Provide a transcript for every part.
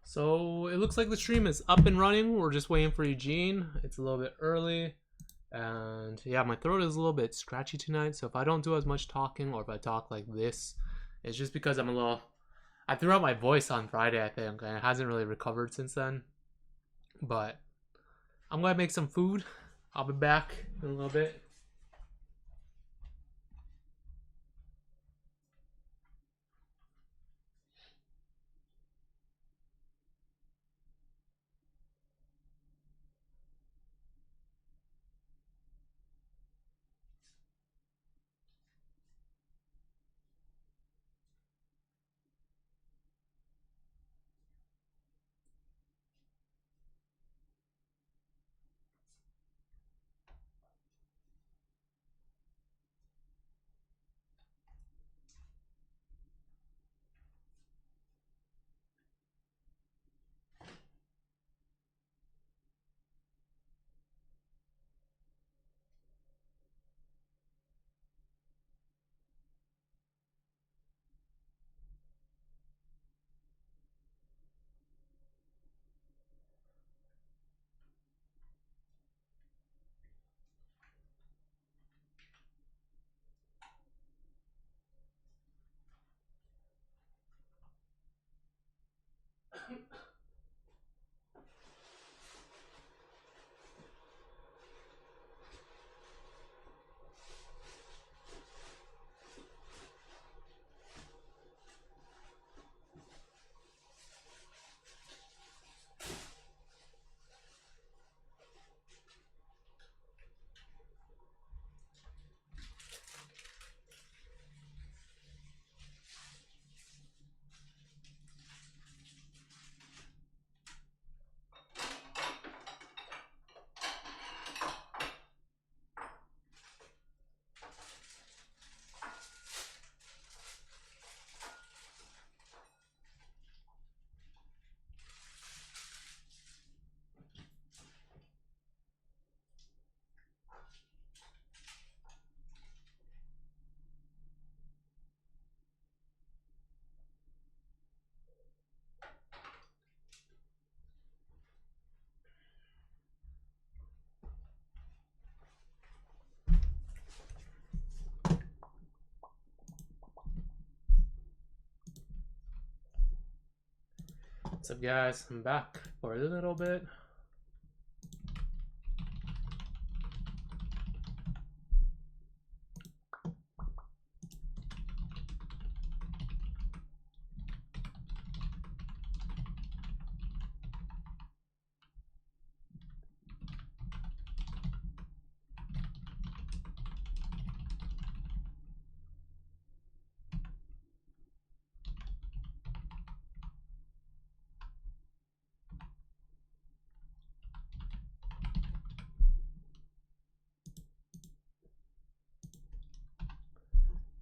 So it looks like the stream is up and running. We're just waiting for Eugene. It's a little bit early. And yeah, my throat is a little bit scratchy tonight. So if I don't do as much talking or if I talk like this, it's just because I threw out my voice on Friday, I think, and it hasn't really recovered since then. But I'm gonna make some food. I'll be back in a little bit. What's up, guys? I'm back for a little bit.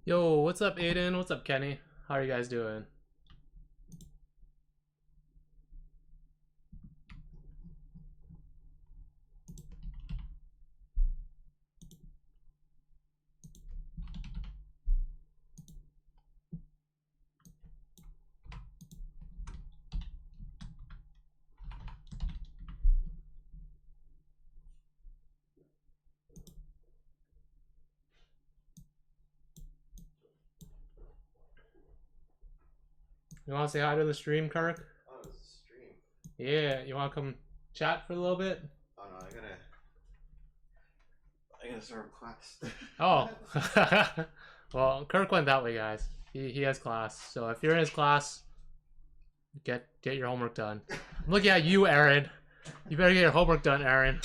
Yo, what's up, Aiden? What's up, Kenny? How are you guys doing? You want to say hi to the stream, Kirk? Oh, it's a stream. Yeah, you want to come chat for a little bit? Oh no, I gotta start class. Oh, well, Kirk went that way, guys. He has class, so if you're in his class, get your homework done. I'm looking at you, Aaron. You better get your homework done, Aaron.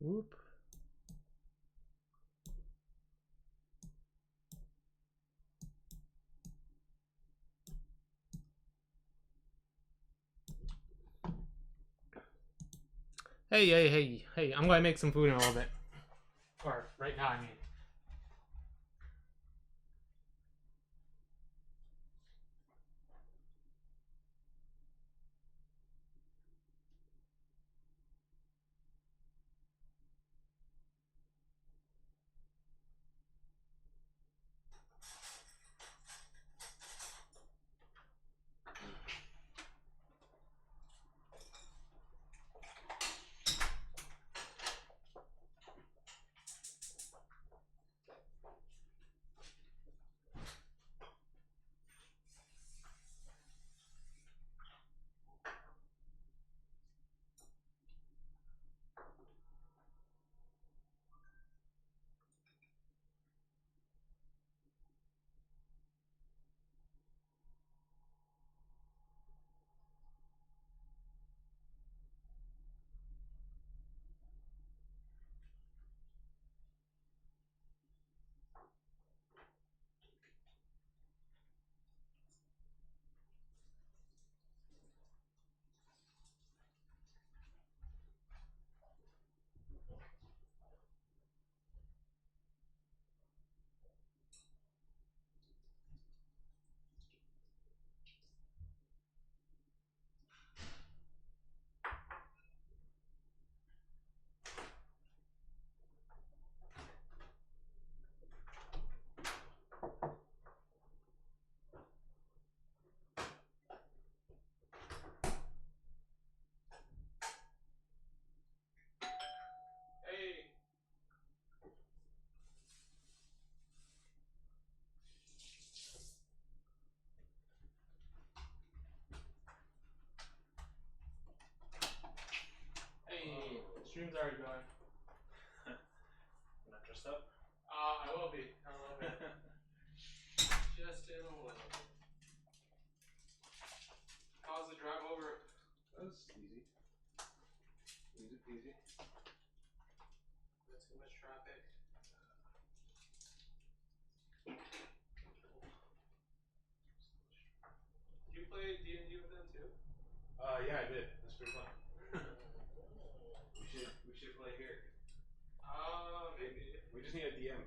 Whoop. Hey, I'm gonna make some food in a little bit. Or right now, I mean. Hey. Hey, stream's already going. Not dressed up? I will be in a little bit. Just in a little bit. How's the drive over? That was easy. Easy peasy. Not too much traffic. You played D&D with them too? Yeah, I did. That's pretty fun. we should play here. Maybe. We just need a DM.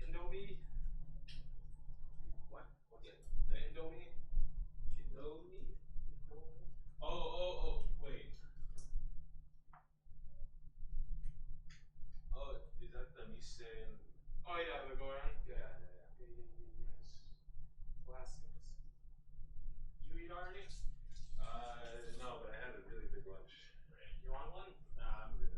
Indomie? What? What's it? The Indomie? Indomie? Oh, wait. Oh, is that the mise and... Oh yeah, the Goran? Yeah. Nice. Classics. You eat already? No, but I had a really big lunch. You want one? Nah, I'm good.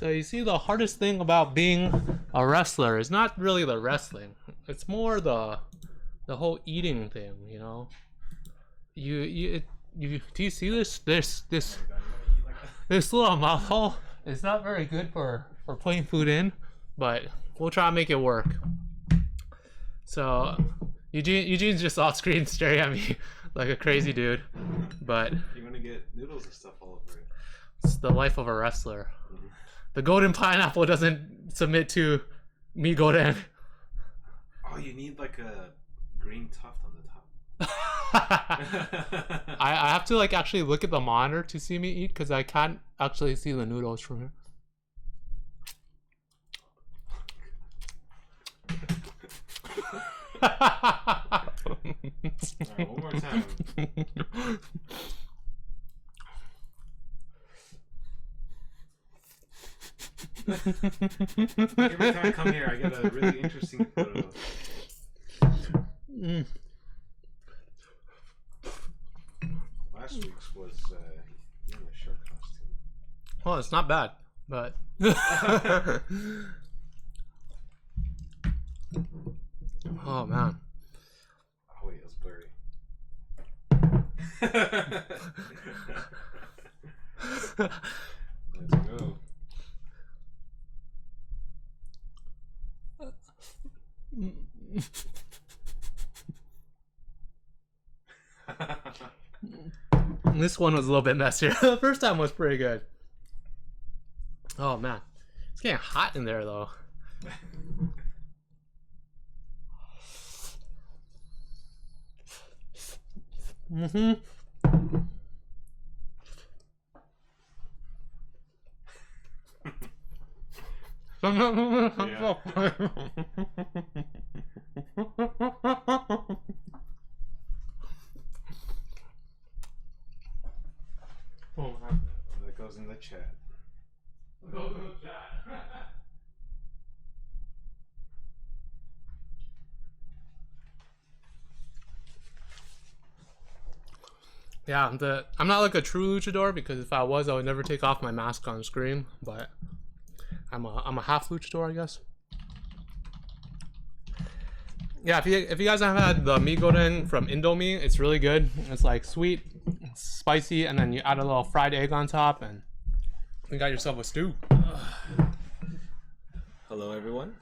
So you see, the hardest thing about being a wrestler is not really the wrestling. It's more the whole eating thing, you know. Do you see this little mouth hole? It's not very good for putting food in, but we'll try to make it work. So Eugene's just off screen staring at me like a crazy dude, but You're gonna get noodles and stuff all over it. it's the life of a wrestler. The golden pineapple doesn't submit to me golden. Oh, you need like a green tuft on the top. I have to like actually look at the monitor to see me eat because I can't actually see the noodles from here. Alright, one more time. Every time I come here, I get a really interesting photo. Last week's was in a shark costume. Well, it's not bad, but oh man. Oh wait, it was blurry. Let's go. This one was a little bit messier. The first time was pretty good. Oh man, it's getting hot in there though. Oh, man. That goes in the chat. Yeah, I'm not like a true luchador because if I was, I would never take off my mask on screen. But I'm a half luchador, I guess. Yeah, if you guys have had the mi goreng from Indomie, it's really good. It's like sweet, spicy, and then you add a little fried egg on top, and you got yourself a stew. Hello, everyone.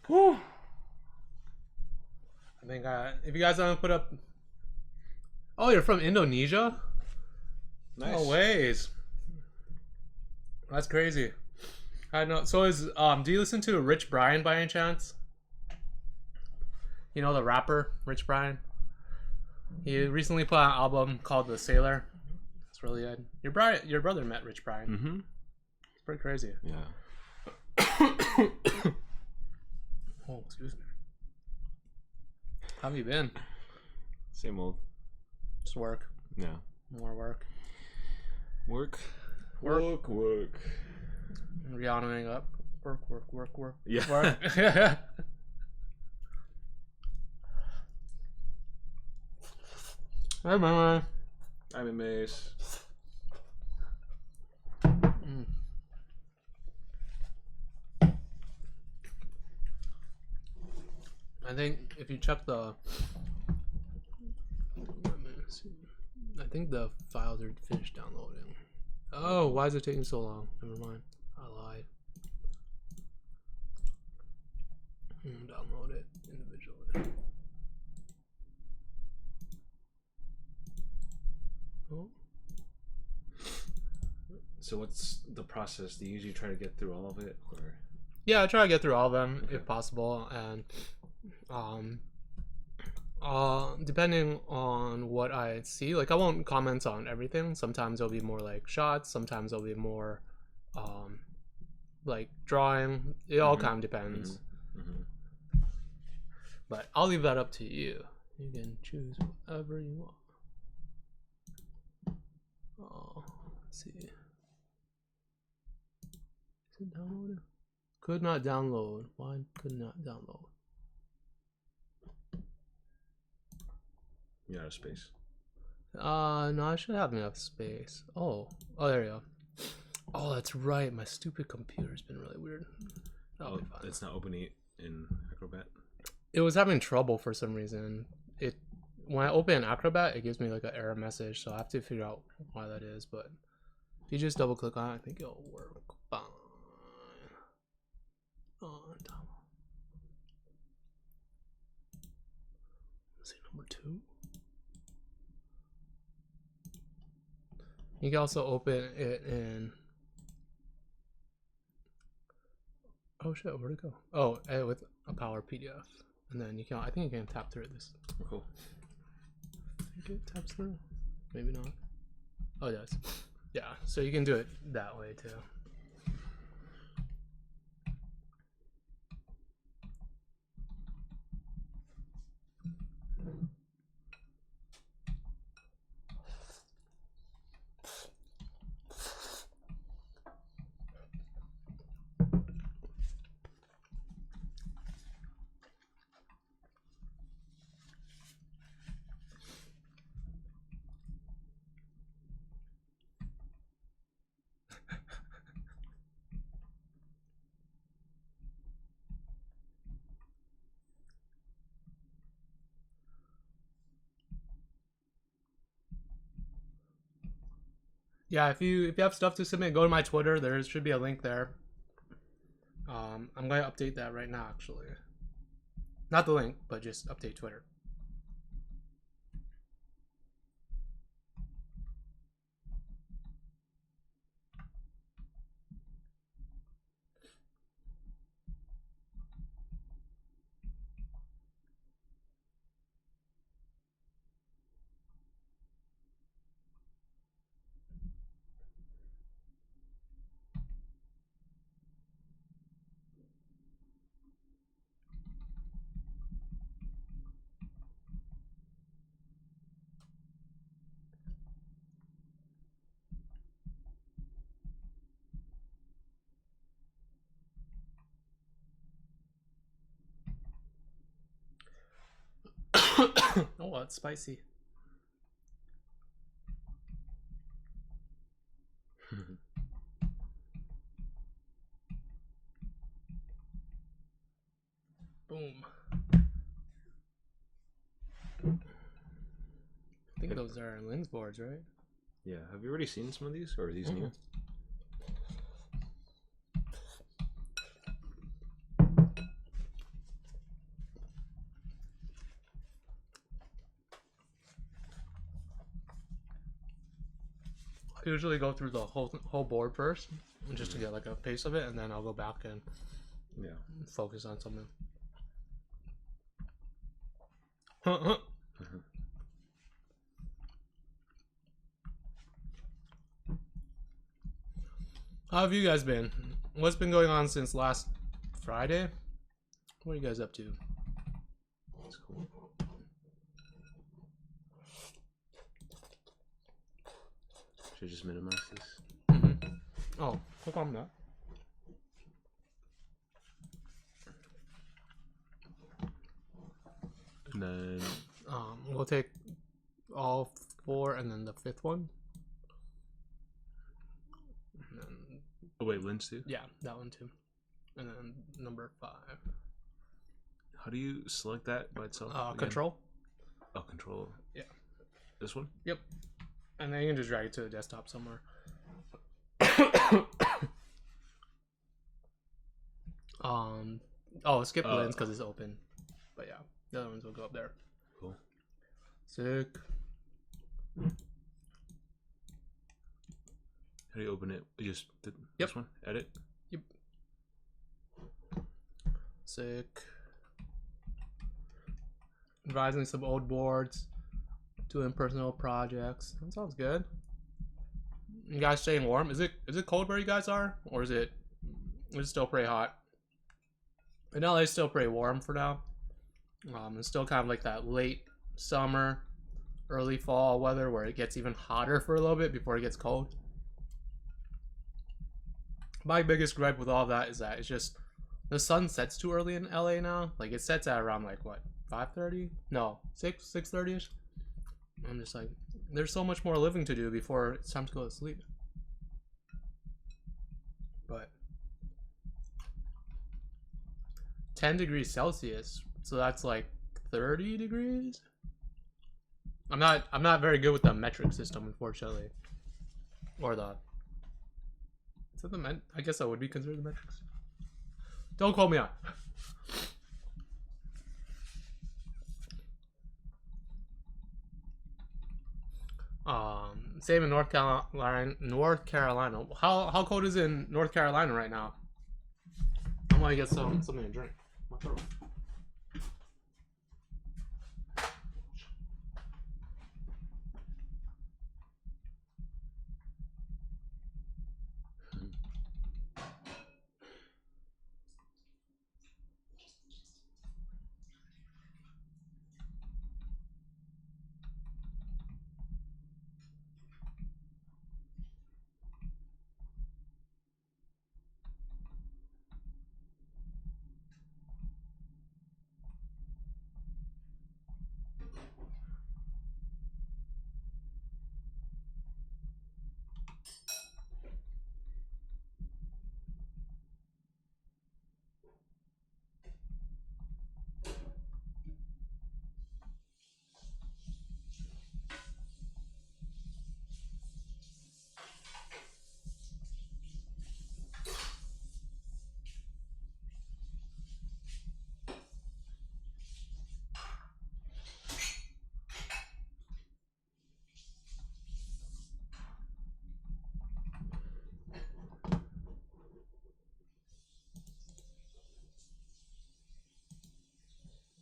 Whew. I think if you guys want to put up, oh, you're from Indonesia? Nice. No ways. That's crazy. I know. So do you listen to Rich Brian by any chance? You know the rapper Rich Brian? He recently put out an album called The Sailor. It's really good. Your brother met Rich Brian. Mm-hmm. It's pretty crazy. Yeah. Oh, excuse me. How have you been? Same old. Just work. Yeah. More work. Work. Rihannaing up. Work. Yeah. Work. Hey, man. I'm Minmeiz. I think if you check the, I think the files are finished downloading. Oh, why is it taking so long? Never mind. I lied. Download it individually. Oh. So what's the process? Do you usually try to get through all of it, or? Yeah, I try to get through all of them if possible, and depending on what I see, like I won't comment on everything. Sometimes it'll be more like shots, sometimes it'll be more like drawing. It all kind of depends. But I'll leave that up to you. You can choose whatever you want. Oh, let's see. Is it downloaded? Could not download. Why could not download? You're out of space. No, I should have enough space. Oh, there you go. Oh, that's right. My stupid computer's been really weird. That'll be fine. It's not opening in Acrobat. It was having trouble for some reason. When I open Acrobat, it gives me like an error message, so I have to figure out why that is. But if you just double click on it, I think it'll work fine. Let's see, number 2. You can also open it in. Oh shit, where'd it go? Oh, with a Power PDF, and then you can. I think you can tap through this. Cool. I think it taps through. Maybe not. Oh, it does. Yeah, so you can do it that way too. Yeah, if you have stuff to submit, go to my Twitter. There should be a link there. I'm going to update that right now, actually. Not the link, but just update Twitter. Oh, it's spicy. Boom. I think those are Lynn's boards, right? Yeah. Have you already seen some of these, or are these new? I usually go through the whole board first, just to get like a pace of it, and then I'll go back and focus on something. How have you guys been? What's been going on since last Friday? What are you guys up to? That's cool. Should I just minimize this? Oh, click on that. And then we'll take all 4 and then the 5th one. And then, oh wait, Lynn's too? Yeah, that one too. And then number 5. How do you select that by itself? Control. Oh, control. Yeah. This one? Yep. And then you can just drag it to the desktop somewhere. Oh, skip Lynn's because it's open. But yeah, the other ones will go up there. Cool. Sick. How do you open it? You just did this one? Edit? Yep. Sick. Revising some old boards. Doing personal projects. That sounds good. You guys staying warm? Is it cold where you guys are? Or is it still pretty hot? In LA, it's still pretty warm for now. It's still kind of like that late summer, early fall weather where it gets even hotter for a little bit before it gets cold. My biggest gripe with all that is that it's just the sun sets too early in LA now. Like it sets at around like what, 5:30? No, 6:30ish. I'm just like, there's so much more living to do before it's time to go to sleep. But 10 degrees Celsius, so that's like 30 degrees. I'm not very good with the metric system, unfortunately. Or the, is that the I guess that would be considered the metrics. Don't quote me on. Same in North Carolina. How cold is it in North Carolina right now? I want to get something to drink. My throat.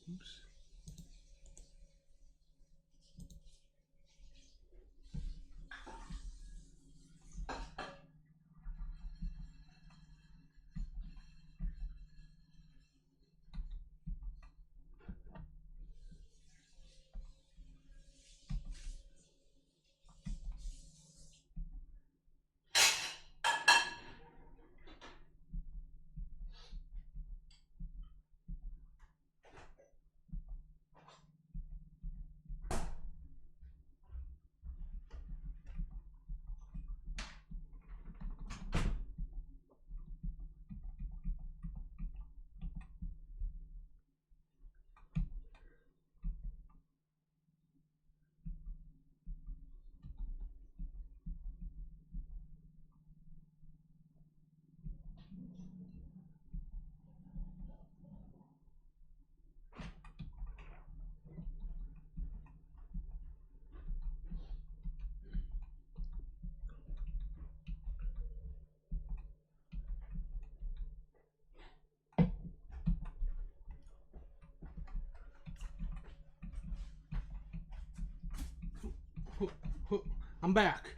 Oops. I'm back.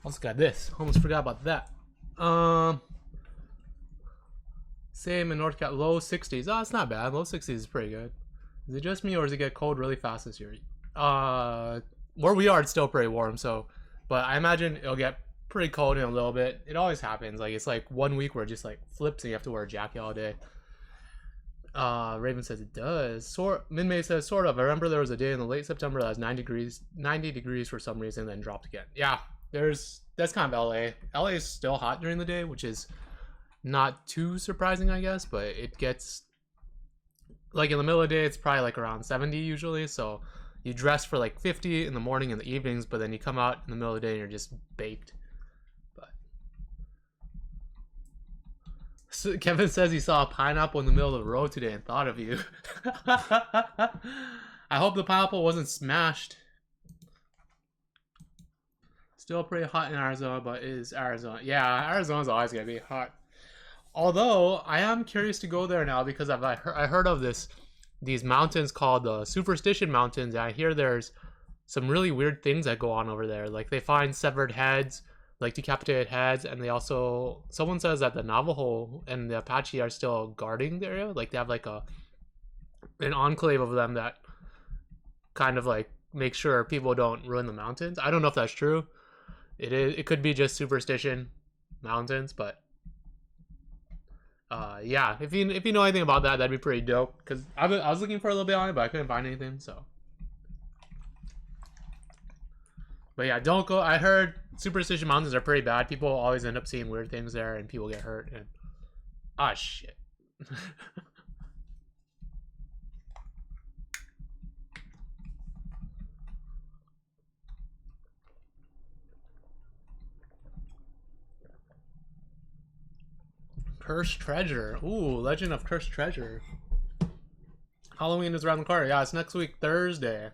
Also got this. Almost forgot about that. Same in North Carolina. Low 60s. Oh, it's not bad. Low 60s is pretty good. Is it just me or does it get cold really fast this year? Where we are, it's still pretty warm. So, but I imagine it'll get pretty cold in a little bit. It always happens. Like it's like 1 week where it just like flips and you have to wear a jacket all day. Raven says it does. Minmeiz says sort of. I remember there was a day in the late September that was 90 degrees for some reason, then dropped again. Yeah, that's kind of LA. LA is still hot during the day, which is not too surprising, I guess. But it gets like in the middle of the day, it's probably like around 70 usually. So you dress for like 50 in the morning and the evenings, but then you come out in the middle of the day and you're just baked. So Kevin says he saw a pineapple in the middle of the road today and thought of you. I hope the pineapple wasn't smashed. Still pretty hot in Arizona, but it is Arizona. Yeah, Arizona's always gonna be hot. Although I am curious to go there now because I heard of these mountains called the Superstition Mountains. And I hear there's some really weird things that go on over there. Like they find severed heads, like decapitated heads, and they also, someone says that the Navajo and the Apache are still guarding the area. Like they have like an enclave of them that kind of like make sure people don't ruin the mountains. I don't know if that's true. It could be just Superstition Mountains, but yeah, if you know anything about that, that'd be pretty dope. Because I was looking for a little bit on it, but I couldn't find anything. So But yeah, don't go. I heard Superstition Mountains are pretty bad. People always end up seeing weird things there, and people get hurt. And shit. Cursed Treasure. Ooh, Legend of Cursed Treasure. Halloween is around the corner. Yeah, it's next week, Thursday.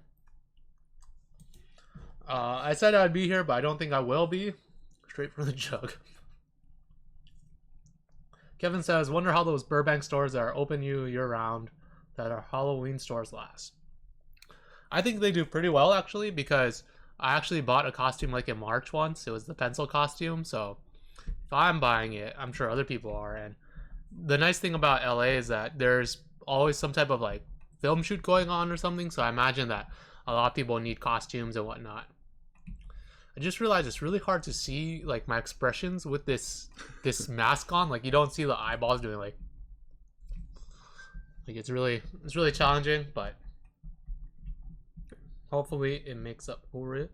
I said I'd be here, but I don't think I will be. Straight from the jug. Kevin says, wonder how those Burbank stores that are open year-round that are Halloween stores last. I think they do pretty well, actually, because I actually bought a costume like in March once. It was the pencil costume, so if I'm buying it, I'm sure other people are. And the nice thing about LA is that there's always some type of like film shoot going on or something, so I imagine that a lot of people need costumes and whatnot. I just realized it's really hard to see like my expressions with this mask on. Like you don't see the eyeballs doing like it's really challenging, but hopefully it makes up for it.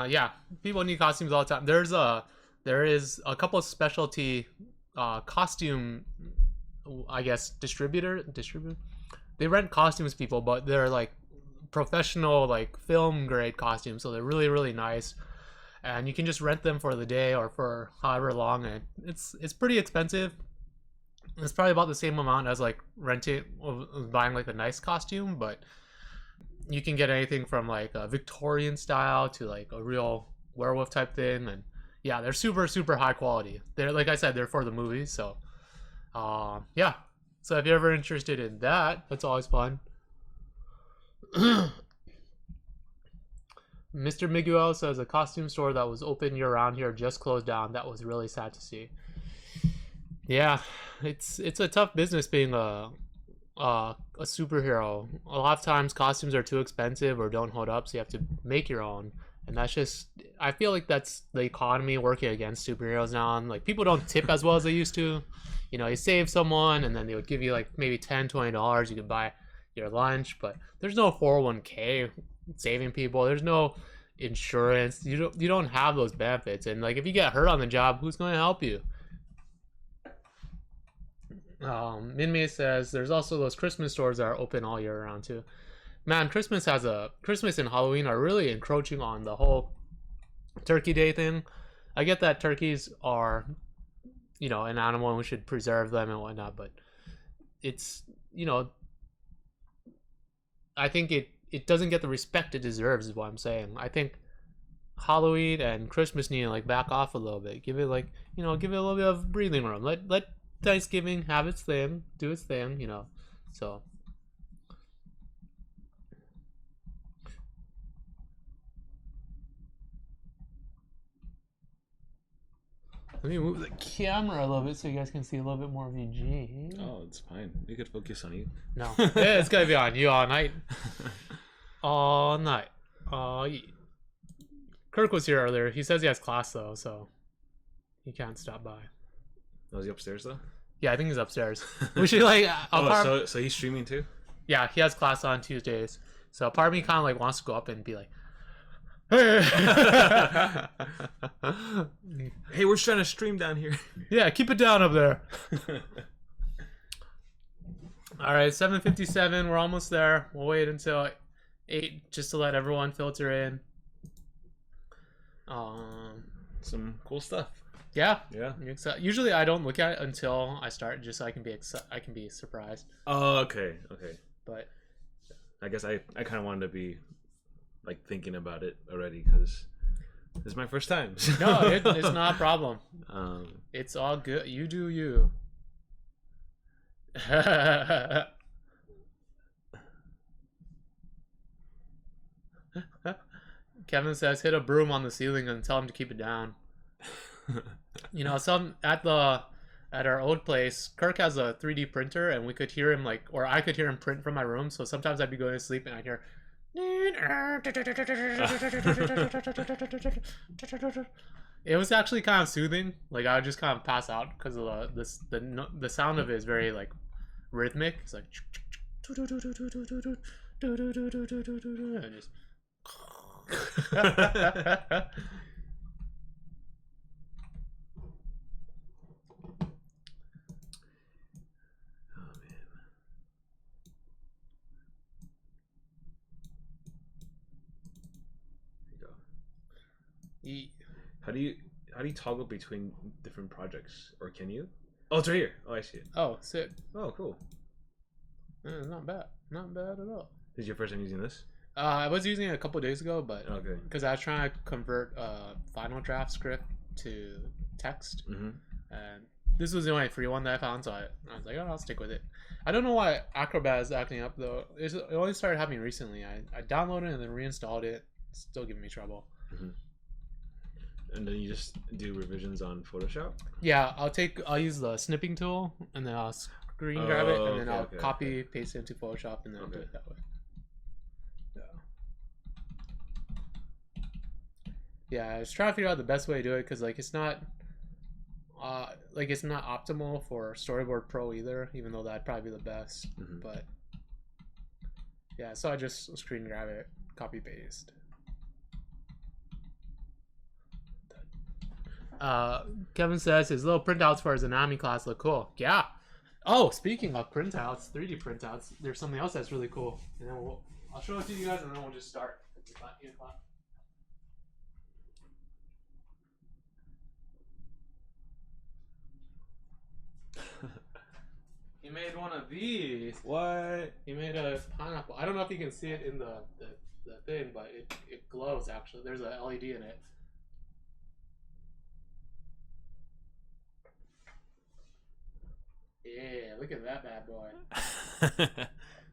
Yeah, people need costumes all the time. There is a couple of specialty costume, I guess, distributor. They rent costumes, people, but they're like professional, like film grade costumes, so they're really nice, and you can just rent them for the day or for however long, and it's pretty expensive. It's probably about the same amount as like renting or buying like a nice costume, but you can get anything from like a Victorian style to like a real werewolf type thing, and yeah, they're super high quality. They're, like I said, they're for the movies, so yeah. So if you're ever interested in that, that's always fun. Mr. Miguel says a costume store that was open year round here just closed down. That was really sad to see. Yeah, it's a tough business being a superhero. A lot of times costumes are too expensive or don't hold up, so you have to make your own, and that's just, I feel like that's the economy working against superheroes now. And like people don't tip as well as they used to. You know, you save someone and then they would give you like maybe $10-20, you could buy your lunch, but there's no 401k saving people, there's no insurance, you don't have those benefits, and like if you get hurt on the job, who's going to help you? Minmeiz says there's also those Christmas stores that are open all year round too. Man, Christmas and Halloween are really encroaching on the whole Turkey Day thing. I get that turkeys are, you know, an animal and we should preserve them and whatnot, but it's, you know, I think it doesn't get the respect it deserves is what I'm saying. I think Halloween and Christmas need to like back off a little bit. Give it like, you know, give it a little bit of breathing room. Let Thanksgiving have its thing, do its thing, you know. So let me move the camera a little bit so you guys can see a little bit more of Eugene. Oh, it's fine. We could focus on you. No, yeah, it's gonna be on you all night. All night. Yeah. Kirk was here earlier. He says he has class though, so he can't stop by. Oh, is he upstairs though? Yeah, I think he's upstairs. We should like. So he's streaming too? Yeah, he has class on Tuesdays. So part of me kind of like wants to go up and be like, hey, we're trying to stream down here. Yeah, keep it down up there. All right, 7:57. We're almost there. We'll wait until 8 just to let everyone filter in. Some cool stuff. Yeah. Yeah. Usually I don't look at it until I start, just so I can be surprised. Oh, okay. But I guess I kind of wanted to be like thinking about it already because this is my first time. No, it's not a problem. It's all good. You do you. Kevin says hit a broom on the ceiling and tell him to keep it down. You know, at our old place, Kirk has a 3D printer and we could hear him I could hear him print from my room, so sometimes I'd be going to sleep and I'd hear It was actually kind of soothing. Like I would just kind of pass out because of the sound of it is very like rhythmic. It's like and just How do you toggle between different projects, or can you? Oh, it's right here. Oh, I see it. oh, sick. Oh, cool. Not bad. Not bad at all. This is your first time using this? I was using it a couple days ago, but okay, because I was trying to convert final draft script to text, and this was the only free one that I found, so I was like, oh, I'll stick with it. I don't know why Acrobat is acting up though. It only started happening recently. I downloaded it and then reinstalled it. It's still giving me trouble. And then you just do revisions on Photoshop? Yeah, I'll use the snipping tool and then I'll screen grab it and then I'll copy paste it into Photoshop and then do it that way. Yeah, I was trying to figure out the best way to do it because like it's not optimal for Storyboard Pro either, even though that'd probably be the best. But yeah, so I just screen grab it, copy paste. Kevin says his little printouts for his anatomy class look cool. Yeah. Oh, speaking of printouts, 3D printouts, there's something else that's really cool. And then I'll show it to you guys and then we'll just start. It's about 8 o'clock. He made one of these. What? He made a pineapple. I don't know if you can see it in the thing, but it glows actually. There's a LED in it. Yeah, look at that bad boy.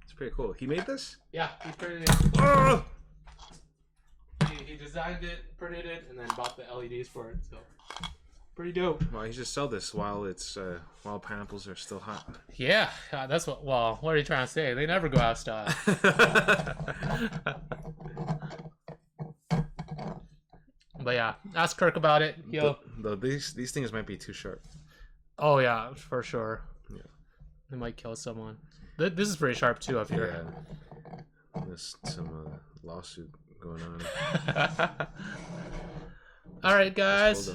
It's pretty cool. He made this? Yeah, he printed it. Oh! He designed it, printed it, and then bought the LEDs for it. So pretty dope. Well, you just sell this while it's while pineapples are still hot. Yeah, that's what. Well, what are you trying to say? They never go out of style. But yeah, ask Kirk about it. These things might be too sharp. Oh yeah, for sure. Yeah, they might kill someone. This is pretty sharp too up here. Yeah, there's some lawsuit going on. All right, guys.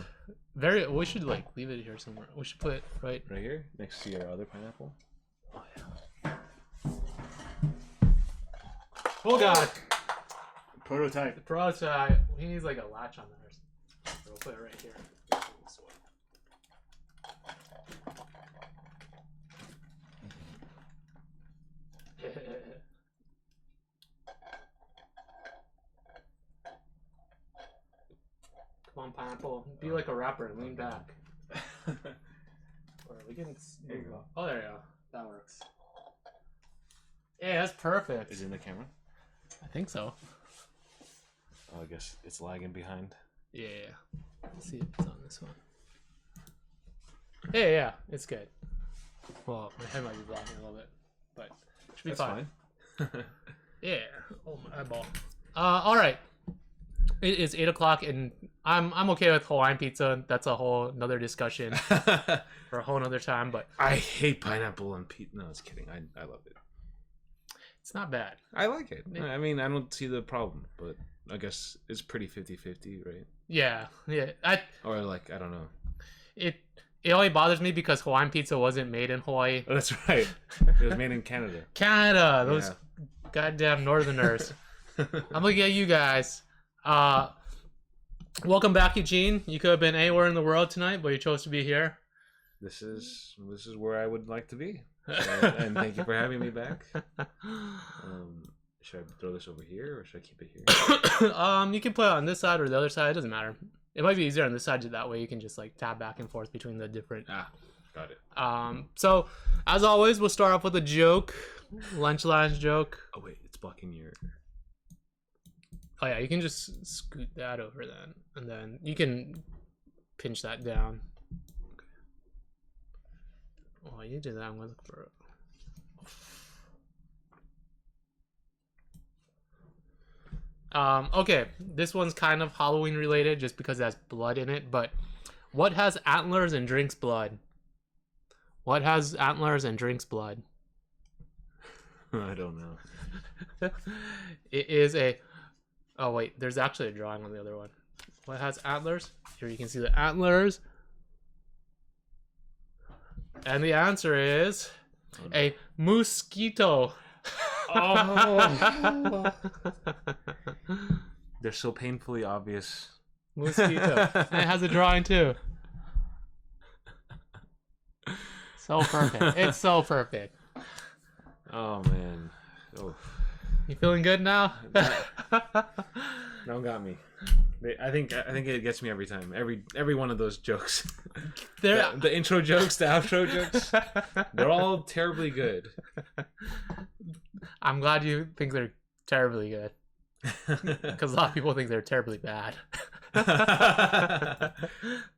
We should like leave it here somewhere. We should put it right here next to your other pineapple. Oh yeah. Oh god. Prototype. The prototype. He needs like a latch on there. So we'll put it right here. Come on, pineapple. Be like a rapper and lean back. Or we can. There you go. Oh, there you go. That works. Yeah, that's perfect. Is it in the camera? I think so. Oh, I guess it's lagging behind. Yeah. Let's see if it's on this one. Yeah, it's good. Well, my head might be blocking a little bit, but it should be fine. Yeah. Oh, my eyeball. All right. It is 8 o'clock, and I'm okay with Hawaiian pizza. That's a whole another discussion for a whole another time. But I hate pineapple on pizza. No, I was kidding. I love it. It's not bad. I like it. I mean, I don't see the problem, but I guess it's pretty 50-50, right? Yeah. Or like, I don't know. It only bothers me because Hawaiian pizza wasn't made in Hawaii. Oh, that's right. It was made in Canada. Canada, those goddamn northerners. I'm looking at you guys. Welcome back, Eugene. You could have been anywhere in the world tonight, but you chose to be here. This is where I would like to be. So, and thank you for having me back. Should I throw this over here, or should I keep it here? You can put it on this side or the other side. It doesn't matter. It might be easier on this side. That way you can just like tab back and forth between the different. Got it. So as always, we'll start off with a joke. Lunch joke. Oh wait, it's blocking your. Oh yeah, you can just scoot that over then, and then you can pinch that down. Okay. While you do that, I'm gonna look for it. Okay, this one's kind of Halloween related just because it has blood in it, but what has antlers and drinks blood? What has antlers and drinks blood? I don't know. It is a... Oh, wait, there's actually a drawing on the other one. What has antlers? Here you can see the antlers. And the answer is a mosquito. Oh. They're so painfully obvious. Mosquito. And it has a drawing too. So perfect. It's so perfect. Oh man. Oh. You feeling good now? Now got me. I think it gets me every time. Every one of those jokes. The intro jokes, the outro jokes. They're all terribly good. I'm glad you think they're terribly good. Because a lot of people think they're terribly bad. I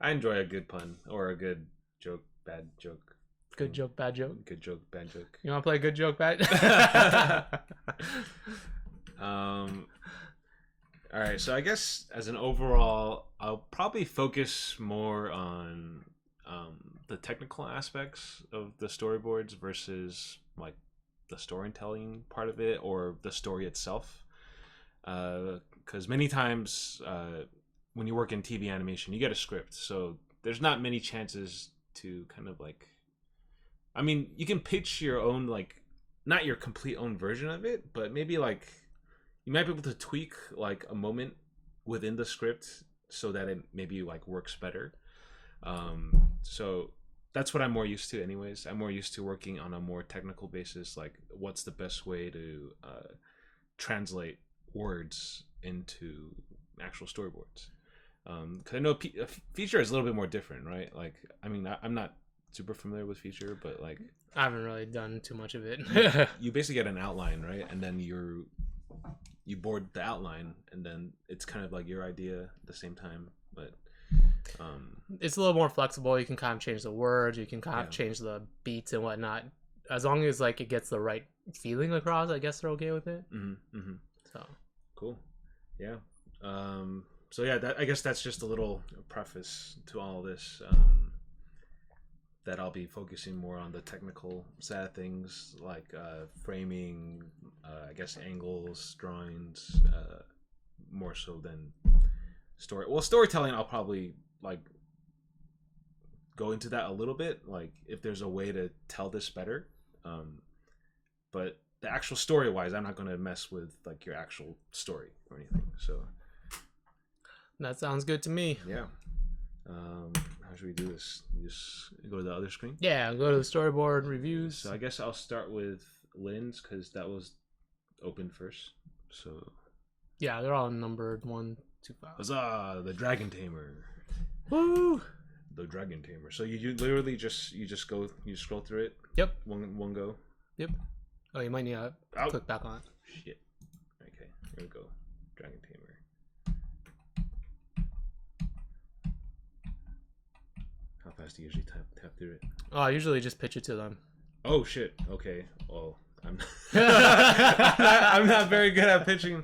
enjoy a good pun or a good joke, bad joke. Good joke, bad joke. Good joke, bad joke. You want to play good joke, bad? All right, so I guess as an overall, I'll probably focus more on the technical aspects of the storyboards versus like the storytelling part of it or the story itself. Because many times when you work in TV animation, you get a script, so there's not many chances to kind of like, I mean, you can pitch your own, like, not your complete own version of it, but maybe like you might be able to tweak like a moment within the script so that it maybe like works better. So that's what I'm more used to anyways. I'm more used to working on a more technical basis, like what's the best way to translate words into actual storyboards. Because I know feature is a little bit more different, right? Like, I mean, I'm not super familiar with feature, but like I haven't really done too much of it. You basically get an outline, right? And then you board the outline, and then it's kind of like your idea at the same time, but it's a little more flexible. You can kind of change the words, you can kind of change the beats and whatnot, as long as like it gets the right feeling across. I guess they're okay with it. So cool. Yeah. So yeah, I guess that's just a little preface to all this, that I'll be focusing more on the technical side of things, like framing, I guess angles, drawings, more so than storytelling. I'll probably like go into that a little bit, like if there's a way to tell this better. But the actual story wise, I'm not going to mess with like your actual story or anything. So that sounds good to me. Yeah. How should we do this? You just go to the other screen? Yeah, go to the storyboard reviews. So I guess I'll start with Lynn's because that was open first. So yeah, they're all numbered 1 to 5. Huzzah! The Dragon Tamer. Woo! The Dragon Tamer. So you literally just scroll through it. Yep. One go. Yep. Oh, you might need to click back on it. Shit. Okay, here we go. Dragon Tamer. How fast do you usually tap through it? Oh, I usually just pitch it to them. Oh shit. Okay. Well, I'm not very good at pitching.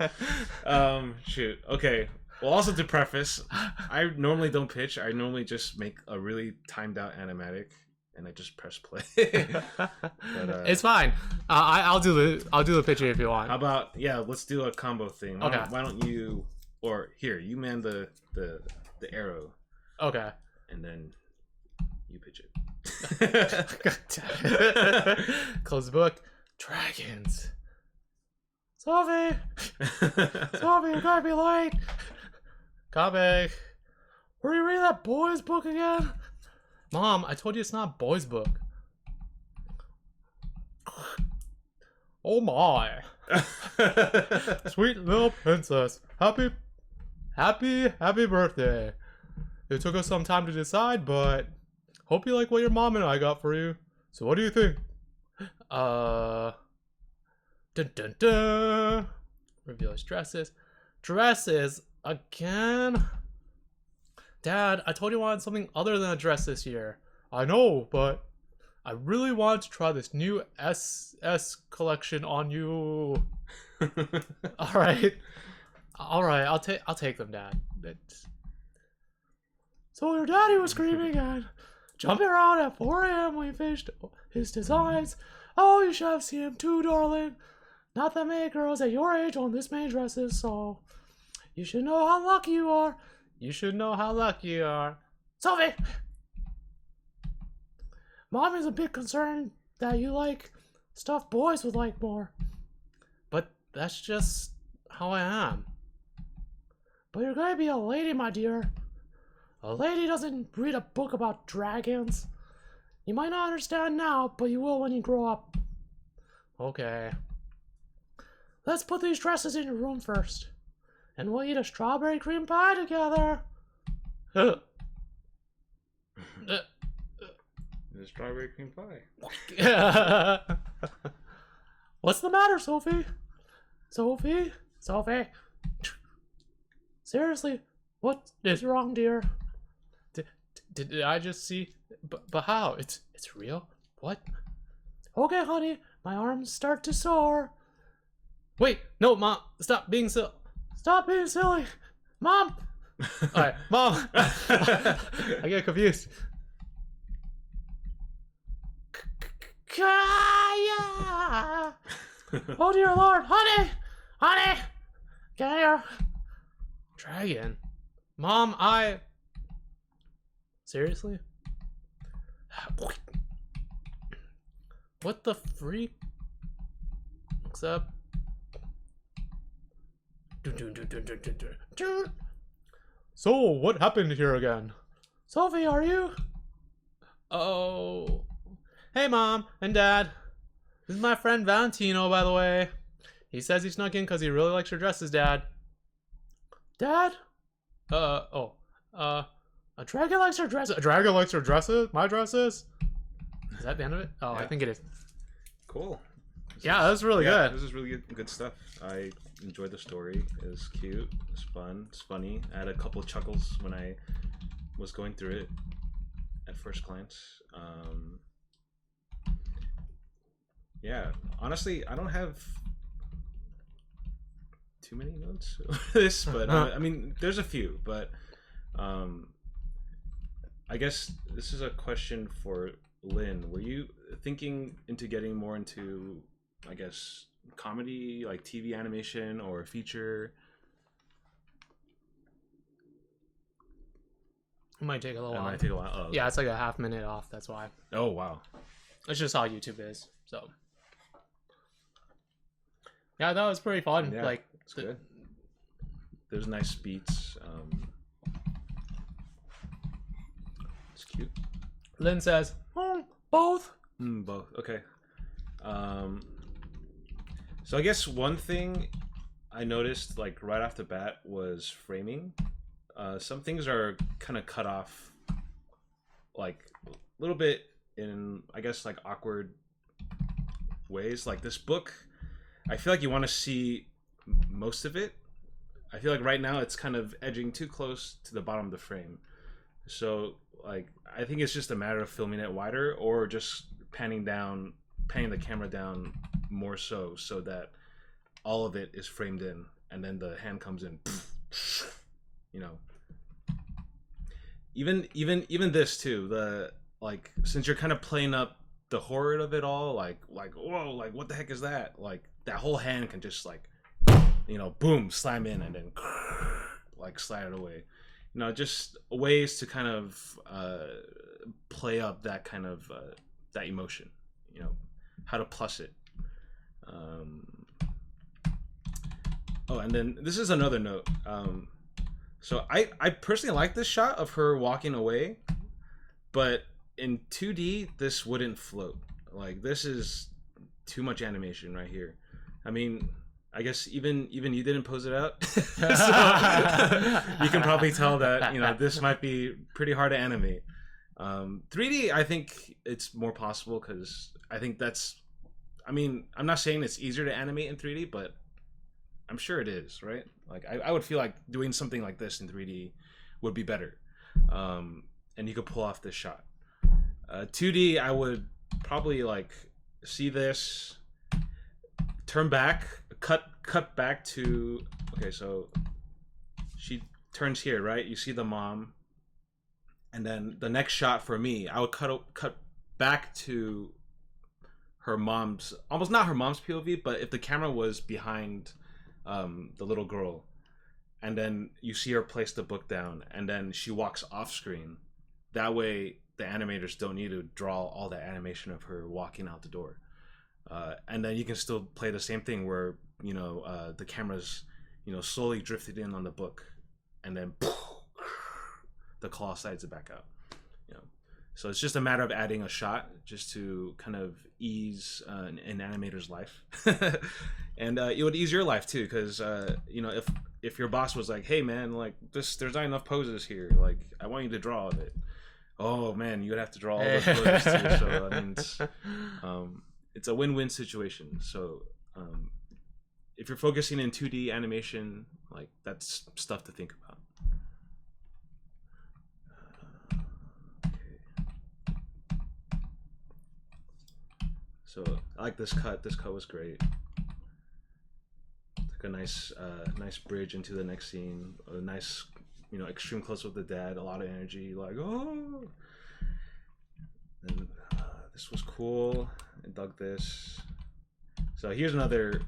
Shoot. Okay. Well, also to preface, I normally don't pitch. I normally just make a really timed out animatic, and I just press play. But, it's fine. I'll do the pitching if you want. How about let's do a combo thing. Okay. Why don't you, or here, you man the arrow. Okay. And then you pitch it. Close the book. Dragons. Sophie! Sophie, you gotta be late! Coming. Were you reading that boys book again? Mom, I told you it's not a boys book. Oh my. Sweet little princess. Happy birthday. It took us some time to decide, but hope you like what your mom and I got for you. So what do you think? Dun dun dun. Reveal his dresses. Dresses again? Dad, I told you I wanted something other than a dress this year. I know, but I really wanted to try this new SS collection on you. Alright. All right, I'll take them, Dad. So your daddy was screaming and jumping around at 4 a.m. when he finished his designs. Oh, you should have seen him too, darling. Not that many girls at your age own this many dresses, so you should know how lucky you are. You should know how lucky you are. Sophie! Mom is a bit concerned that you like stuff boys would like more. But that's just how I am. But you're gonna be a lady, my dear. A lady doesn't read a book about dragons. You might not understand now, but you will when you grow up. Okay. Let's put these dresses in your room first. And we'll eat a strawberry cream pie together. The strawberry cream pie. What's the matter, Sophie? Sophie? Seriously, what is wrong, dear? Did I just see? But how? It's real? What? Okay, honey, my arms start to soar. Wait, no, Mom, stop being silly. Stop being silly. Mom! Alright, Mom! I get confused. Kaya! Oh dear Lord, honey! Honey! Get here! Dragon? Mom, Seriously? What the freak? What's up? So, what happened here again? Sophie, are you? Oh. Hey, Mom and Dad. This is my friend Valentino, by the way. He says he snuck in because he really likes your dresses, Dad. Dad? A dragon likes her dresses. A dragon likes her dresses? My dresses? Is that the end of it? Oh, yeah. I think it is. Cool. Yeah, that's really good. This is really good stuff. I enjoyed the story. It was cute. It was fun. It's funny. I had a couple of chuckles when I was going through it at first glance. Yeah, honestly, I don't have too many notes for this, but I mean, there's a few, but I guess this is a question for Lynn. Were you thinking into getting more into, I guess, comedy, like TV animation or feature? It might take a little while. It might take a while. Oh, okay. Yeah, it's like a half minute off, that's why. Oh, wow. It's just how YouTube is, so. Yeah, that was pretty fun. Yeah, like, it's good. There's nice beats. It's cute. Lynn says, both. Both. Okay. So I guess one thing I noticed, like right off the bat, was framing. Some things are kind of cut off, like a little bit in, I guess, like awkward ways. Like this book, I feel like you want to see most of it. I feel like right now it's kind of edging too close to the bottom of the frame. So like, I think it's just a matter of filming it wider or just panning the camera down more so that all of it is framed in and then the hand comes in, you know. Even this too, the like, since you're kind of playing up the horror of it all, like whoa, like what the heck is that? Like that whole hand can just like, you know, boom, slam in and then like slide it away. You know, just ways to kind of play up that kind of that emotion. You know, how to plus it. Oh, and then this is another note. So I personally like this shot of her walking away, but in 2D this wouldn't float. Like this is too much animation right here. I mean, I guess even you didn't pose it out, so you can probably tell that, you know, this might be pretty hard to animate. 3D, I think it's more possible because I think that's, I mean, I'm not saying it's easier to animate in 3D, but I'm sure it is, right? Like I would feel like doing something like this in 3D would be better, and you could pull off this shot. 2D, I would probably like see this, turn back a cut back to, okay, so she turns here, right? You see the mom, and then the next shot for me, I would cut back to her mom's, almost not her mom's POV, but if the camera was behind the little girl, and then you see her place the book down, and then she walks off screen. That way, the animators don't need to draw all that animation of her walking out the door. And then you can still play the same thing where, you know, the camera's, you know, slowly drifted in on the book, and then the claw slides it back out. You know, so it's just a matter of adding a shot just to kind of ease an animator's life, and it would ease your life too, because you know, if your boss was like, "Hey man, like there's not enough poses here. Like I want you to draw of it." Oh man, you would have to draw all those poses too. So I mean, it's a win-win situation. So if you're focusing in 2D animation, like that's stuff to think about. Okay. So I like this cut. This cut was great. Took a nice bridge into the next scene. A nice, you know, extreme close with the dad. A lot of energy. Like, oh. And this was cool. I dug this. So here's another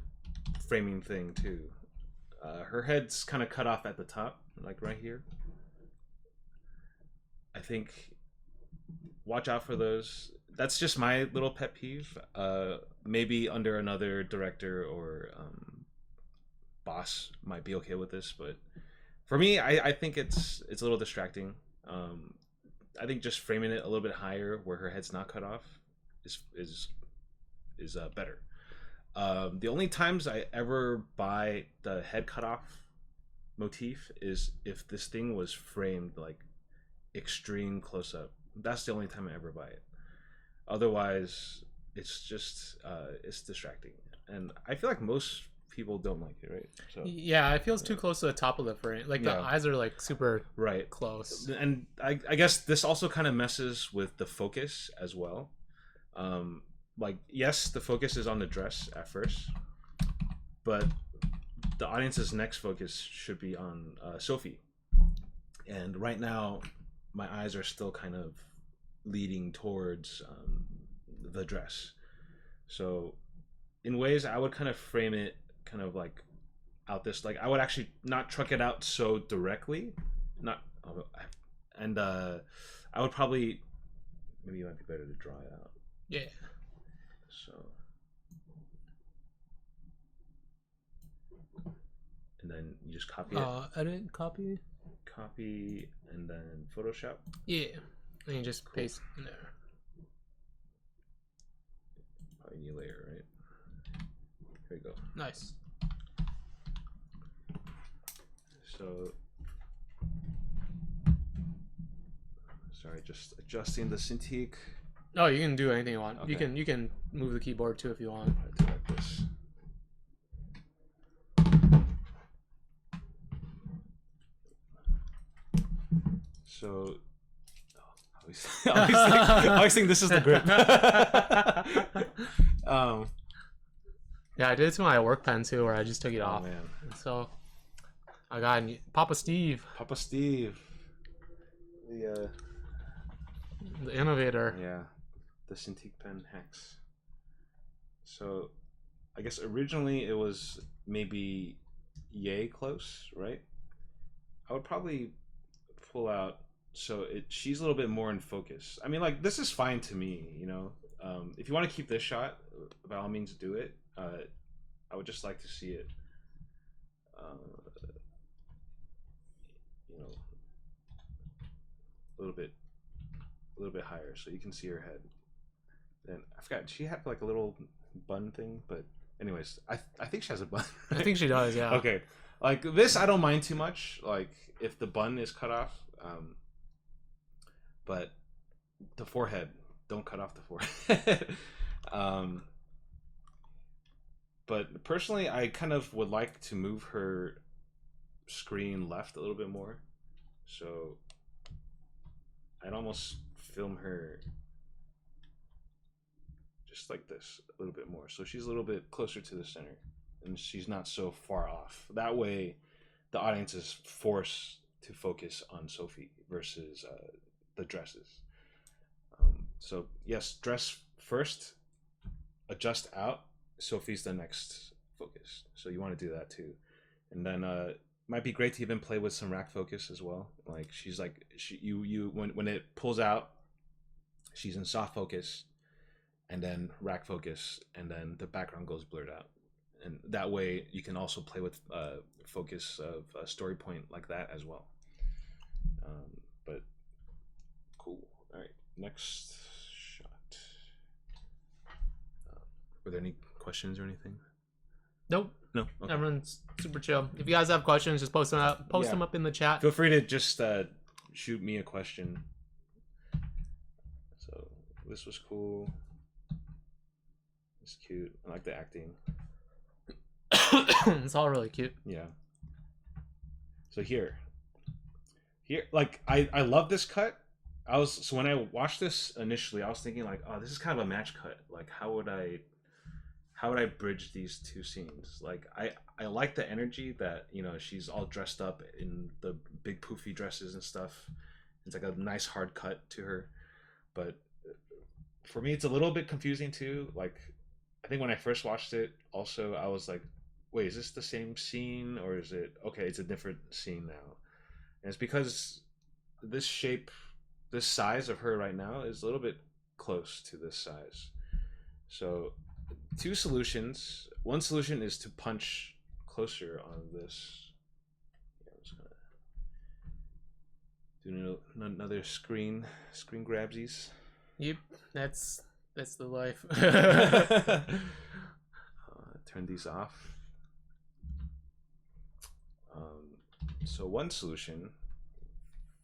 framing thing too. Her head's kind of cut off at the top, like right here. I think watch out for those. That's just my little pet peeve. Maybe under another director or boss might be okay with this, but for me, I think it's a little distracting. I think just framing it a little bit higher where her head's not cut off is better. The only times I ever buy the head cut off motif is if this thing was framed like extreme close up. That's the only time I ever buy it. Otherwise, it's just it's distracting, and I feel like most people don't like it, right? So yeah, it feels too close to the top of the frame. Like the eyes are like super right close, and I guess this also kind of messes with the focus as well. Like yes, the focus is on the dress at first, but the audience's next focus should be on Sophie, and right now my eyes are still kind of leading towards the dress. So in ways I would kind of frame it kind of like out this, like I would actually not truck it out so directly, not and I would probably, maybe it might be better to draw it out. Yeah. So and then you just copy it. Edit, copy, And then Photoshop. Yeah, and you just paste in there. Probably new layer, right? Here we go. Nice. So sorry, just adjusting the Cintiq. Oh, you can do anything you want. Okay. You can move the keyboard too if you want. I do like this. So I always think this is the grip. Yeah, I did it to my work pen too, where I just took it off. Man. So I got Papa Steve, the innovator. yeah, the Cintiq pen hacks. So I guess originally it was maybe yay close, right? I would probably pull out so she's a little bit more in focus. I mean, like, this is fine to me, you know. If you want to keep this shot, by all means do it. I would just like to see it you know, a little bit higher so you can see her head. Then I forgot, she had like a little bun thing, but anyways, I think she has a bun, right? I think she does, yeah. Okay, like this I don't mind too much, like if the bun is cut off, but the forehead, don't cut off the forehead. But personally, I kind of would like to move her screen left a little bit more, so I'd almost film her just like this a little bit more, so she's a little bit closer to the center, and she's not so far off. That way, the audience is forced to focus on Sophie versus the dresses. So yes, dress first, adjust out. Sophie's the next focus. So you want to do that too, and then might be great to even play with some rack focus as well. Like she's like when it pulls out, she's in soft focus, and then rack focus, and then the background goes blurred out. And that way you can also play with focus of a story point like that as well. But cool. All right, next shot. Were there any questions or anything? Nope. No. Okay. Everyone's super chill. If you guys have questions, just post them up. Post them up in the chat. Feel free to just shoot me a question. So this was cool. It's cute. I like the acting. It's all really cute. Yeah. So here, like I love this cut. So when I watched this initially, I was thinking like, oh, this is kind of a match cut. Like how would I bridge these two scenes? Like I like the energy that, you know, she's all dressed up in the big poofy dresses and stuff. It's like a nice hard cut to her. But for me, it's a little bit confusing too. Like I think when I first watched it, also I was like, wait, is this the same scene or is it okay? It's a different scene now, and it's because this shape, this size of her right now is a little bit close to this size. So two solutions. One solution is to punch closer on this. Yeah, I'm just gonna do another screen grabsies. Yep, that's the life. Turn these off. So one solution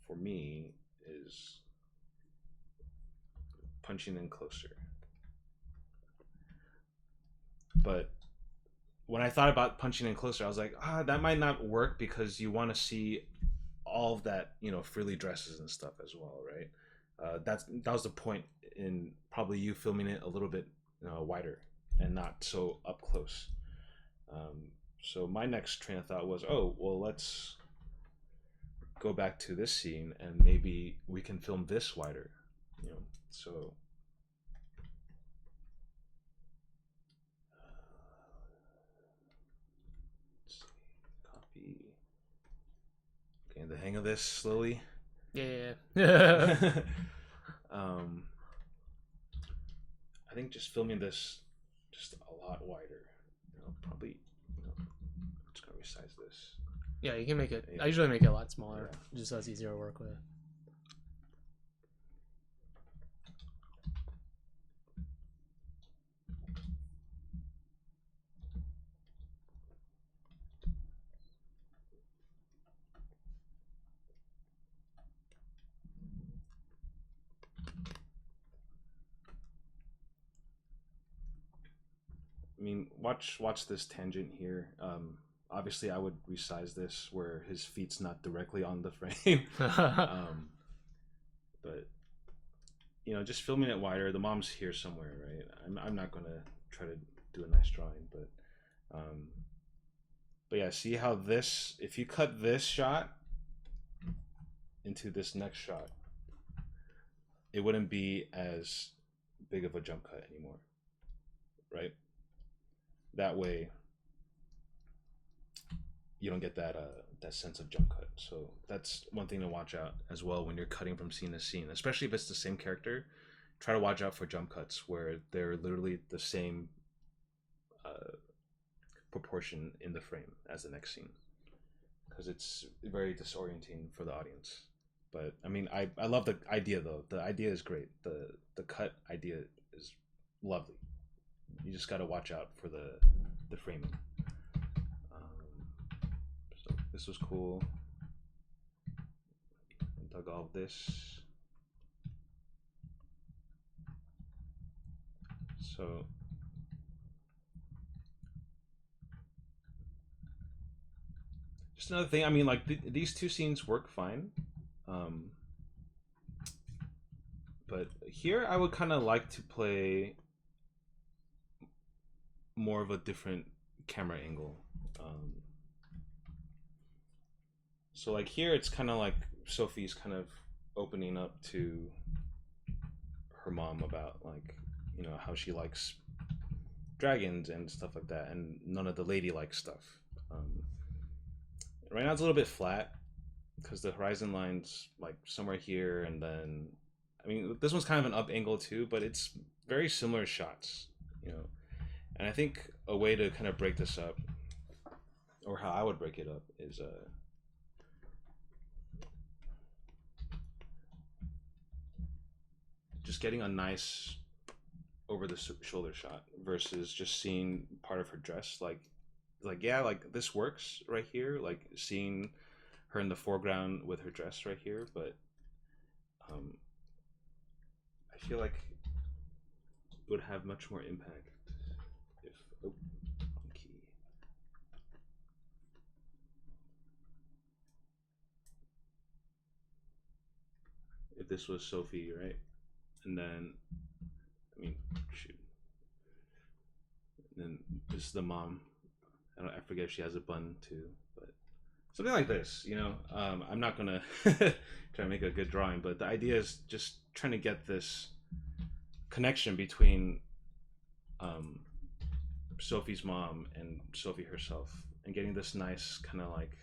for me is punching in closer. But when I thought about punching in closer, I was like, that might not work because you want to see all of that, you know, frilly dresses and stuff as well, right? That was the point in probably you filming it a little bit wider and not so up close. So my next train of thought was, oh, well, let's go back to this scene and maybe we can film this wider, you know. So let's see, copy. Getting the hang of this slowly. Yeah. I think just filming this just a lot wider, you know, probably, you know, I'm just gonna resize this. Yeah, you can make it. Yeah. I usually make it a lot smaller, just so it's easier to work with. I mean, watch this tangent here. Obviously, I would resize this where his feet's not directly on the frame. But you know, just filming it wider. The mom's here somewhere, right? I'm not gonna try to do a nice drawing, but yeah, see how this, if you cut this shot into this next shot, it wouldn't be as big of a jump cut anymore, right? That way you don't get that that sense of jump cut. So that's one thing to watch out as well when you're cutting from scene to scene, especially if it's the same character. Try to watch out for jump cuts where they're literally the same proportion in the frame as the next scene, because it's very disorienting for the audience. But I mean, I love the idea though. The idea is great. The cut idea is lovely. You just got to watch out for the framing. So this was cool. Dug all of this. So just another thing. I mean, like these two scenes work fine. But here I would kind of like to play more of a different camera angle. So like here, it's kind of like Sophie's kind of opening up to her mom about like, you know, how she likes dragons and stuff like that, and none of the ladylike stuff. Right now it's a little bit flat because the horizon line's like somewhere here, and then I mean this one's kind of an up angle too, but it's very similar shots, you know. And I think a way to kind of break this up, or how I would break it up, is just getting a nice over the shoulder shot versus just seeing part of her dress. Like yeah, like this works right here, like seeing her in the foreground with her dress right here, but I feel like it would have much more impact if key. If this was Sophie, right? And then I mean, shoot. And then this is the mom. I forget if she has a bun too, but something like this, you know. I'm not gonna try to make a good drawing, but the idea is just trying to get this connection between Sophie's mom and Sophie herself, and getting this nice kind of like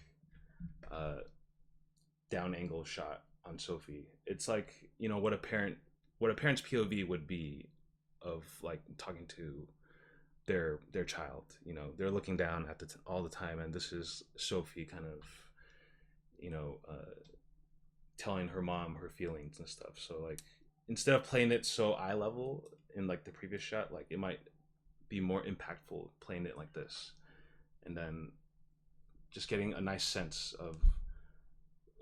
down angle shot on Sophie. It's like, you know, what a parent's POV would be of like talking to their child. You know, they're looking down at all the time, and this is Sophie kind of, you know, telling her mom her feelings and stuff. So like, instead of playing it so eye level in like the previous shot, like it might be more impactful playing it like this, and then just getting a nice sense of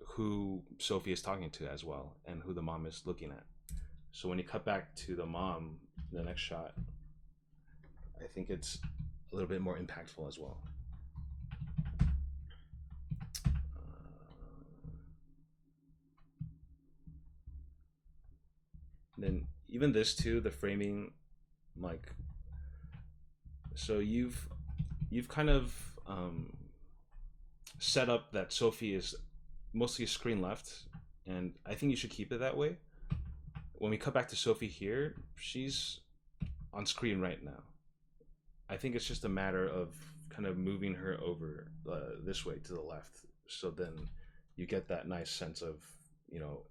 who Sophie is talking to as well, and who the mom is looking at. So when you cut back to the mom, the next shot, I think it's a little bit more impactful as well. Then even this too, the framing, like, so you've kind of set up that Sophie is mostly screen left, and I think you should keep it that way. When we cut back to Sophie here, she's on screen right now. I think it's just a matter of kind of moving her over this way to the left, so then you get that nice sense of, you know,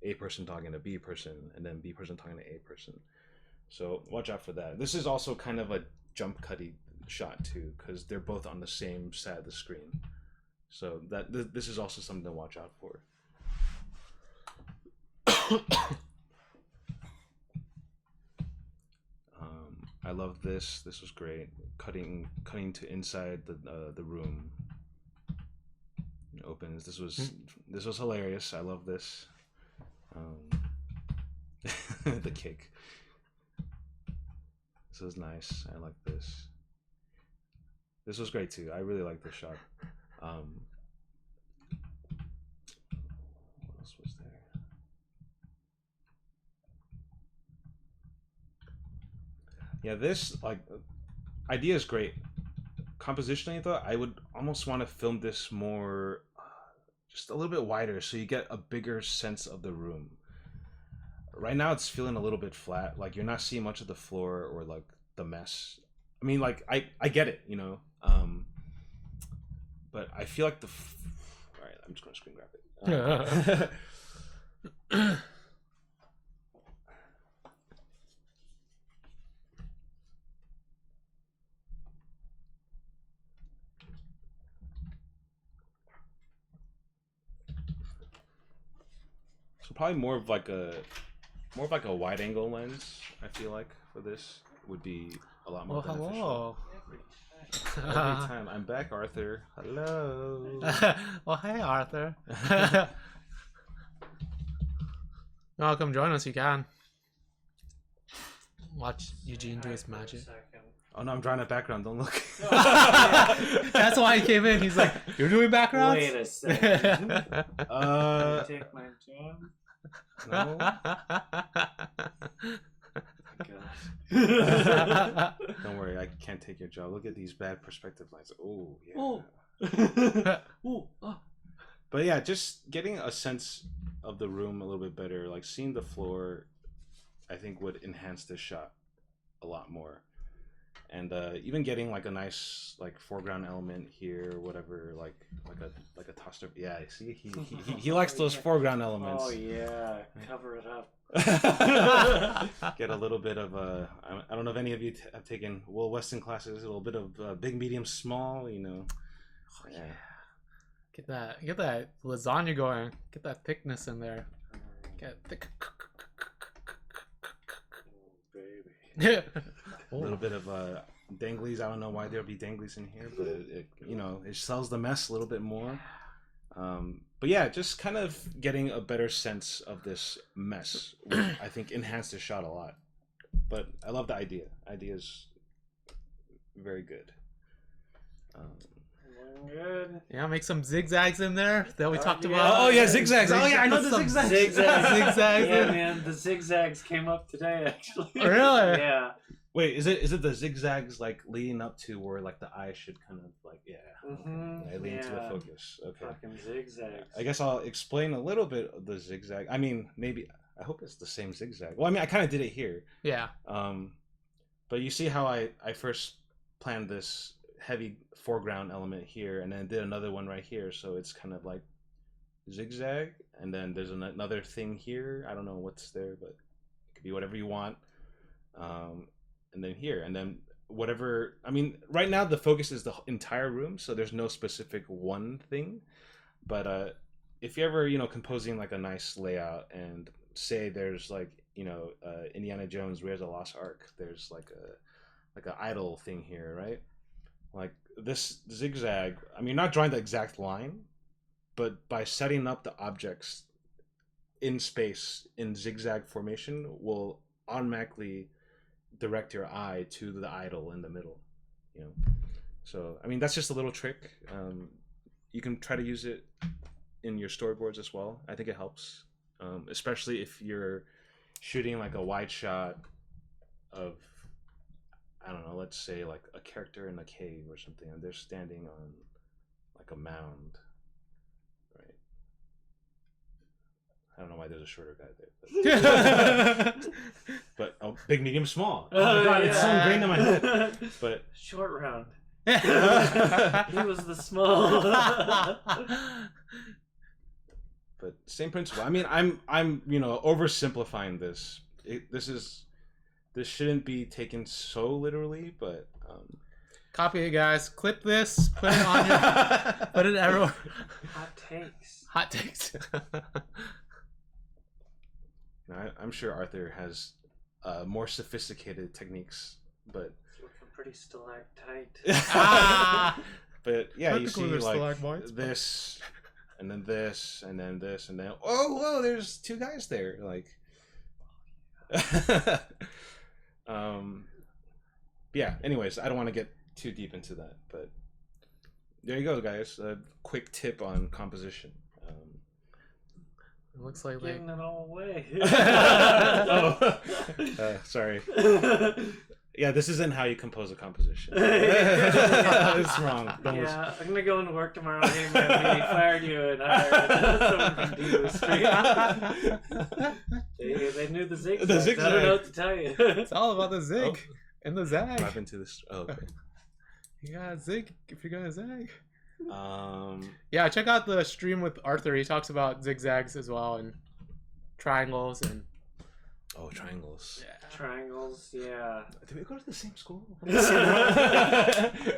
A person talking to B person, and then B person talking to A person. So watch out for that. This is also kind of a jump cutty shot too, because they're both on the same side of the screen. So that this is also something to watch out for. I love this. This was great. Cutting to inside the room. It opens. This was hilarious. I love this. The kick. This was nice. I like this. This was great too. I really like this shot. What else was there? Yeah, this like idea is great. Compositionally though, I would almost want to film this more, just a little bit wider, so you get a bigger sense of the room. Right now it's feeling a little bit flat, like you're not seeing much of the floor or like the mess. I mean, like I get it, you know, but I feel like all right, I'm just gonna screen grab it. So probably more of like a wide angle lens, I feel like, for this would be a lot more beneficial. Hello. Every time. I'm back, Arthur. Hello. Well, hey, Arthur. No, come join us. You can watch Eugene do his magic. Oh no, I'm drawing a background. Don't look. That's why he came in. He's like, "You're doing backgrounds." Wait a second. Take my job. No. God. Don't worry, I can't take your job. Look at these bad perspective lines. Oh yeah. Ooh. Oh. But yeah, just getting a sense of the room a little bit better, like seeing the floor, I think would enhance this shot a lot more. And even getting like a nice like foreground element here, or whatever, like a toaster. Yeah, see, he likes those foreground elements. Oh yeah, cover it up. Get a little bit of I don't know if any of you have taken Will Weston classes. A little bit of big, medium, small. You know. Oh, yeah. Get that lasagna going. Get that thickness in there. Get thick. Baby. A little bit of danglies. I don't know why there'll be danglies in here, but it you know, it sells the mess a little bit more. But yeah, just kind of getting a better sense of this mess would, I think, enhance the shot a lot. But I love the idea. Idea's very good. Good. Yeah, make some zigzags in there that we talked about. Oh yeah, zigzags. Oh yeah, I know the Some zigzags. Zigzags. Yeah, man, the zigzags came up today actually. Really? Yeah. Wait, is it the zigzags like leading up to where like the eye should kind of like I lean to the Yeah. focus. Okay. Fucking zigzags. I guess I'll explain a little bit of the zigzag. I mean, maybe I hope it's the same zigzag. Well, I mean, I kind of did it here. Yeah. But you see how I first planned this heavy foreground element here, and then did another one right here. So it's kind of like zigzag, and then there's another thing here. I don't know what's there, but it could be whatever you want. And then here, and then whatever. I mean, right now the focus is the entire room, so there's no specific one thing. But if you're ever, you know, composing like a nice layout, and say there's like, you know, Indiana Jones Raiders of the Lost Ark, there's like an idol thing here, right? Like this zigzag, I mean, you're not drawing the exact line, but by setting up the objects in space in zigzag formation will automatically direct your eye to the idol in the middle, you know. So I mean, that's just a little trick. You can try to use it in your storyboards as well. I think it helps, especially if you're shooting like a wide shot of, I don't know, let's say like a character in a cave or something, and they're standing on like a mound, right? I don't know why there's a shorter guy there, but oh, big, medium, small. Oh my god, it's so ingrained in my head. But Short round. He was the small. but same principle. I mean, I'm you know, oversimplifying this. This shouldn't be taken so literally, but Copy it, guys. Clip this. Put it on your. Put it everywhere. Hot takes. Hot takes. I'm sure Arthur has more sophisticated techniques, but It's looking pretty stalactite. but yeah, you Technically, see they're like stalagmites, but- this, and then this, and then this, and then oh whoa, there's two guys there, like. Yeah, anyways, I don't want to get too deep into that, but there you go, guys. A quick tip on composition. It looks like they. Giving it all away. Sorry. Yeah, this isn't how you compose a composition. It's wrong. Don't listen. Yeah, I'm gonna go into work tomorrow. Hey man, we fired you and hired someone from Dwoo. They knew the zigzag. The zigzag. I don't know what to tell you. It's all about the zig and the zag. Drive into this. Oh, okay. You gotta zig if you're gonna zag. Um, Yeah, check out the stream with Arthur. He talks about zigzags as well and triangles and. oh, triangles. Yeah. Triangles, yeah. Did we go to the same school? You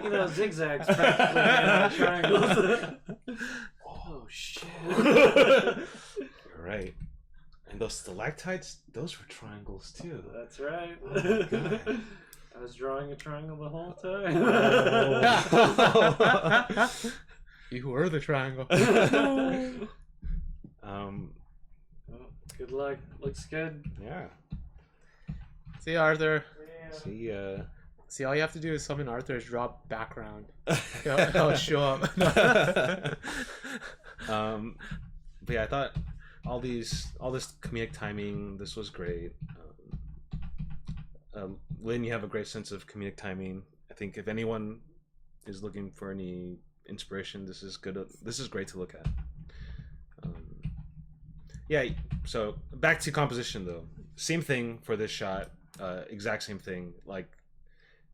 know, zigzags practically are triangles. Oh shit. You're right. And those stalactites, those were triangles too. That's right. Oh, God. I was drawing a triangle the whole time. You were the triangle. Um, Oh, good luck. Looks good. yeah. See, Arthur. Yeah. See, all you have to do is summon Arthur's drop background. He'll show up. But yeah, I thought all this comedic timing, this was great. Lynn, you have a great sense of comedic timing. I think if anyone is looking for any inspiration, this is good. This is great to look at. Yeah. So back to composition though. Same thing for this shot. Exact same thing. Like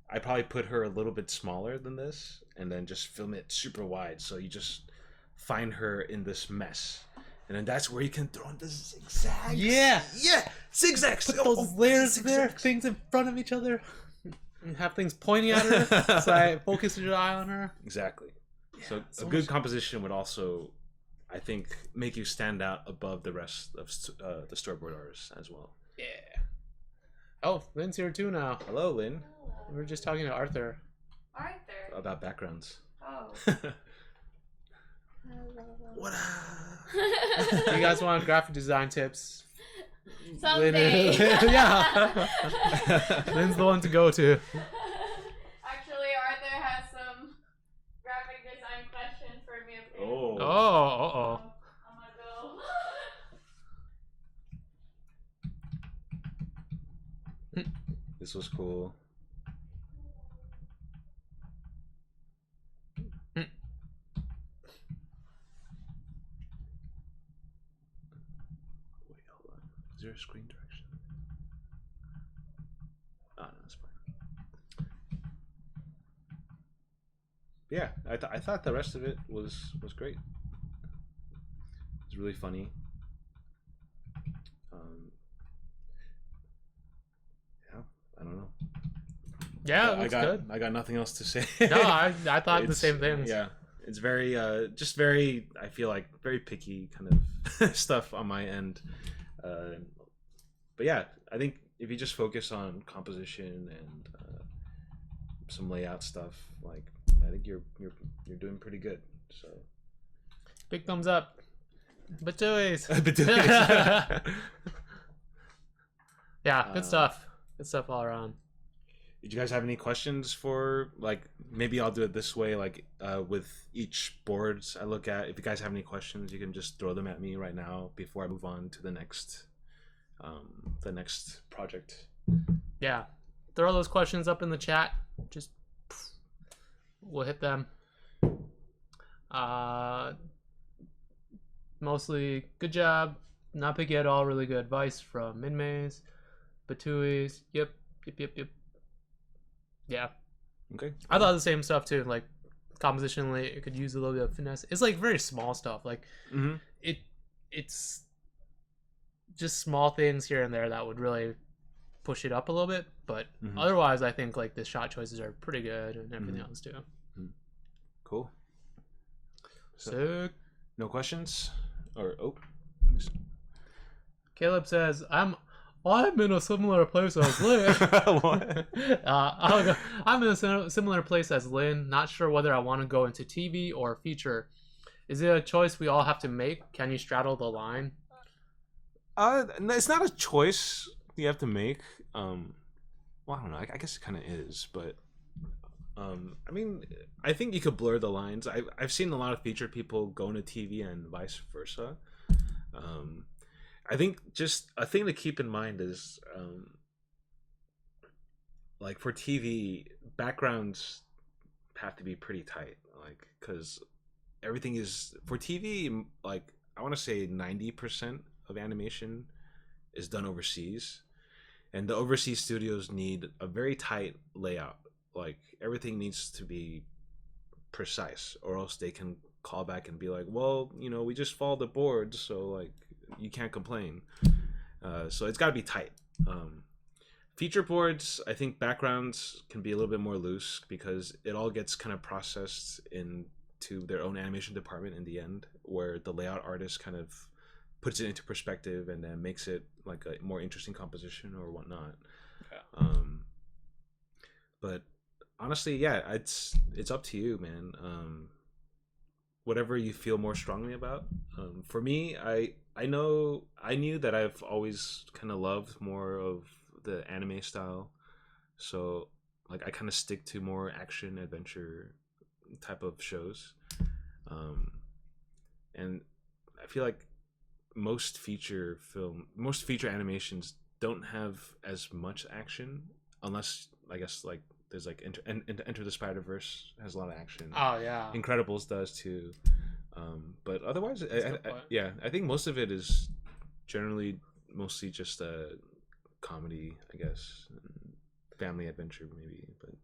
I probably put her a little bit smaller than this, and then just film it super wide. So you just find her in this mess, and then that's where you can throw in the zigzags. Yeah, zigzags. put those layers there, things in front of each other, and have things pointing at her. So I focus your eye on her. Exactly. So so a good much- composition would also, I think, make you stand out above the rest of the storyboard artists as well. Yeah. Oh, Lynn's here too now. Hello, Lynn. We were just talking to Arthur. Arthur. About backgrounds. Oh. What? If you guys want graphic design tips, Someday. yeah. Lynn's the one to go to. Actually, Arthur has some graphic design questions for me. Up here. Oh, Oh. uh-oh. I'm gonna go. This was cool. Wait, hold on. Is there a screen direction? Oh, no, that's fine. Yeah, I thought the rest of it was great. It was really funny. Yeah, I don't know. Yeah, it I looks got good. I got nothing else to say. No, I thought the It's- same things. Yeah, it's very just very, I feel like very picky kind of stuff on my end. But yeah, I think if you just focus on composition and some layout stuff, like I think you're doing pretty good. So Big thumbs up. But always. But anyways, Yeah, good stuff. Good stuff all around. did you guys have any questions for, like, maybe I'll do it this way, like with each boards I look at, if you guys have any questions, you can just throw them at me right now before I move on to the next project. Yeah. Throw those questions up in the chat. Just we'll hit them. Mostly good job. Not picky at all. Really good advice from Minmeiz. Batui's. Yep. Yeah. Okay. I thought the same stuff too. Like compositionally, it could use a little bit of finesse. It's like very small stuff. Like Mm-hmm. it's just small things here and there that would really push it up a little bit. But Mhm. otherwise, I think like the shot choices are pretty good and everything else too. Cool. So, Sick. no questions? Or Caleb says, I'm in a similar place as Lynn. What? I'm in a similar place as Lynn. Not sure whether I want to go into TV or feature. Is it a choice we all have to make? Can you straddle the line? No, it's not a choice you have to make. Well, I don't know. I guess it kind of is, but I mean, I think you could blur the lines. I've seen a lot of feature people go into TV and vice versa. I think just a thing to keep in mind is, like for TV, backgrounds have to be pretty tight, like, because everything is for TV. Like, I want to say 90% of animation is done overseas, and the overseas studios need a very tight layout. Like, everything needs to be precise, or else they can call back and be like, well, you know, we just followed the board, so like you can't complain. So it's got to be tight. Feature boards, I think backgrounds can be a little bit more loose because it all gets kind of processed into their own animation department in the end, where the layout artist kind of puts it into perspective and then makes it like a more interesting composition or whatnot. Yeah. But honestly, yeah, it's up to you, man. Whatever you feel more strongly about. For me, I knew that I've always kind of loved more of the anime style, so like I kind of stick to more action adventure type of shows, and I feel like most feature animations don't have as much action, unless I guess like there's like Enter the Spider-Verse has a lot of action. Oh yeah. Incredibles does too. But otherwise, Good point. yeah, I think most of it is generally mostly just a comedy, I guess, and family adventure maybe. But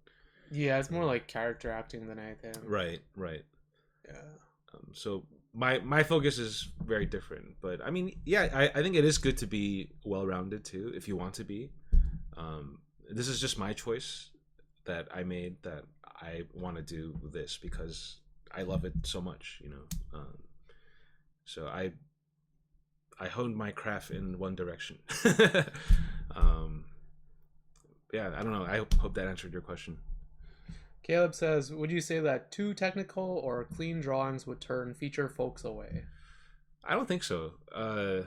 Yeah, it's more like character acting than anything. right. Yeah. So my focus is very different, but I mean, yeah, I think it is good to be well-rounded too if you want to be. This is just my choice that I made, that I want to do this because I love it so much, you know. So I honed my craft in one direction. Yeah, I don't know. I hope that answered your question. Caleb says, would you say that too technical or clean drawings would turn feature folks away? I don't think so. I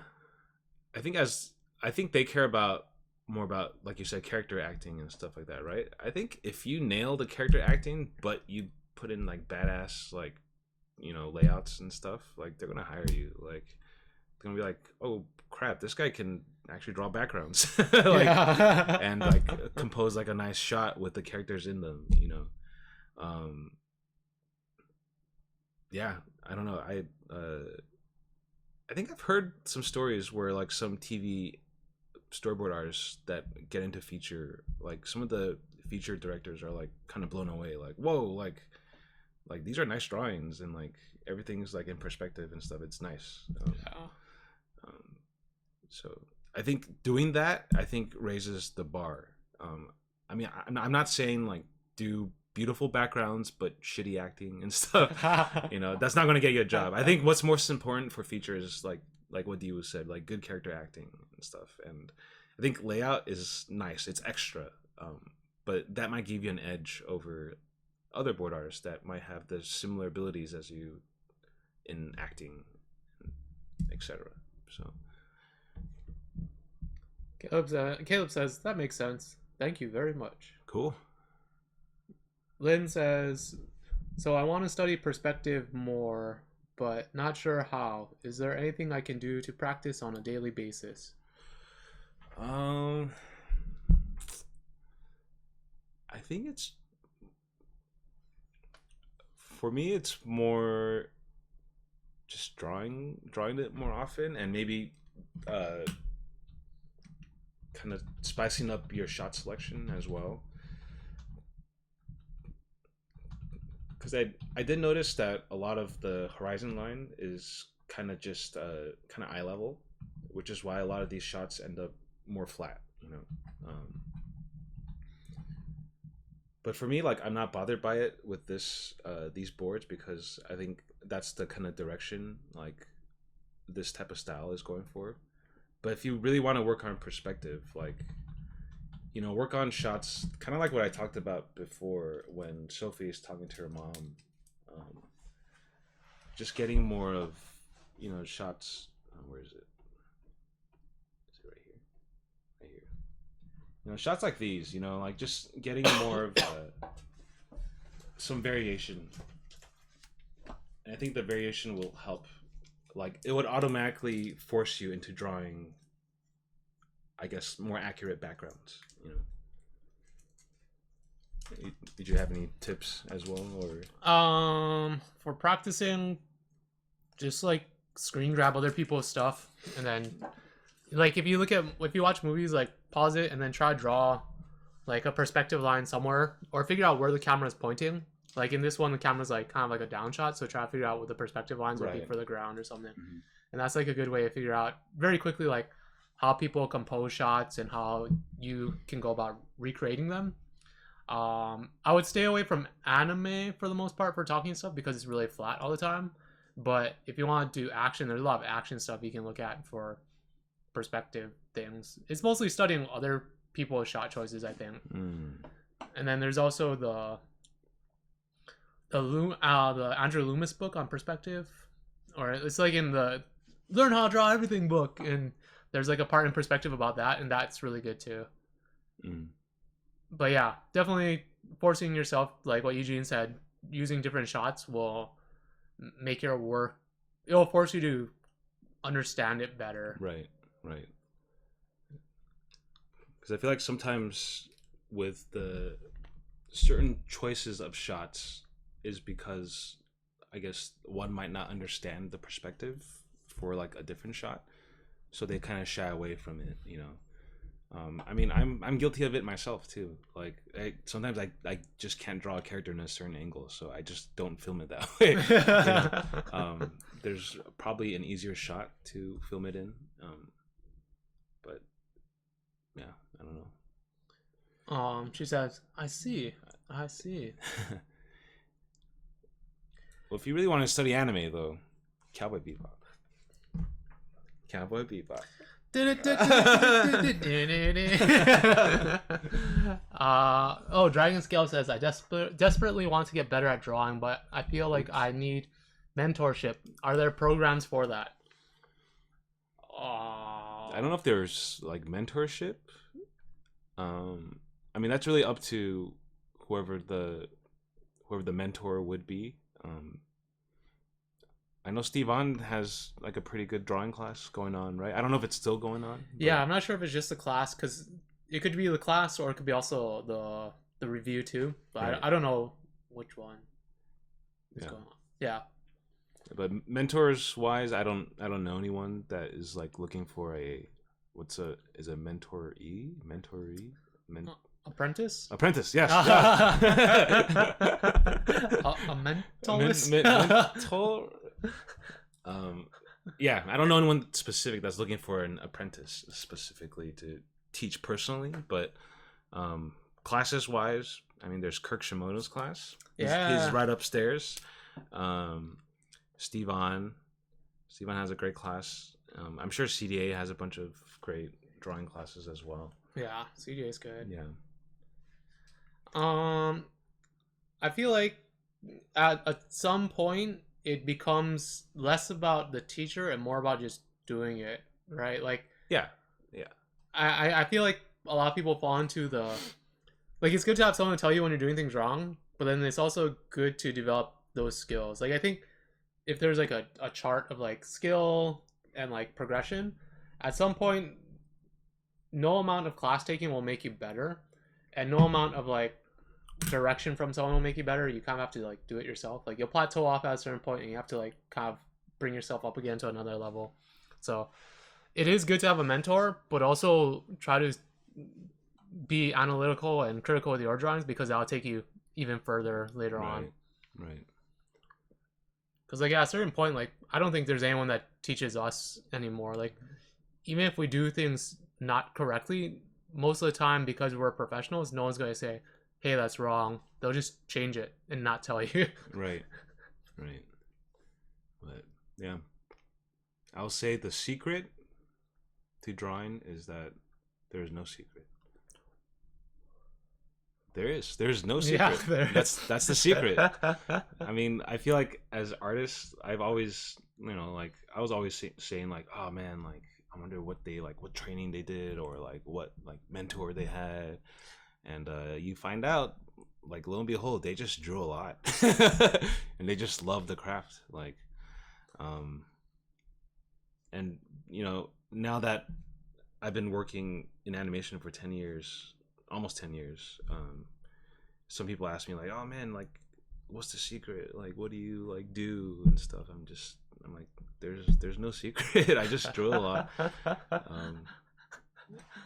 think they care about more about, like you said, character acting and stuff like that, right? I think if you nail the character acting, but you put in like badass, like, you know, layouts and stuff, like they're gonna hire you. Like they're gonna be like, oh crap, this guy can actually draw backgrounds, like, Yeah. and like compose like a nice shot with the characters in them, you know. Yeah, I don't know. I think I've heard some stories where like some TV storyboard artists that get into feature, like some of the feature directors are like kind of blown away, like, whoa, like these are nice drawings and like everything's like in perspective and stuff. It's nice. So I think doing that, I think raises the bar. I mean, I'm not saying like do beautiful backgrounds but shitty acting and stuff. You know, that's not going to get you a job. I think what's most important for features is like what Dwoo said, like good character acting and stuff. And I think layout is nice. It's extra. But that might give you an edge over other board artists that might have the similar abilities as you in acting, etc. So Caleb says, that makes sense. Thank you very much. cool. Lynn says, so I want to study perspective more, but not sure how. Is there anything I can do to practice on a daily basis? I think it's, for me, it's more just drawing it more often, and maybe kind of spicing up your shot selection as well. Because I did notice that a lot of the horizon line is kind of just kind of eye level, which is why a lot of these shots end up more flat, you know. But for me, like, I'm not bothered by it with this these boards, because I think that's the kind of direction like this type of style is going for. But if you really want to work on perspective, like, you know, work on shots, kind of like what I talked about before when Sophie is talking to her mom. Just getting more of, you know, shots. Where is it? Is it right here? Right here. You know, shots like these, you know, like just getting more of some variation. And I think the variation will help. Like, it would automatically force you into drawing, I guess, more accurate backgrounds, you know. Did you have any tips as well, or? For practicing, just like screen grab other people's stuff, and then like if you watch movies, like pause it and then try to draw like a perspective line somewhere, or figure out where the camera is pointing. Like in this one, the camera's like kind of like a down shot, so try to figure out what the perspective lines would be for the ground or something. Mm-hmm. And that's like a good way to figure out very quickly like how people compose shots and how you can go about recreating them. I would stay away from anime for the most part for talking stuff, because it's really flat all the time. But if you want to do action, there's a lot of action stuff you can look at for perspective things. It's mostly studying other people's shot choices, I think. And then there's also the Andrew Loomis book on perspective, or it's like in the Learn How to Draw Everything book, and there's like a part in perspective about that, and that's really good too. But yeah, definitely forcing yourself, like what Eugene said, using different shots will make your work, it'll force you to understand it better. Right. Because I feel like sometimes with the certain choices of shots is because I guess one might not understand the perspective for like a different shot, so they kind of shy away from it, you know. I mean, I'm guilty of it myself too. Like, sometimes I just can't draw a character in a certain angle, so I just don't film it that way. You know? There's probably an easier shot to film it in, but yeah, I don't know. She says, I see. Well, if you really want to study anime, though, Cowboy Bebop. Dragon Scale says, I desperately want to get better at drawing, but I feel like I need mentorship. Are there programs for that? I don't know if there's like mentorship. I mean, that's really up to whoever the mentor would be. I know Stevan has like a pretty good drawing class going on, right? I don't know if it's still going on. But... Yeah, I'm not sure if it's just the class, because it could be the class or it could be also the review too. But right. I don't know which one is going on. Yeah. But mentors wise, I don't know anyone that is like looking for a mentoree? Apprentice? Apprentice, yes. A mentalist? Mentor. Yeah, I don't know anyone specific that's looking for an apprentice specifically to teach personally, but classes wise, I mean, there's Kirk Shimoda's class. He's right upstairs. Stevan has a great class. I'm sure CDA has a bunch of great drawing classes as well. Yeah, CDA is good. Yeah. I feel like at some point it becomes less about the teacher and more about just doing it, right? Like, yeah. I feel like a lot of people fall into like, it's good to have someone to tell you when you're doing things wrong, but then it's also good to develop those skills. Like, I think if there's like a chart of like skill and like progression, at some point no amount of class taking will make you better, and no amount of like direction from someone will make you better. You kind of have to like do it yourself. Like, you'll plateau off at a certain point and you have to like kind of bring yourself up again to another level. So it is good to have a mentor, but also try to be analytical and critical with your drawings, because that'll take you even further later on. Right. Because like at a certain point, like, I don't think there's anyone that teaches us anymore. Like, even if we do things not correctly, most of the time, because we're professionals, no one's going to say, hey, that's wrong. They'll just change it and not tell you. Right. But yeah, I'll say the secret to drawing is that there is no secret. There's no secret. Yeah, that's the secret. I mean, I feel like as artists, I've always, like, I was always saying like, oh man, like, I wonder what training they did, or like what like mentor they had, and you find out, like, lo and behold, they just drew a lot, and they just love the craft, like, and now that I've been working in animation for 10 years, almost 10 years, some people ask me like, oh man, like, what's the secret, like, what do you like do and stuff. I'm like, there's no secret. I just drew a lot.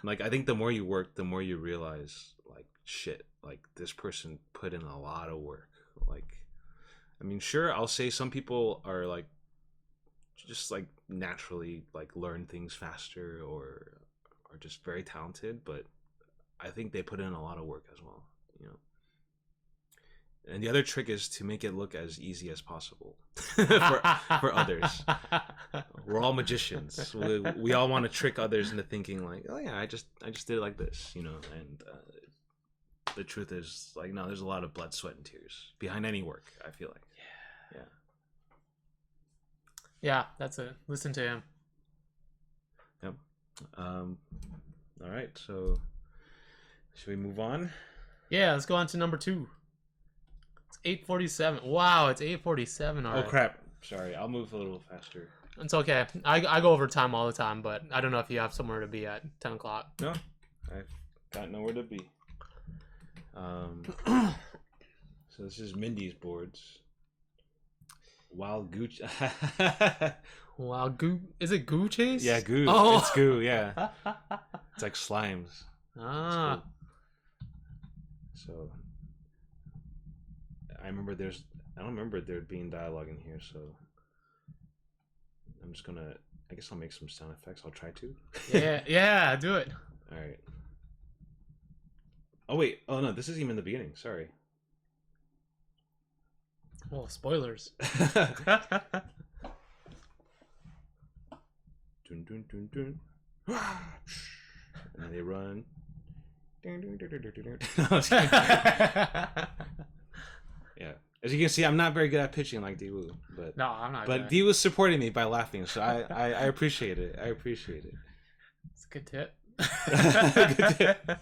Like, I think the more you work, the more you realize, like, shit, like, this person put in a lot of work. Like, I mean, sure, I'll say some people are like just like naturally like learn things faster, or are just very talented, but I think they put in a lot of work as well, And the other trick is to make it look as easy as possible for others. We're all magicians. We all want to trick others into thinking like, oh yeah, I just did it like this, And the truth is, like, no, there's a lot of blood, sweat, and tears behind any work, I feel like. Yeah, that's it. Listen to him. Yep. All right. So, should we move on? Yeah, let's go on to number 2. It's 8:47. Wow, it's 8:47 already. Oh crap! Sorry, I'll move a little faster. It's okay. I go over time all the time, but I don't know if you have somewhere to be at 10 o'clock. No, I've got nowhere to be. So this is Mindy's boards. Wild Gooch. Wow, goo. Is it goo chase? Yeah, goo. Oh. It's goo. Yeah, it's like slimes. Ah. So I remember I don't remember there being dialogue in here, so I'm just gonna. I guess I'll make some sound effects. I'll try to. Yeah, do it. All right. Oh wait. Oh no, this isn't even the beginning. Sorry. Oh, spoilers. Dun, dun, dun, dun. And then they run. Yeah. As you can see, I'm not very good at pitching like Dwoo, but No, I'm not. But Dee was supporting me by laughing, so I appreciate it. I appreciate it. It's a good tip. Good tip.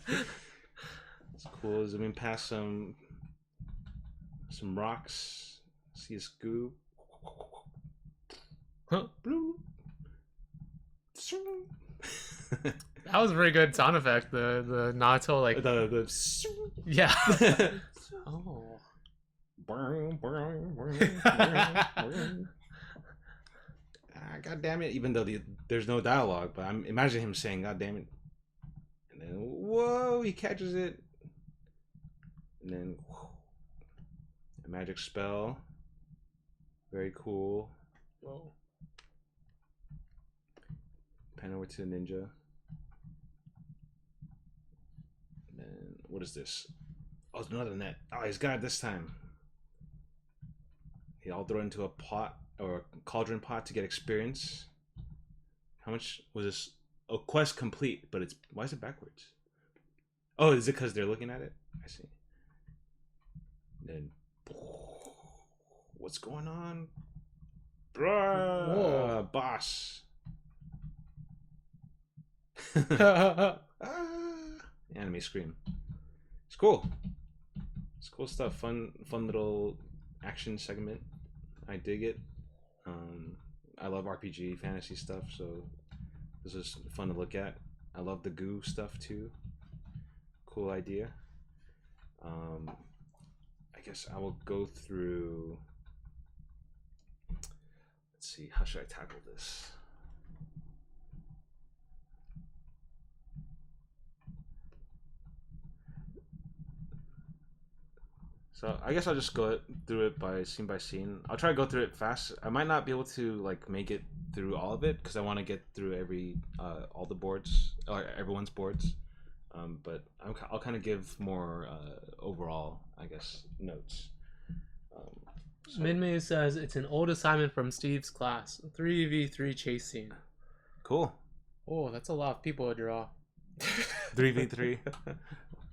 It's cool. Zooming past some rocks. See a scoop. Huh? That was a very good sound effect. The Naruto like yeah. Oh. God damn it! Even though there's no dialogue, but I'm imagining him saying "God damn it," and then whoa, he catches it, and then a magic spell. Very cool. Whoa. Pan over to the ninja. And then what is this? Oh, it's another net. Oh, he's got it this time. I'll throw it into a pot or a cauldron pot to get experience. How much was this? Oh, quest complete, but it's why is it backwards? Oh, is it because they're looking at it? I see. And then what's going on? Bruh, boss. Anime scream. It's cool. It's cool stuff. Fun little action segment. I dig it. I love RPG fantasy stuff, so this is fun to look at. I love the goo stuff too. Cool idea. I guess I will go through. Let's see, how should I tackle this? So I guess I'll just go through it by scene. I'll try to go through it fast. I might not be able to like make it through all of it because I want to get through all the boards or everyone's boards. But I'll kind of give more overall, I guess, notes. So. Minmeiz says it's an old assignment from Steve's class. 3v3 chase scene. Cool. Oh, that's a lot of people to draw. 3v3.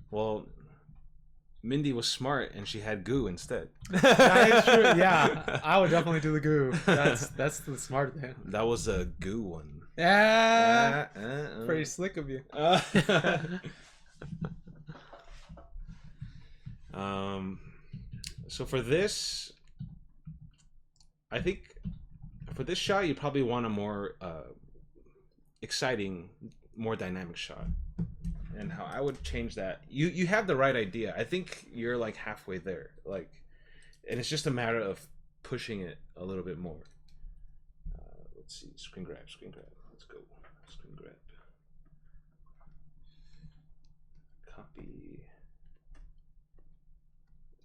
Well, Mindy was smart and she had goo instead. That is true. Yeah, I would definitely do the goo. That's the smart thing. That was a goo one. Yeah, pretty slick of you. So for this, I think for this shot, you probably want a more exciting, more dynamic shot. And how I would change that, you have the right idea. I think you're like halfway there, like, and it's just a matter of pushing it a little bit more. Let's see, screen grab. Let's go, screen grab. Copy.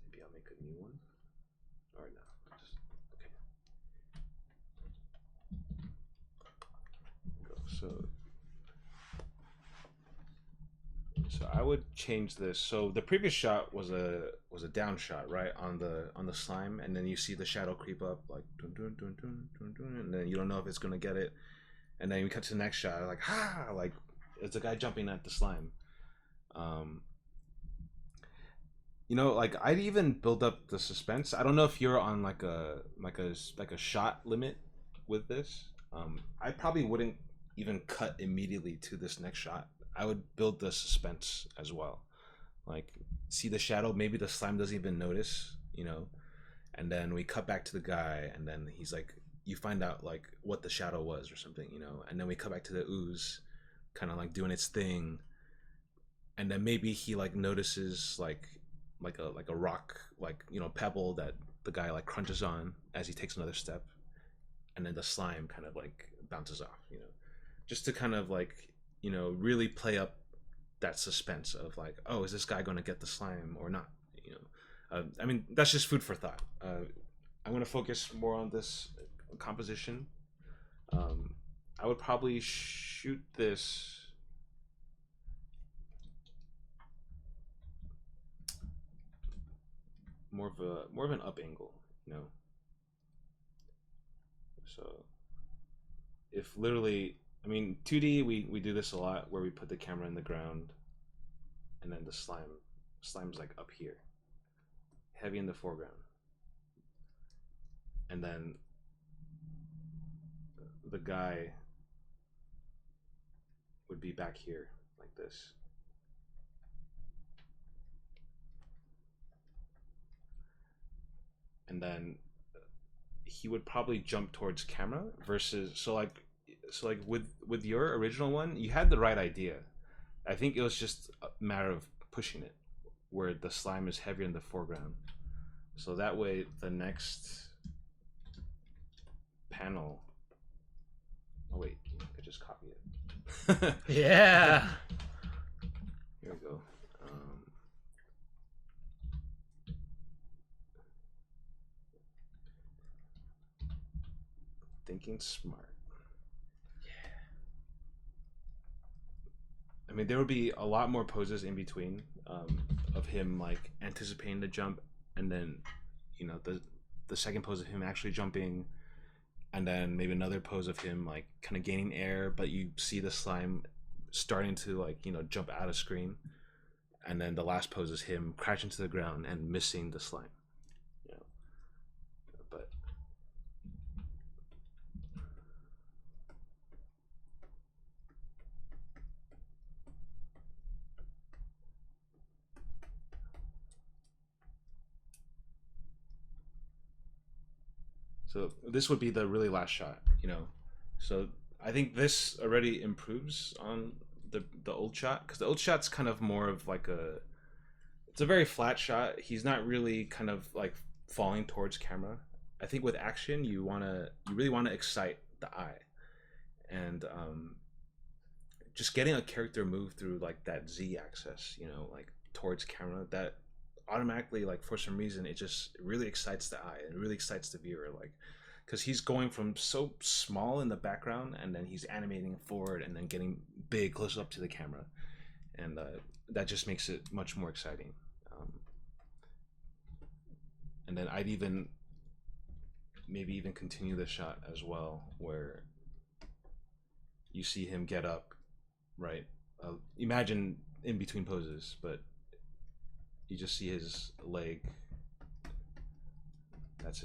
Maybe I'll make a new one. Or no, just okay. Go. So I would change this. So the previous shot was a down shot, right, on the slime, and then you see the shadow creep up like dun, dun, dun, dun, dun, dun, and then you don't know if it's gonna get it, and then we cut to the next shot like like it's a guy jumping at the slime. You know, like I'd even build up the suspense. I don't know if you're on like a shot limit with this. I probably wouldn't even cut immediately to this next shot. I would build the suspense as well. Like, see the shadow, maybe the slime doesn't even notice, you know? And then we cut back to the guy, and then he's like, you find out, like, what the shadow was or something, you know? And then we cut back to the ooze, kind of, like, doing its thing. And then maybe he, like, notices, like, like a rock, like, you know, pebble that the guy like crunches on as he takes another step, and then the slime kind of like bounces off, you know, just to kind of like, you know, really play up that suspense of like, oh, is this guy going to get the slime or not, you know. I mean, that's just food for thought. I'm going to focus more on this composition. I would probably shoot this more of an up angle, you know. So if literally, I mean, 2D, we do this a lot where we put the camera in the ground and then the slime's like up here, heavy in the foreground, and then the guy would be back here like this. And then he would probably jump towards camera versus, so like with your original one, you had the right idea. I think it was just a matter of pushing it where the slime is heavier in the foreground. So that way the next panel, oh wait, I just copy it. Yeah. Here we go. Thinking smart. Yeah. I mean, there would be a lot more poses in between, of him like anticipating the jump, and then, you know, the second pose of him actually jumping, and then maybe another pose of him like kind of gaining air, but you see the slime starting to like, you know, jump out of screen, and then the last pose is him crashing to the ground and missing the slime. You know, but so this would be the really last shot, you know. So I think this already improves on the old shot, because the old shot's kind of more of like it's a very flat shot. He's not really kind of like falling towards camera. I think with action, you really want to excite the eye, and just getting a character move through like that Z axis, you know, like towards camera, that automatically, like, for some reason, it really excites the eye and really excites the viewer, like, because he's going from so small in the background and then he's animating forward and then getting big close up to the camera, and that just makes it much more exciting. And then I'd maybe even continue the shot as well, where you see him get up, right? Imagine in between poses, but you just see his leg. That's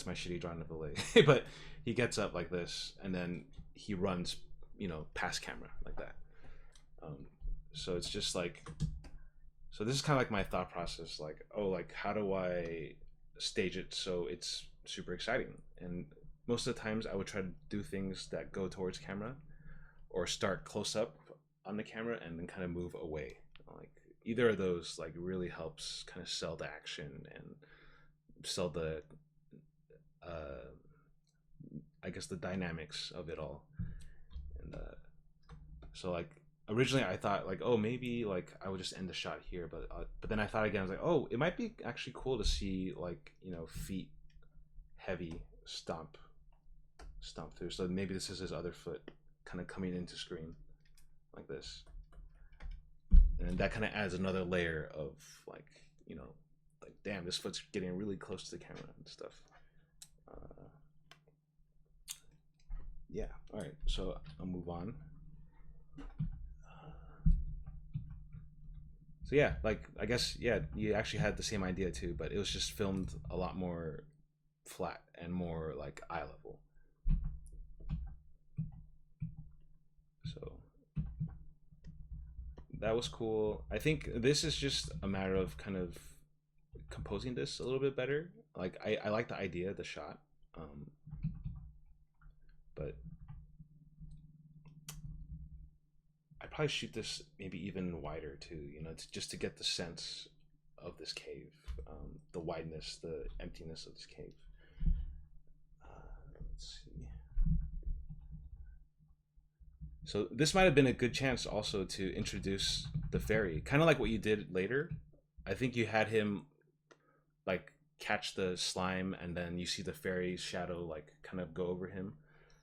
my shitty drawing of the leg. But he gets up like this, and then he runs, you know, past camera like that. So it's just like, so this is kind of like my thought process, like, oh, like, how do I stage it so it's super exciting? And most of the times I would try to do things that go towards camera or start close up on the camera and then kind of move away. Like, either of those like really helps kind of sell the action and sell the I guess the dynamics of it all. And so like originally I thought like, oh, maybe like I would just end the shot here, but then I thought again, I was like, oh, it might be actually cool to see, like, you know, feet heavy stomp through. So maybe this is his other foot kind of coming into screen like this, and that kind of adds another layer of, like, you know, like, damn, this foot's getting really close to the camera and stuff. Yeah, all right, so I'll move on. So yeah, like, I guess, yeah, you actually had the same idea too, but it was just filmed a lot more flat and more like eye level. So that was cool. I think this is just a matter of kind of composing this a little bit better. Like, I like the idea, the shot, but I'd probably shoot this maybe even wider too, you know, just to get the sense of this cave, the wideness, the emptiness of this cave. Let's see. So this might have been a good chance also to introduce the fairy, kind of like what you did later. I think you had him like catch the slime, and then you see the fairy's shadow like kind of go over him.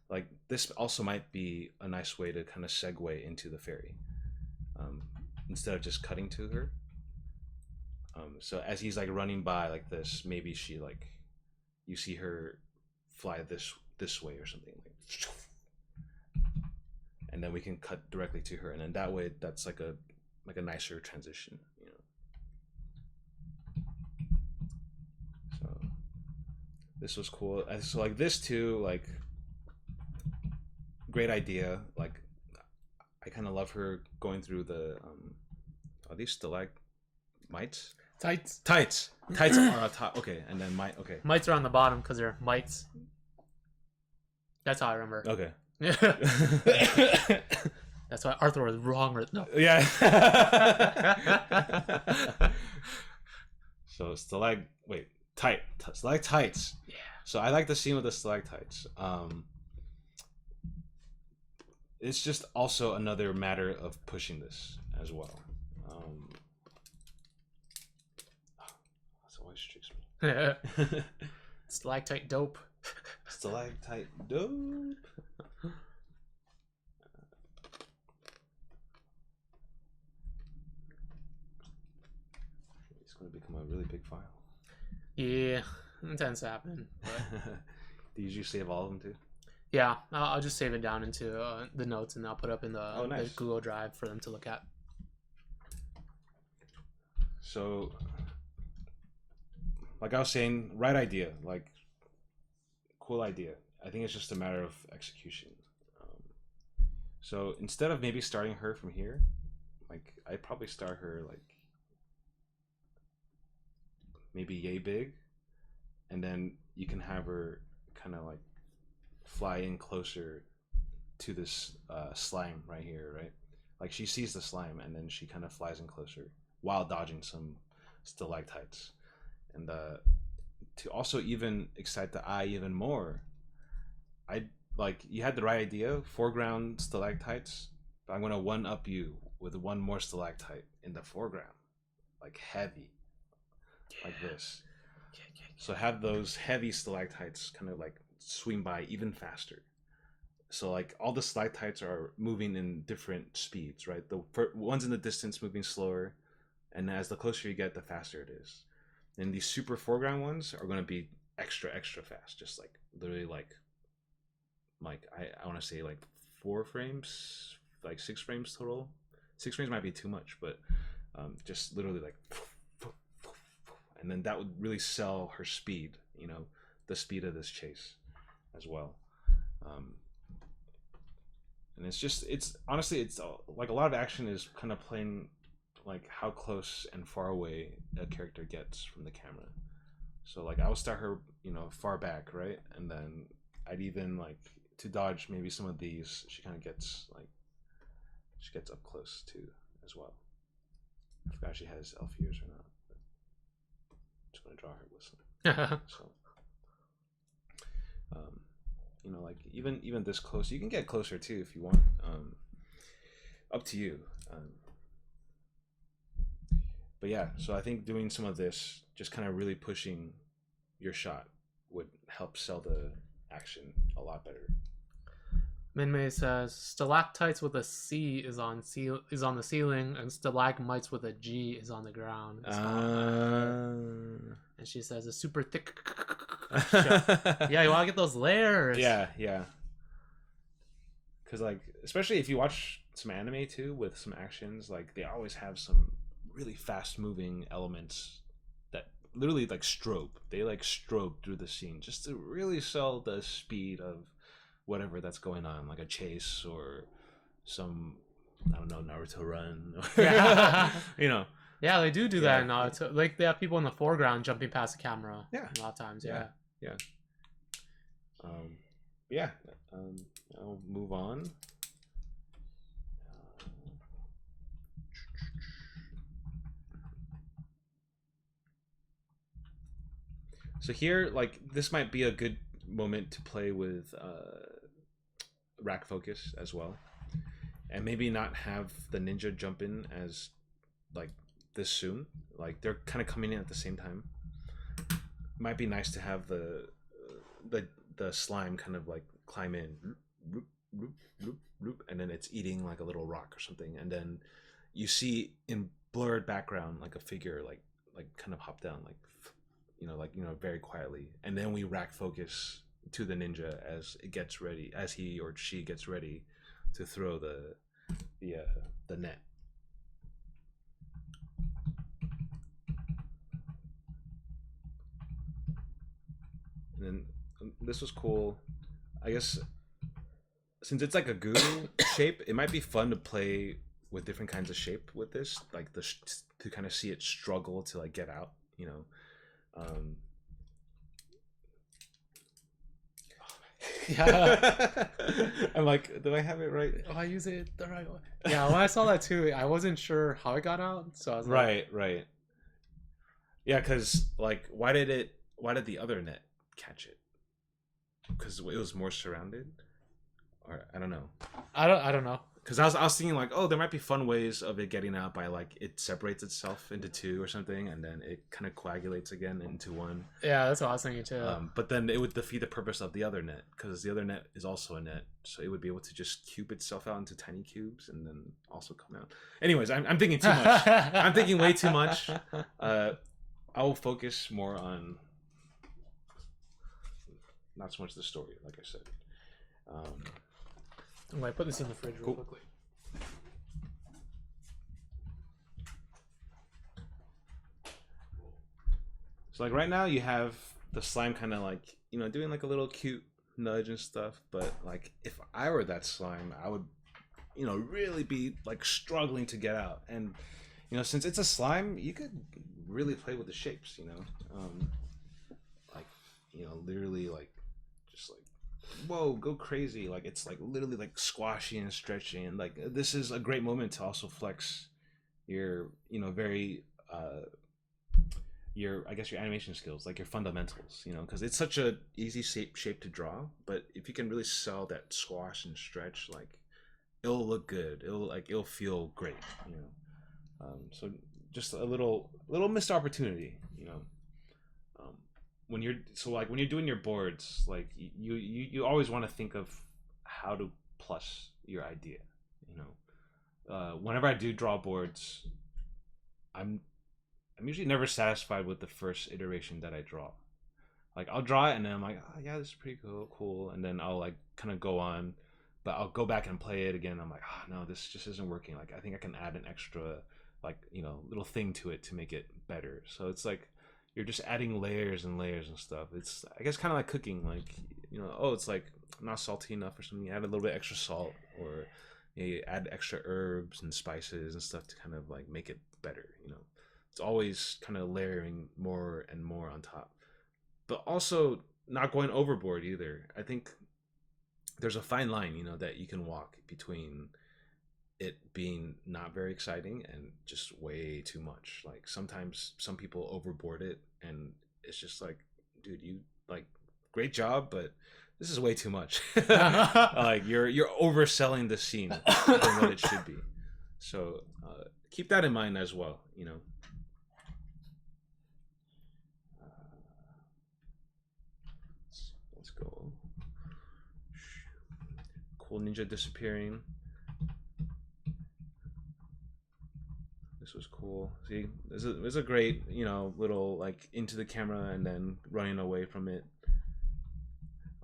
Like this also might be a nice way to kind of segue into the fairy, instead of just cutting to her. So as he's like running by like this, maybe she like, you see her fly this way or something, like, and then we can cut directly to her, and then that way that's like a nicer transition, you know. So this was cool. And so like this too, like great idea. Like I kind of love her going through the are these stalagmites? Tights. Tights are on top. Okay, and then okay. Mites are on the bottom because they're mites. That's how I remember. Okay. That's why Arthur was wrong. No. Yeah. So stalactites. Yeah. So I like the scene with the stalactites. It's just also another matter of pushing this as well. That's always tricks me. Stalactite dope. Stalactite dope. It's going to become a really big file. Yeah, it tends to happen. But Do you usually save all of them too? yeah, I'll just save it down into the notes, and I'll put up in the, nice. the Google Drive for them to look at. So, like I was saying, right idea, like cool idea. I think it's just a matter of execution. So instead of maybe starting her from here, like I'd probably start her like maybe yay big, and then you can have her kind of like fly in closer to this slime right here, right? Like she sees the slime, and then she kind of flies in closer while dodging some stalactites. And to also even excite the eye even more, you had the right idea, foreground stalactites, but I'm gonna one up you with one more stalactite in the foreground, like heavy, like this. So have those heavy stalactites kind of like swing by even faster. So like all the stalactites are moving in different speeds, right? The ones in the distance moving slower, and as the closer you get, the faster it is. And these super foreground ones are going to be extra fast, just like literally like I want to say like 4 frames, like 6 frames total. 6 frames might be too much, but just literally like, and then that would really sell her speed, you know, the speed of this chase as well. And it's honestly like a lot of action is kind of playing like how close and far away a character gets from the camera. So like I would start her, you know, far back, right? And then I'd even like to dodge maybe some of these, she kind of gets like, she gets up close too as well. I forgot she has elf ears or not, but I'm just gonna draw her whistling. So you know, like even this close, you can get closer too if you want. Up to you. But yeah, so I think doing some of this, just kind of really pushing your shot, would help sell the action a lot better. Minmeiz says stalactites with a C is on the ceiling, and stalagmites with a G is on the ground. And she says a super thick. Yeah, you want to get those layers. Yeah. Because like, especially if you watch some anime too with some actions, like they always have some really fast moving elements that literally like strobe. They like strobe through the scene just to really sell the speed of whatever that's going on, like a chase or some, I don't know, Naruto run. Yeah. You know. Yeah, they do that in Yeah. Naruto. Like they have people in the foreground jumping past the camera. Yeah. A lot of times. Yeah. I'll move on. So here, like, this might be a good moment to play with rack focus as well, and maybe not have the ninja jump in as like this soon. Like they're kind of coming in at the same time. Might be nice to have the slime kind of like climb in, and then it's eating like a little rock or something, and then you see in blurred background like a figure like kind of hop down like very quietly, and then we rack focus to the ninja as it gets ready, as he or she gets ready to throw the net. And then this was cool. I guess since it's like a goo shape, it might be fun to play with different kinds of shape with this, like to kind of see it struggle to like get out, you know. Yeah. I'm like, do I have it right? Oh, I use it the right way. Yeah, when I saw that too, I wasn't sure how it got out, so I was like, Right. Yeah, because like, why did the other net catch it? Because it was more surrounded, or I don't know. I don't know. Because I was thinking like, oh, there might be fun ways of it getting out by like it separates itself into two or something, and then it kind of coagulates again into one. Yeah, that's what I was thinking too. But then it would defeat the purpose of the other net, because the other net is also a net, so it would be able to just cube itself out into tiny cubes and then also come out. Anyways, I'm thinking too much. I'm thinking way too much. I will focus more on not so much the story, like I said. I'm gonna put this in the fridge real quickly. So like right now you have the slime kind of like, you know, doing like a little cute nudge and stuff, but like if I were that slime, I would, you know, really be like struggling to get out. And you know, since it's a slime, you could really play with the shapes, you know. Like, you know, literally like just like, whoa, go crazy. Like it's like literally like squashy and stretchy, and like this is a great moment to also flex your, you know, very your, I guess, your animation skills, like your fundamentals, you know, because it's such a easy shape to draw, but if you can really sell that squash and stretch, like it'll look good, it'll feel great, you know. So just a little missed opportunity, you know. When you're doing your boards, like you always want to think of how to plus your idea, you know. Whenever I do draw boards, I'm usually never satisfied with the first iteration that I draw. Like I'll draw it and then I'm like, oh yeah, this is pretty cool, and then I'll like kind of go on, but I'll go back and play it again. I'm like, oh no, this just isn't working. Like I think I can add an extra, like, you know, little thing to it to make it better. So it's like you're just adding layers and layers and stuff. It's, I guess, kind of like cooking. Like, you know, oh, it's like not salty enough or something. You add a little bit extra salt, or you add extra herbs and spices and stuff to kind of like make it better, you know. It's always kind of layering more and more on top, but also not going overboard either. I think there's a fine line, you know, that you can walk between it being not very exciting and just way too much. Like sometimes some people overboard it and it's just like, dude, you like, great job, but this is way too much. Like you're overselling the scene than what it should be. So keep that in mind as well, you know. Let's go. Cool ninja disappearing. This was cool. See, this is a great, you know, little like into the camera and then running away from it.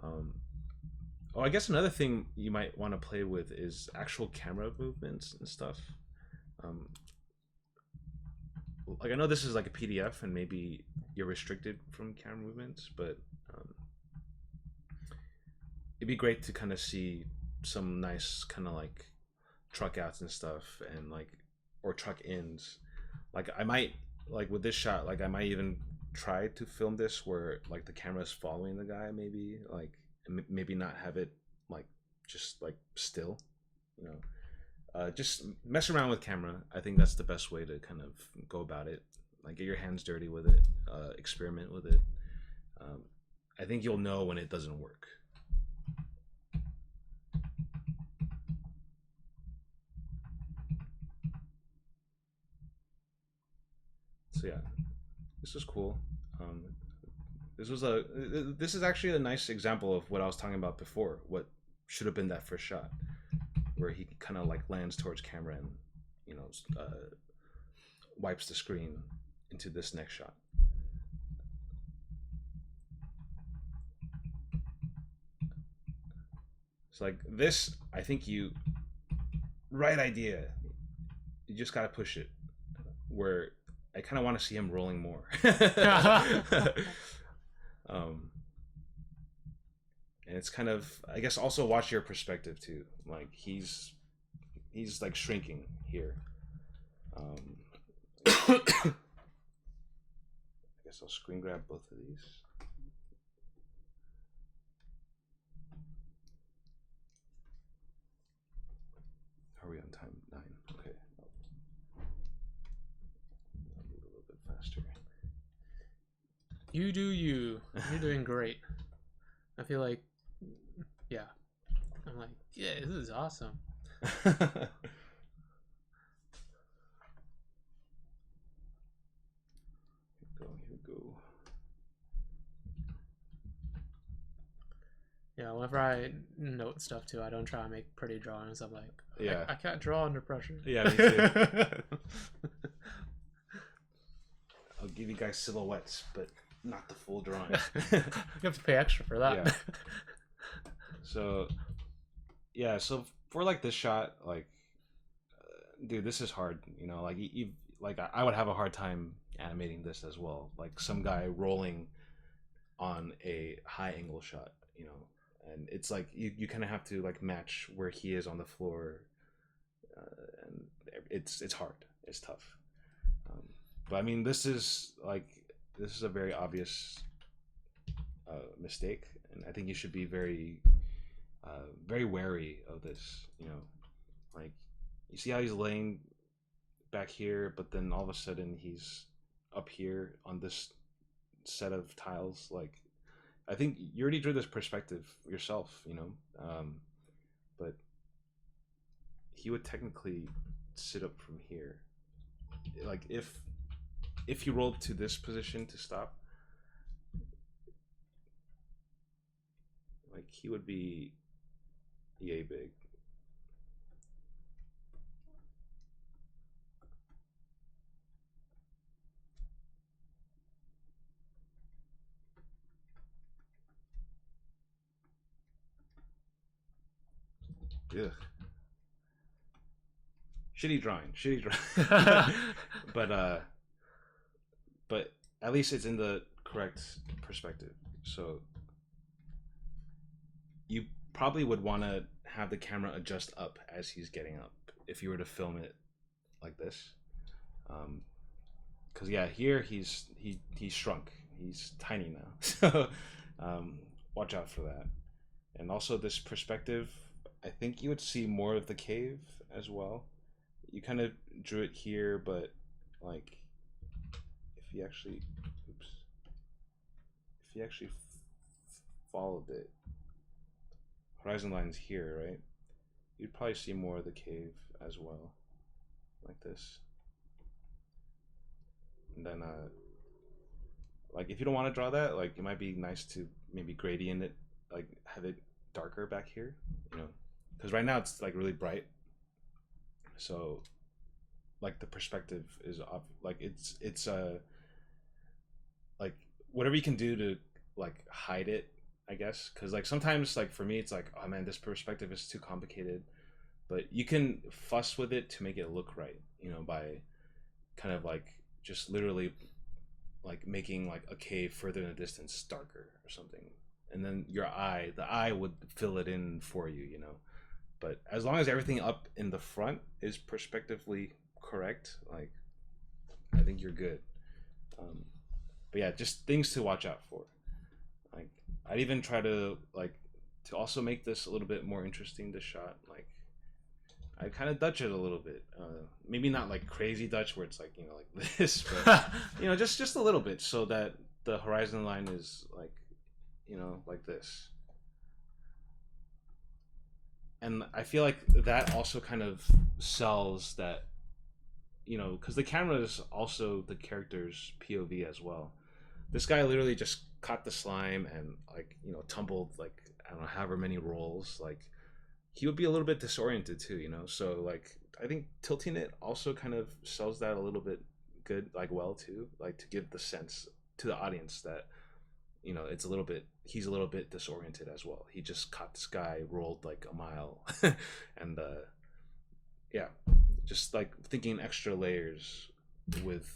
Oh, I guess another thing you might want to play with is actual camera movements and stuff. Like I know this is like a PDF and maybe you're restricted from camera movements, but it'd be great to kind of see some nice kind of like truck outs and stuff, and like, or truck ins. Like I might, like with this shot, like I might even try to film this where like the camera's following the guy, maybe like maybe not have it like just like still, you know. Just mess around with camera. I think that's the best way to kind of go about it. Like get your hands dirty with it, experiment with it. I think you'll know when it doesn't work. So yeah, this was cool. This is actually a nice example of what I was talking about before. What should have been that first shot, where he kind of like lands towards camera and, you know, wipes the screen into this next shot. It's like this. I think right idea. You just gotta push it. Where I kind of want to see him rolling more. And it's kind of, I guess, also watch your perspective too. Like he's like shrinking here. I guess I'll screen grab both of these. Are we on time? 9. Okay. I'll move a little bit faster. You do you. You're doing great. I feel like, yeah. I'm like, yeah, this is awesome. Here we go. Yeah, whenever I note stuff too, I don't try to make pretty drawings. I'm like, Yeah. I can't draw under pressure. Yeah, me too. I'll give you guys silhouettes, but not the full drawing. You have to pay extra for that. Yeah. So, yeah. So for like this shot, like, dude, this is hard. You know, like like I would have a hard time animating this as well. Like some guy rolling on a high angle shot. You know, and it's like you kind of have to like match where he is on the floor, and it's hard. It's tough. But I mean, this is a very obvious mistake, and I think you should be very wary of this. You know, like you see how he's laying back here, but then all of a sudden he's up here on this set of tiles. Like, I think you already drew this perspective yourself, you know, but he would technically sit up from here. Like if he rolled to this position to stop, like he would be yay big. Ugh. Shitty drawing. But at least it's in the correct perspective. So you probably would want to have the camera adjust up as he's getting up if you were to film it like this. Because yeah, here he's shrunk. He's tiny now. So watch out for that. And also this perspective, I think you would see more of the cave as well. You kind of drew it here, but like if you actually followed it, horizon line's here, right? You'd probably see more of the cave as well, like this. And then like if you don't want to draw that, like it might be nice to maybe gradient it, like have it darker back here, you know, because right now it's like really bright. So like the perspective is up, like it's like whatever you can do to like hide it, I guess, because like sometimes like for me it's like, oh man, this perspective is too complicated, but you can fuss with it to make it look right, you know, by kind of like just literally like making like a cave further in the distance darker or something, and then the eye would fill it in for you, you know. But as long as everything up in the front is perspectively correct, like I think you're good. But yeah, just things to watch out for. Like I'd even try to like to also make this a little bit more interesting, this shot. Like I kind of Dutch it a little bit. Maybe not like crazy Dutch where it's like, you know, like this, but you know, just a little bit, so that the horizon line is like, you know, like this. And I feel like that also kind of sells that, you know, because the camera is also the character's POV as well. This guy literally just caught the slime and, like, you know, tumbled, like, I don't know, however many rolls. Like, he would be a little bit disoriented too, you know? So, like, I think tilting it also kind of sells that a little bit good, like, well too, like, to give the sense to the audience that, you know, it's a little bit, he's a little bit disoriented as well. He just caught this guy, rolled like a mile, and yeah, just like thinking extra layers with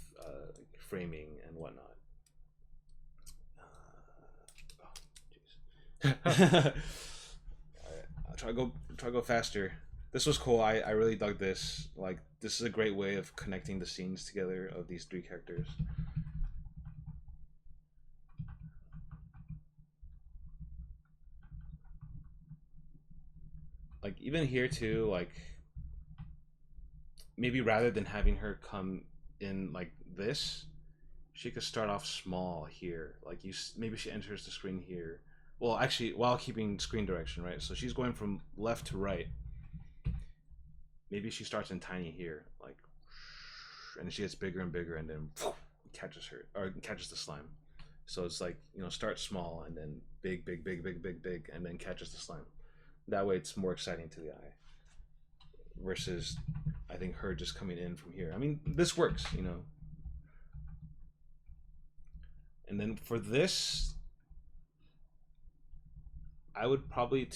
framing and whatnot. Oh, jeez. I'll try to go faster. This was cool. I really dug this. Like, this is a great way of connecting the scenes together of these three characters. Like, even here too, like, maybe rather than having her come in like this, she could start off small here. Like, maybe she enters the screen here. Well, actually, while keeping screen direction, right? So she's going from left to right. Maybe she starts in tiny here, like, and she gets bigger and bigger, and then catches the slime. So it's like, you know, start small and then big, big, big, big, big, big, and then catches the slime. That way it's more exciting to the eye versus, I think, her just coming in from here. I mean, this works, you know. And then for this, I would probably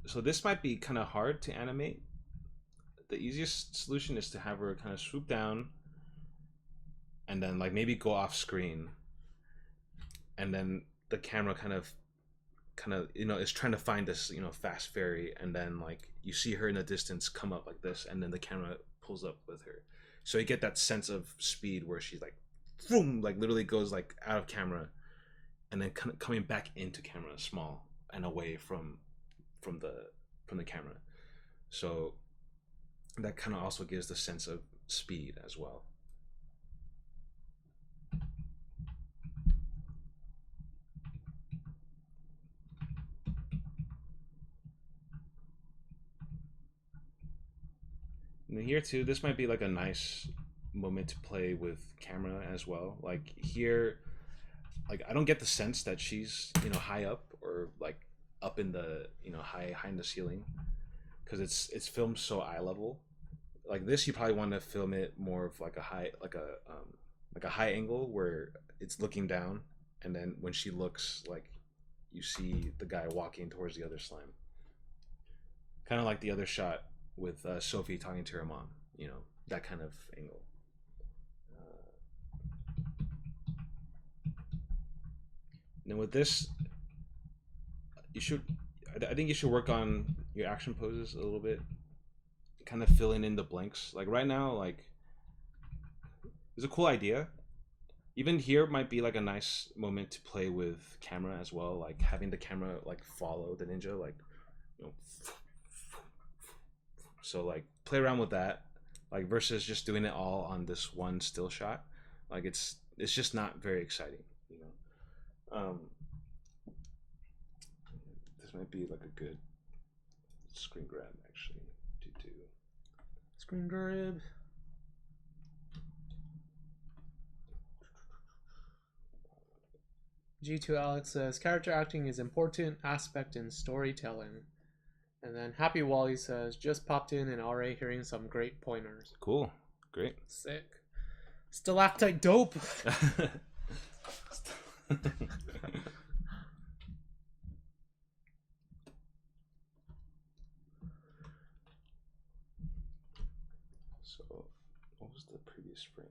so this might be kind of hard to animate. The easiest solution is to have her kind of swoop down and then, like, maybe go off screen, and then the camera kind of, you know, is trying to find this, you know, fast fairy, and then, like, you see her in the distance come up like this, and then the camera pulls up with her, so you get that sense of speed where she's like, boom, like literally goes like out of camera, and then coming back into camera, small and away from the camera. So that kind of also gives the sense of speed as well. And then here too, this might be like a nice moment to play with camera as well. Like here, like, I don't get the sense that she's, you know, high up or like up in the, you know, high in the ceiling, because it's filmed so eye level. Like this, you probably want to film it more of like a high, like a high angle where it's looking down, and then when she looks, like, you see the guy walking towards the other slime. Kind of like the other shot with Sophie talking to her mom, you know, that kind of angle. And then with this, I think you should work on your action poses a little bit, kind of filling in the blanks. Like right now, like, it's a cool idea. Even here might be like a nice moment to play with camera as well, like having the camera like follow the ninja, like, you know, so like play around with that, like, versus just doing it all on this one still shot. Like it's just not very exciting, you know. This might be like a good screen grab actually to do. Screen grab. G2 Alex says character acting is important aspect in storytelling. And then Happy Wally says just popped in and already hearing some great pointers. Cool. Great. Sick. Stalactite dope. So, what was the previous frame?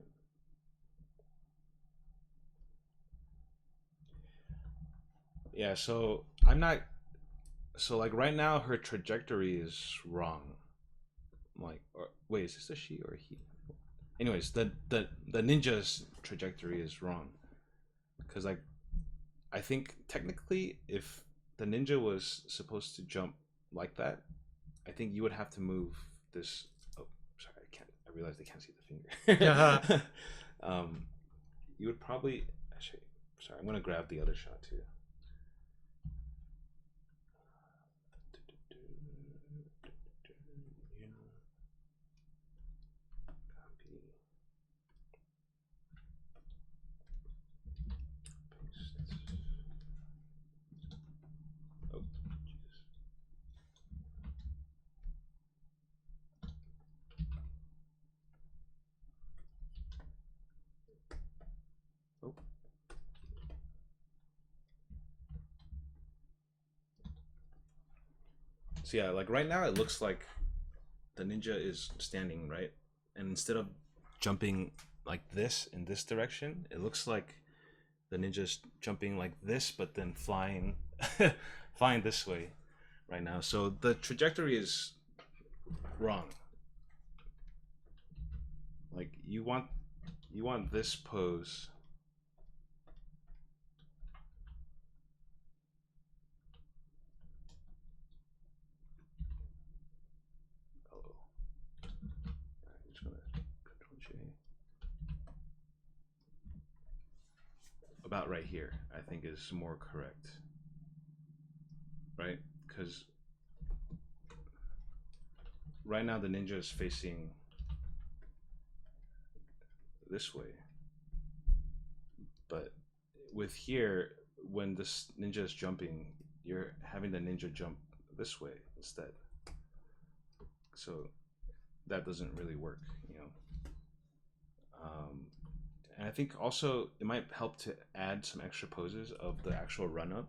Yeah, so I'm not. So, like, right now, her trajectory is wrong. Like, or wait, is this a she or a he? Anyways, the ninja's trajectory is wrong. Because, like, I think technically, if the ninja was supposed to jump like that, I think you would have to move this. Oh, sorry, I can't. I realized I can't see the finger. You would probably actually. Sorry, I'm gonna grab the other shot too. Copy. Paste. Oh, Jesus. Oh. So yeah, like right now it looks like the ninja is standing, right? And instead of jumping like this in this direction, it looks like the ninja's jumping like this, but then flying flying this way right now. So the trajectory is wrong. Like you want this pose. Oh. I'm just gonna Control J. About right here, I think is more correct. Right? Because right now the ninja is facing this way. But with here, when this ninja is jumping, you're having the ninja jump this way instead. So that doesn't really work, you know. And I think also it might help to add some extra poses of the actual run up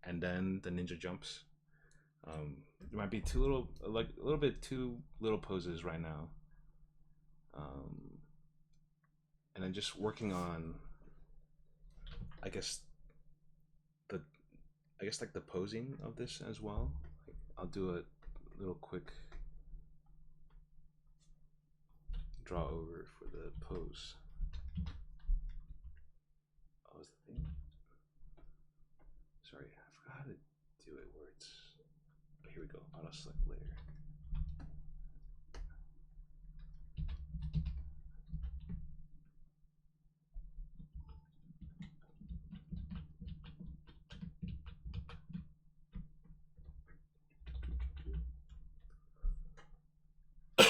and then the ninja jumps. There might be a little bit too little poses right now. And then just working on, I guess like the posing of this as well. Like, I'll do a little quick draw over for the pose. Oh, is the thing? Sorry, I forgot how to do it where it's. Oh, here we go. Auto select layer.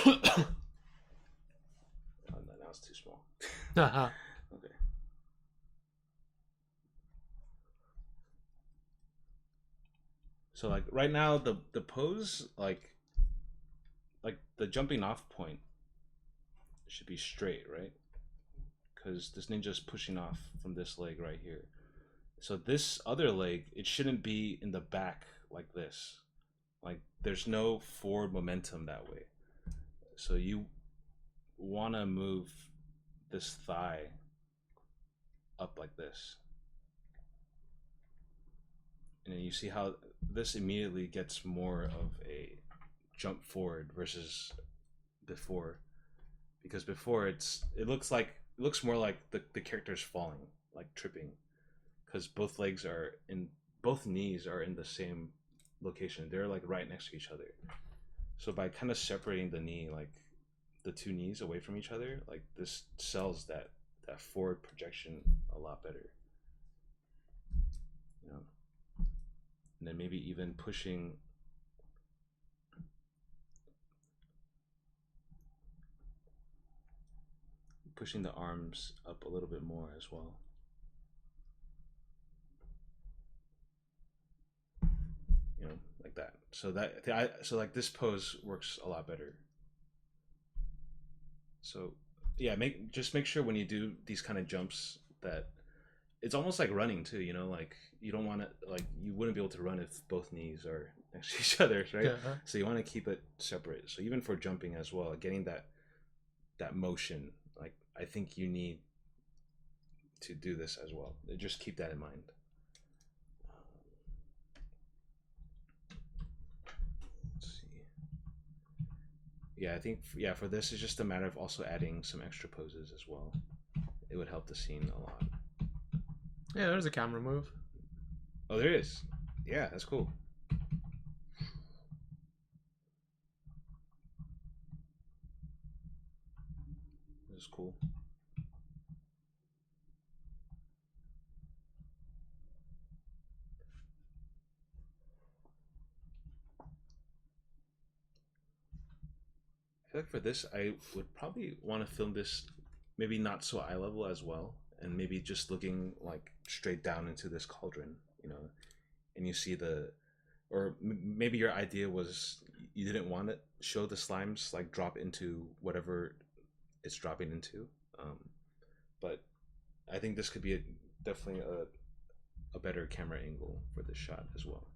Oh, no, now it's too small. Okay. So like right now the pose like the jumping off point should be straight, right? Because this ninja is pushing off from this leg right here. So this other leg, it shouldn't be in the back like this. Like there's no forward momentum that way. So you want to move this thigh up like this. And then you see how this immediately gets more of a jump forward versus before. Because before it looks more like the character's falling, like tripping. Because both knees are in the same location. They're like right next to each other. So by kind of separating the knee, like the two knees away from each other, like this sells that forward projection a lot better. You know? And then maybe even pushing the arms up a little bit more as well. You know, like that. So so like this pose works a lot better. So yeah, just make sure when you do these kind of jumps that it's almost like running too, you know, like you don't want to, like you wouldn't be able to run if both knees are next to each other, right? Yeah. So you want to keep it separate. So even for jumping as well, getting that motion, like I think you need to do this as well. Just keep that in mind. Let's see. Yeah, I think for this it's just a matter of also adding some extra poses as well. It would help the scene a lot. Yeah, there's a camera move. Oh, there is. Yeah, that's cool. This is cool. like for this, I would probably want to film this maybe not so eye level as well, and maybe just looking like straight down into this cauldron, you know, and you see maybe your idea was you didn't want to show the slimes like drop into whatever it's dropping into, but I think this could be definitely a better camera angle for this shot as well,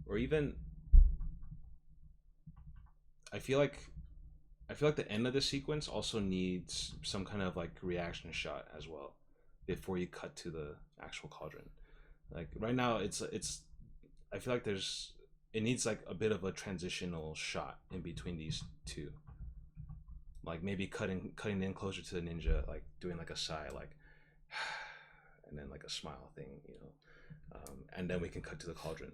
or even I feel like the end of the sequence also needs some kind of like reaction shot as well before you cut to the actual cauldron. Like right now it's I feel like it needs like a bit of a transitional shot in between these two. Like maybe cutting in closer to the ninja, like doing like a sigh, like and then like a smile thing, you know. And then we can cut to the cauldron.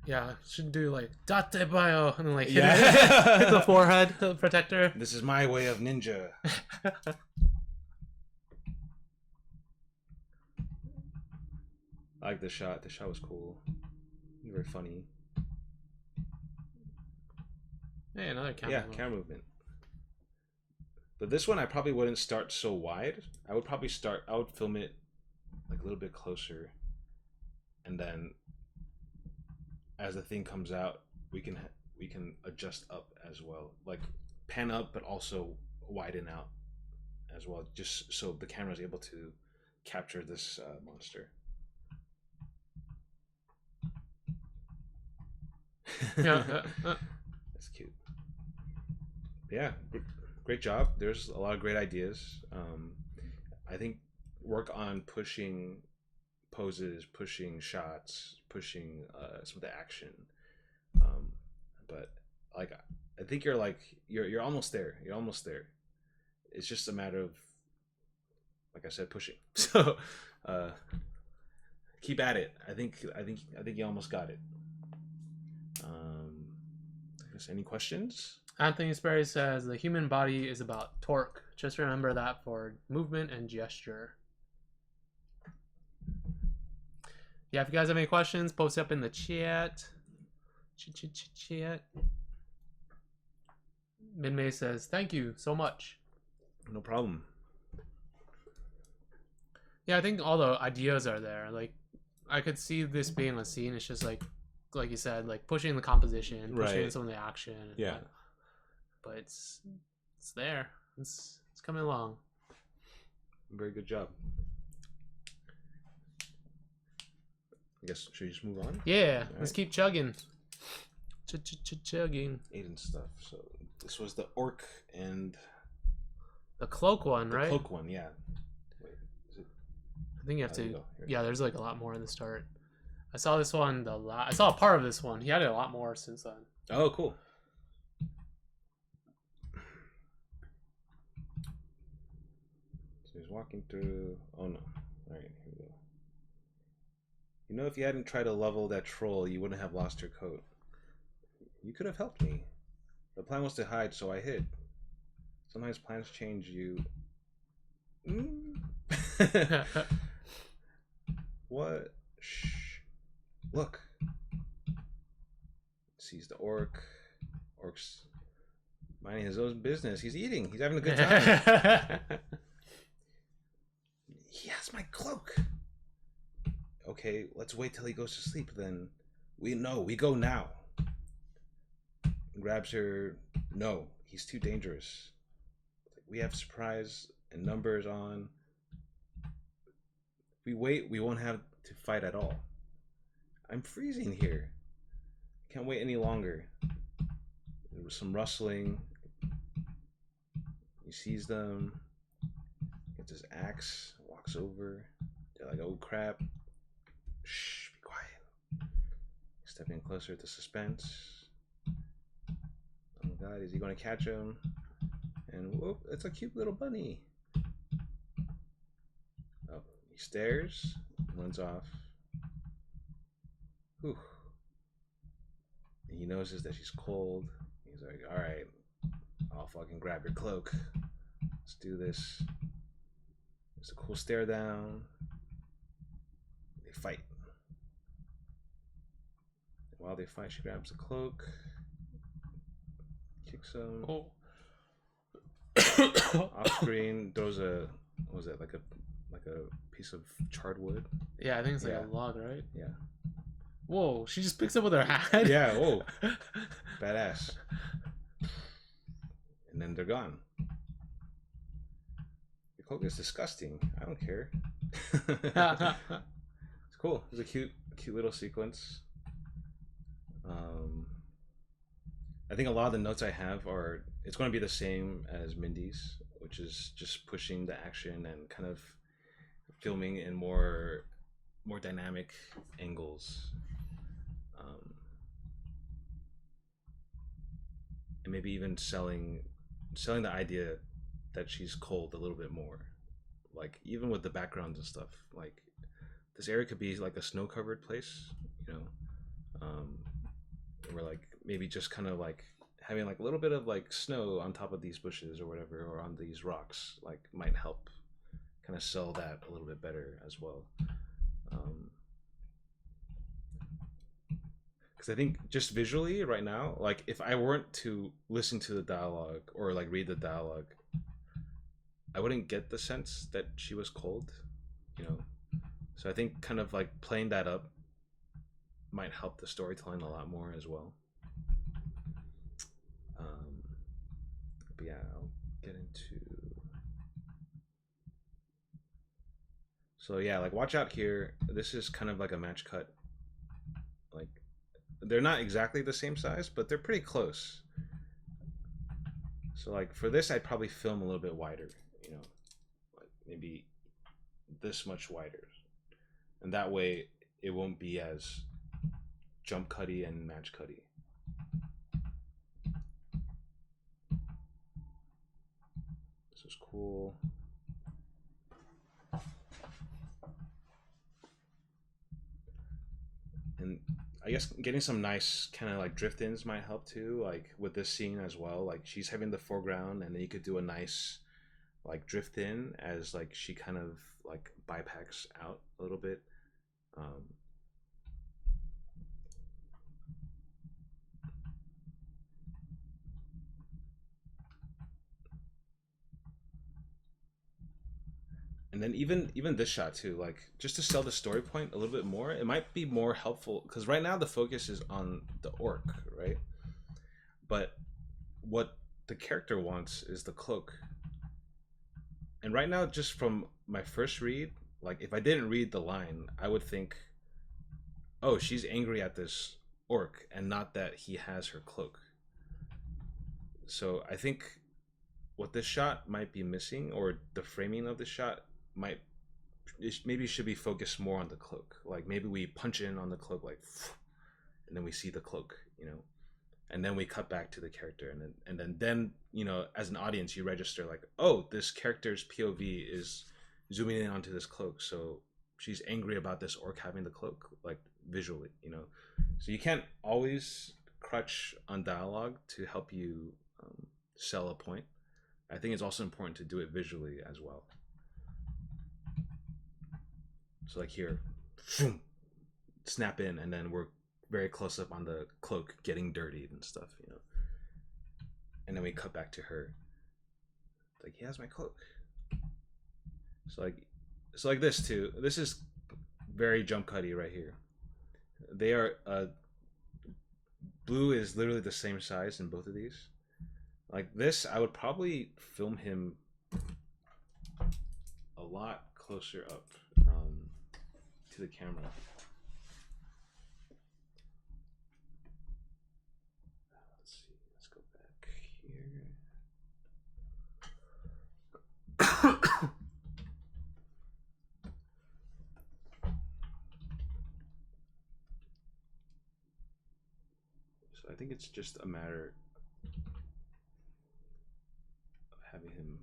Yeah, should do like date bio and then like hit, Yeah. hit the forehead protector. This is my way of ninja. I like the shot. The shot was cool. Very funny. Hey, another camera. Yeah, camera movement. But this one I probably wouldn't start so wide. I would film it like a little bit closer, and then as the thing comes out, we can adjust up as well, like pan up, but also widen out as well, just so the camera is able to capture this monster. Yeah, That's cute. Yeah, great job. There's a lot of great ideas. I think work on pushing poses, pushing shots, pushing some of the action. But like I think you're almost there. You're almost there. It's just a matter of, like I said, pushing. So keep at it. I think you almost got it. I guess any questions? Anthony Sperry says the human body is about torque. Just remember that for movement and gesture. Yeah, if you guys have any questions, post up in the chat. Chat. Minmeiz says, thank you so much. No problem. Yeah, I think all the ideas are there. Like, I could see this being a scene. It's just like you said, like pushing the composition, pushing Right. some of the action. Yeah. But it's there. It's coming along. Very good job. I guess should we just move on? Yeah, All let's right. keep chugging. Chugging. Aiden stuff. So this was the orc and The cloak one, the right? cloak one. Yeah. Wait, is it? I think you have There to. you go. Here. Yeah, there's like a lot more in the start. I saw this one. I saw a part of this one. He added a lot more since then. Oh, cool. So he's walking through. Oh no! All right, here we go. You know, if you hadn't tried to level that troll, you wouldn't have lost your coat. You could have helped me. The plan was to hide, so I hid. Sometimes plans change you. What? Shh. Look. Sees the orc. Orc's minding his own business. He's eating. He's having a good time. He has my cloak. Okay, let's wait till he goes to sleep. Then we go now. Grabs her. No, he's too dangerous. We have surprise and numbers on. If we wait, we won't have to fight at all. I'm freezing here. Can't wait any longer. There was some rustling. He sees them. Gets his axe. Walks over. They're like, oh crap. Shh, be quiet. Stepping closer to suspense. Oh god, is he going to catch him? And whoop, it's a cute little bunny. Oh, he stares, runs off. Whew. And he notices that she's cold. He's like, alright, I'll fucking grab your cloak. Let's do this. There's a cool stare down. They fight. while they fight, she grabs the cloak, kicks him Oh. off screen. Throws a what was it like a piece of charred wood? Yeah, I think it's like Yeah. a log, right? Yeah. Whoa, she just picks up with her hand. Yeah. Whoa. Badass. And then they're gone. Your cloak is disgusting. I don't care. It's cool. It's a cute little sequence. I think a lot of the notes I have are it's going to be the same as Mindy's, which is just pushing the action and kind of filming in more dynamic angles, and maybe even selling the idea that she's cold a little bit more, like even with the backgrounds and stuff. Like this area could be like a snow-covered place, you know, where like maybe just kind of like having like a little bit of like snow on top of these bushes or whatever, or on these rocks, like might help kind of sell that a little bit better as well. Because I think just visually right now, like if I weren't to listen to the dialogue or like read the dialogue, I wouldn't get the sense that she was cold, you know. So I think kind of like playing that up might help the storytelling a lot more as well. But yeah, I'll get into. So yeah, like watch out here. This is kind of like a match cut. Like they're not exactly the same size, but they're pretty close. So like for this, I'd probably film a little bit wider, you know, like maybe this much wider, and that way it won't be as jump cutty and match cutty. This is cool. And I guess getting some nice kind of like drift ins might help too, like with this scene as well. Like she's having the foreground, and then you could do a nice like drift in as like she kind of like bypacks out a little bit. And then even this shot too, like just to sell the story point a little bit more, it might be more helpful because right now the focus is on the orc, right? But what the character wants is the cloak. And right now, just from my first read, like if I didn't read the line, I would think, oh, she's angry at this orc and not that he has her cloak. So I think what this shot might be missing, or the framing of the shot might maybe should be focused more on the cloak. Like maybe we punch in on the cloak, like, and then we see the cloak, you know, and then we cut back to the character, and then you know, as an audience, you register like, oh, this character's POV is zooming in onto this cloak, so she's angry about this orc having the cloak, like visually, you know. So you can't always crutch on dialogue to help you sell a point. I think it's also important to do it visually as well. So like here, snap in, and then we're very close up on the cloak getting dirtied and stuff, you know. And then we cut back to her. Like, he has my cloak. So like this too. This is very jump cutty right here. They are Blue is literally the same size in both of these. Like this, I would probably film him a lot closer up to the camera. Let's see. Let's go back here. So I think it's just a matter of having him.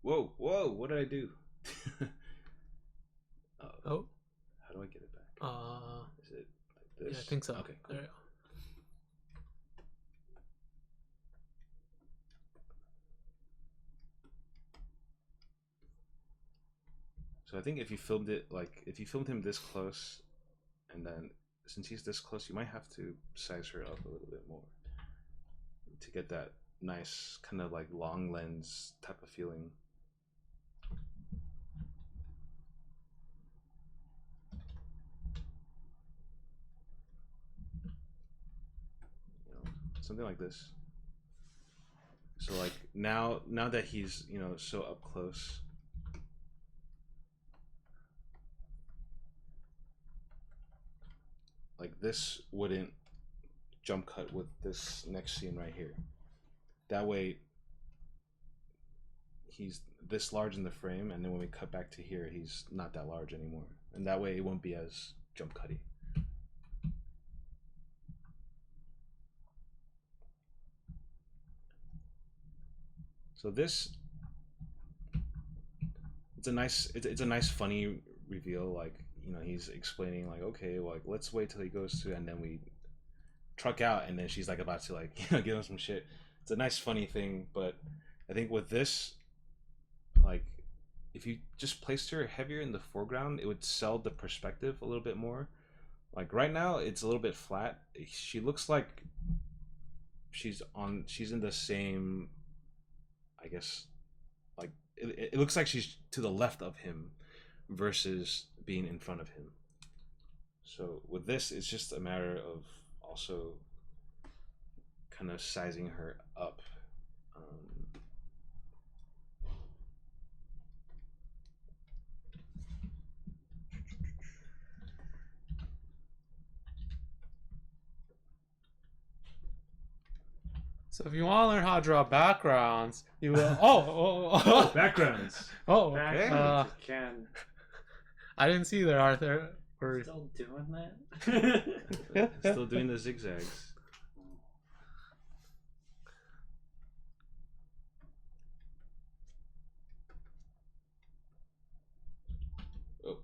Whoa, what did I do? Oh. How do I get it back? Is it like this? Yeah, I think so. Okay, cool. There you So I think if you filmed him this close, and then since he's this close, you might have to size her up a little bit more to get that nice kind of like long lens type of feeling. You know, something like this. So like now that he's, you know, so up close, like this wouldn't jump cut with this next scene right here. That way he's this large in the frame, and then when we cut back to here, he's not that large anymore. And that way it won't be as jump cutty. So this, it's a nice funny reveal. Like, you know, he's explaining like, okay, like let's wait till he goes to, and then we truck out, and then she's like about to like, you know, give him some shit. It's a nice funny thing, but I think with this, like, if you just placed her heavier in the foreground, it would sell the perspective a little bit more. Like right now, it's a little bit flat. She looks like she's in the same, I guess, like it looks like she's to the left of him versus being in front of him. So with this, it's just a matter of also kind of sizing her up. So if you want to learn how to draw backgrounds, you will. Backgrounds. Oh, Backgrounds can. I didn't see there, Arthur. We're Still doing that? Still doing the zigzags. Oh.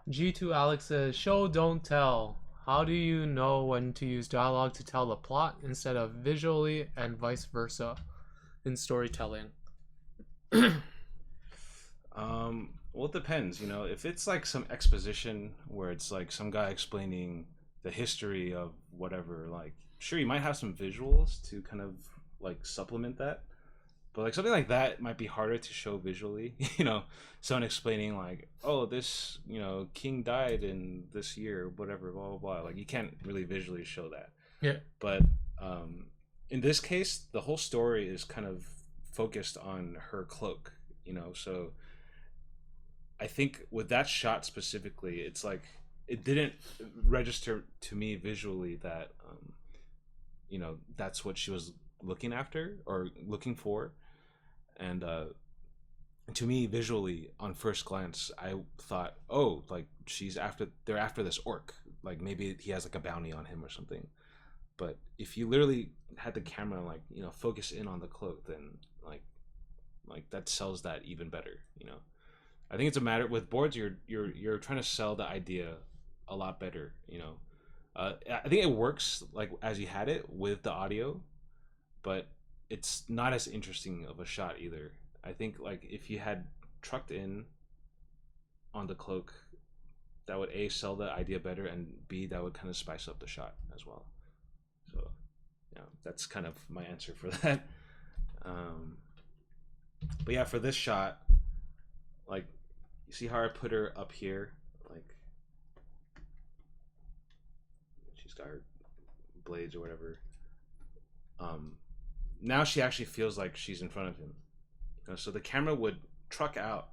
G2 Alex says, show don't tell. How do you know when to use dialogue to tell the plot instead of visually, and vice versa in storytelling? Well, it depends, you know. If it's like some exposition where it's like some guy explaining the history of whatever, like, sure, you might have some visuals to kind of like supplement that. But like something like that might be harder to show visually. You know, someone explaining like, oh, this, you know, king died in this year, whatever, blah blah blah. Like you can't really visually show that. Yeah. But in this case, the whole story is kind of focused on her cloak. You know, so I think with that shot specifically, it's like it didn't register to me visually that you know, that's what she was looking after or looking for. And to me, visually, on first glance, I thought, oh, like they're after this orc. Like maybe he has like a bounty on him or something. But if you literally had the camera like, you know, focus in on the cloak, then like that sells that even better. You know, I think it's a matter with boards. You're trying to sell the idea a lot better. You know, I think it works like as you had it with the audio, but it's not as interesting of a shot either. I think like if you had trucked in on the cloak, that would A, sell the idea better, and B, that would kind of spice up the shot as well. So yeah, that's kind of my answer for that. But yeah, for this shot, like you see how I put her up here, like she's got her blades or whatever. Now she actually feels like she's in front of him. You know, so the camera would truck out,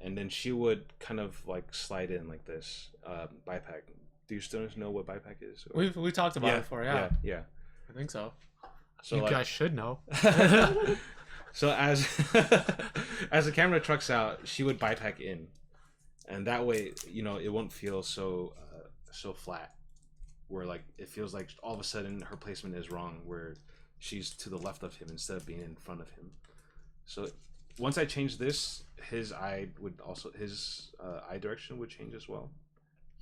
and then she would kind of like slide in like this. Bipac. Do you still know what Bipac is? Or... We talked about it before, yeah. Yeah. I think so. So you like... guys should know. So as the camera trucks out, she would Bipac in, and that way, you know, it won't feel so flat, where like it feels like all of a sudden her placement is wrong, where she's to the left of him instead of being in front of him. So once I change this, his eye direction would change as well.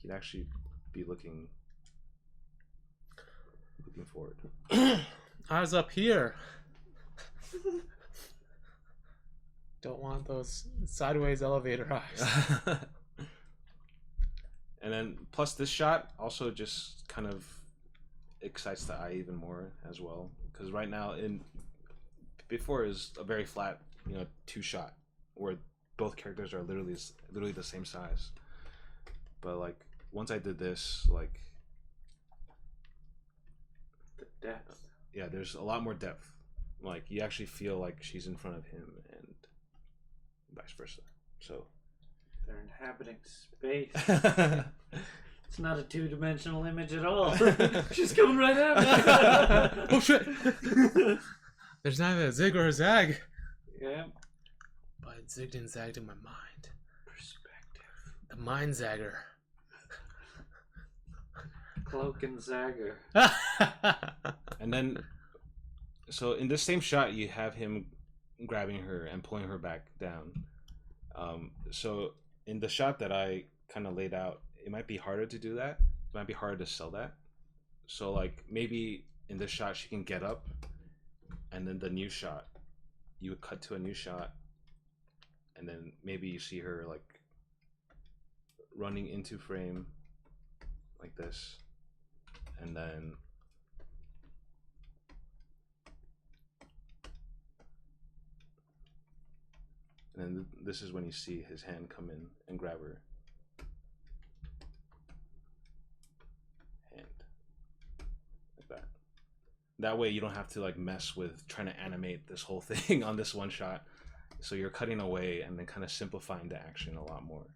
He'd actually be looking forward. Eyes up here. Don't want those sideways elevator eyes. And then plus this shot also just kind of excites the eye even more as well, because right now before is a very flat, you know, 2-shot where both characters are literally the same size. But like once I did this, like The depth. yeah, there's a lot more depth. Like you actually feel like she's in front of him and vice versa. So They're inhabiting space. It's not a 2-dimensional image at all. She's coming right at me. Oh shit! There's neither a zig or a zag. Yeah. But it zigged and zagged in my mind. Perspective. The mind zagger. Cloak and Zagger. and then so in this same shot you have him grabbing her and pulling her back down. So in the shot that I kind of laid out, it might be harder to do that. It might be harder to sell that. So like maybe in this shot she can get up, and then the new shot, you would cut to a new shot, and then maybe you see her like running into frame like this, and then this is when you see his hand come in and grab her hand like that. That way you don't have to like mess with trying to animate this whole thing on this one shot. So you're cutting away and then kind of simplifying the action a lot more.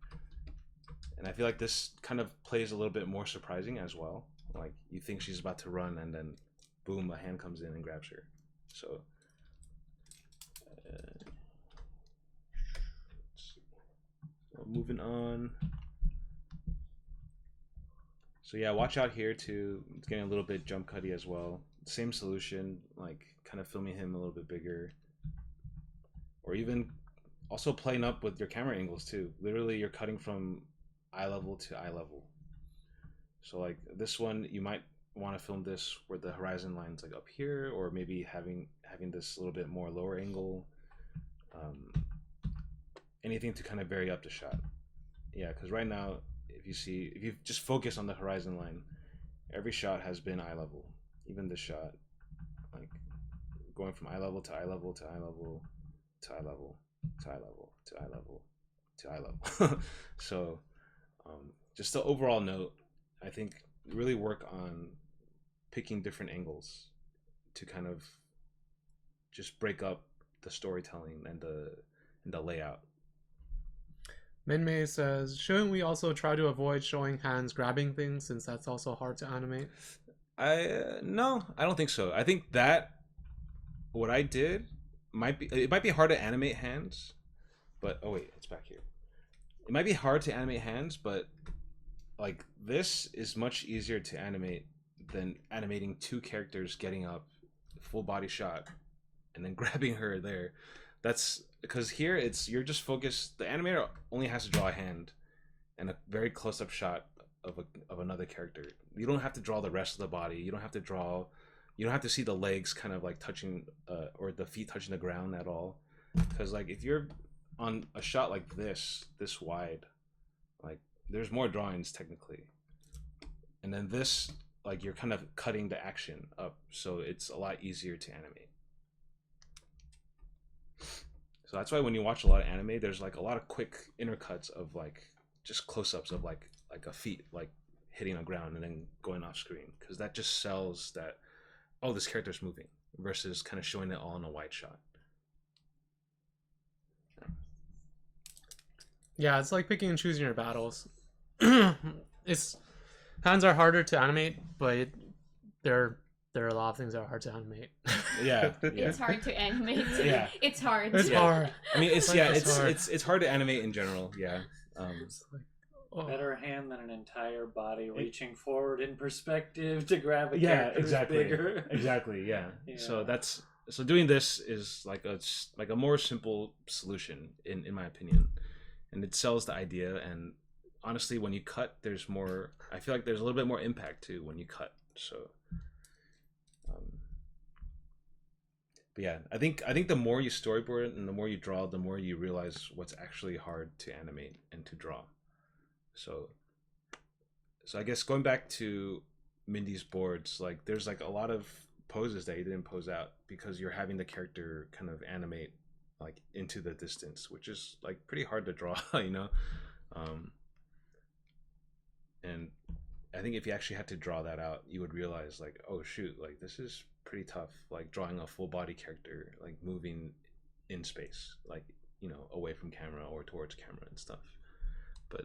And I feel like this kind of plays a little bit more surprising as well. Like you think she's about to run and then boom, a hand comes in and grabs her. So moving on. So yeah, watch out here too. It's getting a little bit jump cutty as well. Same solution, like kind of filming him a little bit bigger, or even also playing up with your camera angles too. Literally, you're cutting from eye level to eye level. So like this one, you might want to film this where the horizon line's like up here, or maybe having this a little bit more lower angle. Anything to kind of vary up the shot. Yeah, because right now, if you just focus on the horizon line, every shot has been eye level. Even this shot, like going from eye level to eye level to eye level to eye level to eye level to eye level to eye level. So just the overall note, I think really work on picking different angles to kind of just break up the storytelling and the layout. Minmeiz says, shouldn't we also try to avoid showing hands grabbing things since that's also hard to animate? No, I don't think so. I think that what I did might be hard to animate hands, but oh wait, it's back here. It might be hard to animate hands, but like this is much easier to animate than animating 2 characters getting up, full body shot, and then grabbing her there. That's because here you're just focused. The animator only has to draw a hand and a very close-up shot of another character. You don't have to draw the rest of the body. You don't have to see the legs kind of like touching or the feet touching the ground at all. Because like if you're on a shot like this wide, like there's more drawings technically, and then this, like you're kind of cutting the action up, so it's a lot easier to animate. So that's why when you watch a lot of anime, there's like a lot of quick intercuts of like just close-ups of like a feet like hitting the ground and then going off screen, because that just sells that, oh, this character's moving, versus kind of showing it all in a wide shot. Yeah, it's like picking and choosing your battles. Hands are harder to animate, but there are a lot of things that are hard to animate. Yeah. It's hard to animate. Yeah. It's hard. It's hard. I mean, it's hard. it's hard to animate in general. Yeah. It's like, oh. Better hand than an entire body reaching forward in perspective to grab a character exactly. bigger. Exactly. Yeah. Yeah. So doing this is like a more simple solution in my opinion, and it sells the idea. And honestly, when you cut, I feel like there's a little bit more impact too when you cut. So. But But yeah, I think the more you storyboard and the more you draw, the more you realize what's actually hard to animate and to draw. So I guess going back to Mindy's boards, like there's like a lot of poses that you didn't pose out because you're having the character kind of animate like into the distance, which is like pretty hard to draw, you know. And I think if you actually had to draw that out, you would realize like, oh shoot, like this is pretty tough, like drawing a full body character like moving in space, like, you know, away from camera or towards camera and stuff. But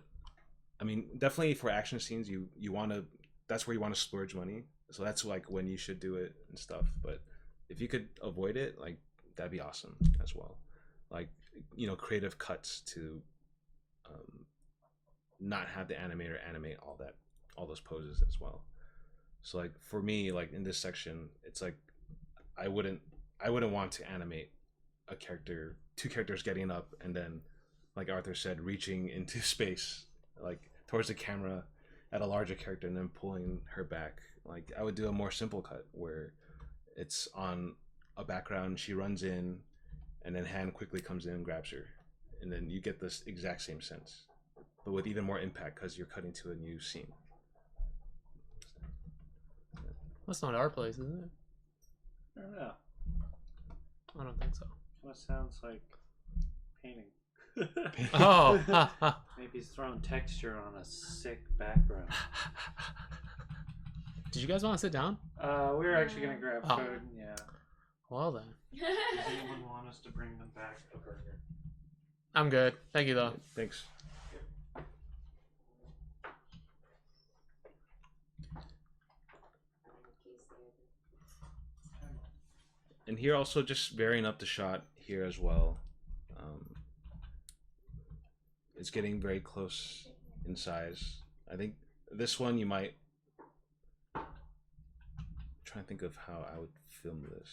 I mean, definitely for action scenes, you want to, that's where you want to splurge money. So that's like when you should do it and stuff. But if you could avoid it, like that'd be awesome as well. Like, you know, creative cuts to not have the animator animate all those poses as well. So like for me, like in this section, it's like I wouldn't want to animate a character, two characters getting up and then, like Arthur said, reaching into space, like towards the camera at a larger character and then pulling her back. Like I would do a more simple cut where it's on a background, she runs in, and then hand quickly comes in and grabs her, and then you get this exact same sense, but with even more impact because you're cutting to a new scene. That's not our place, is it? I don't know. I don't think so. Kind of sounds like painting. Oh, Maybe he's throwing texture on a sick background. did you guys want to sit down? We're actually gonna grab Oh. food. Yeah. Well then, Does anyone want us to bring them back a burger? I'm good. Thank you though. Thanks. And here also just varying up the shot here as well. It's getting very close in size. I think this one you might try to think of how I would film this.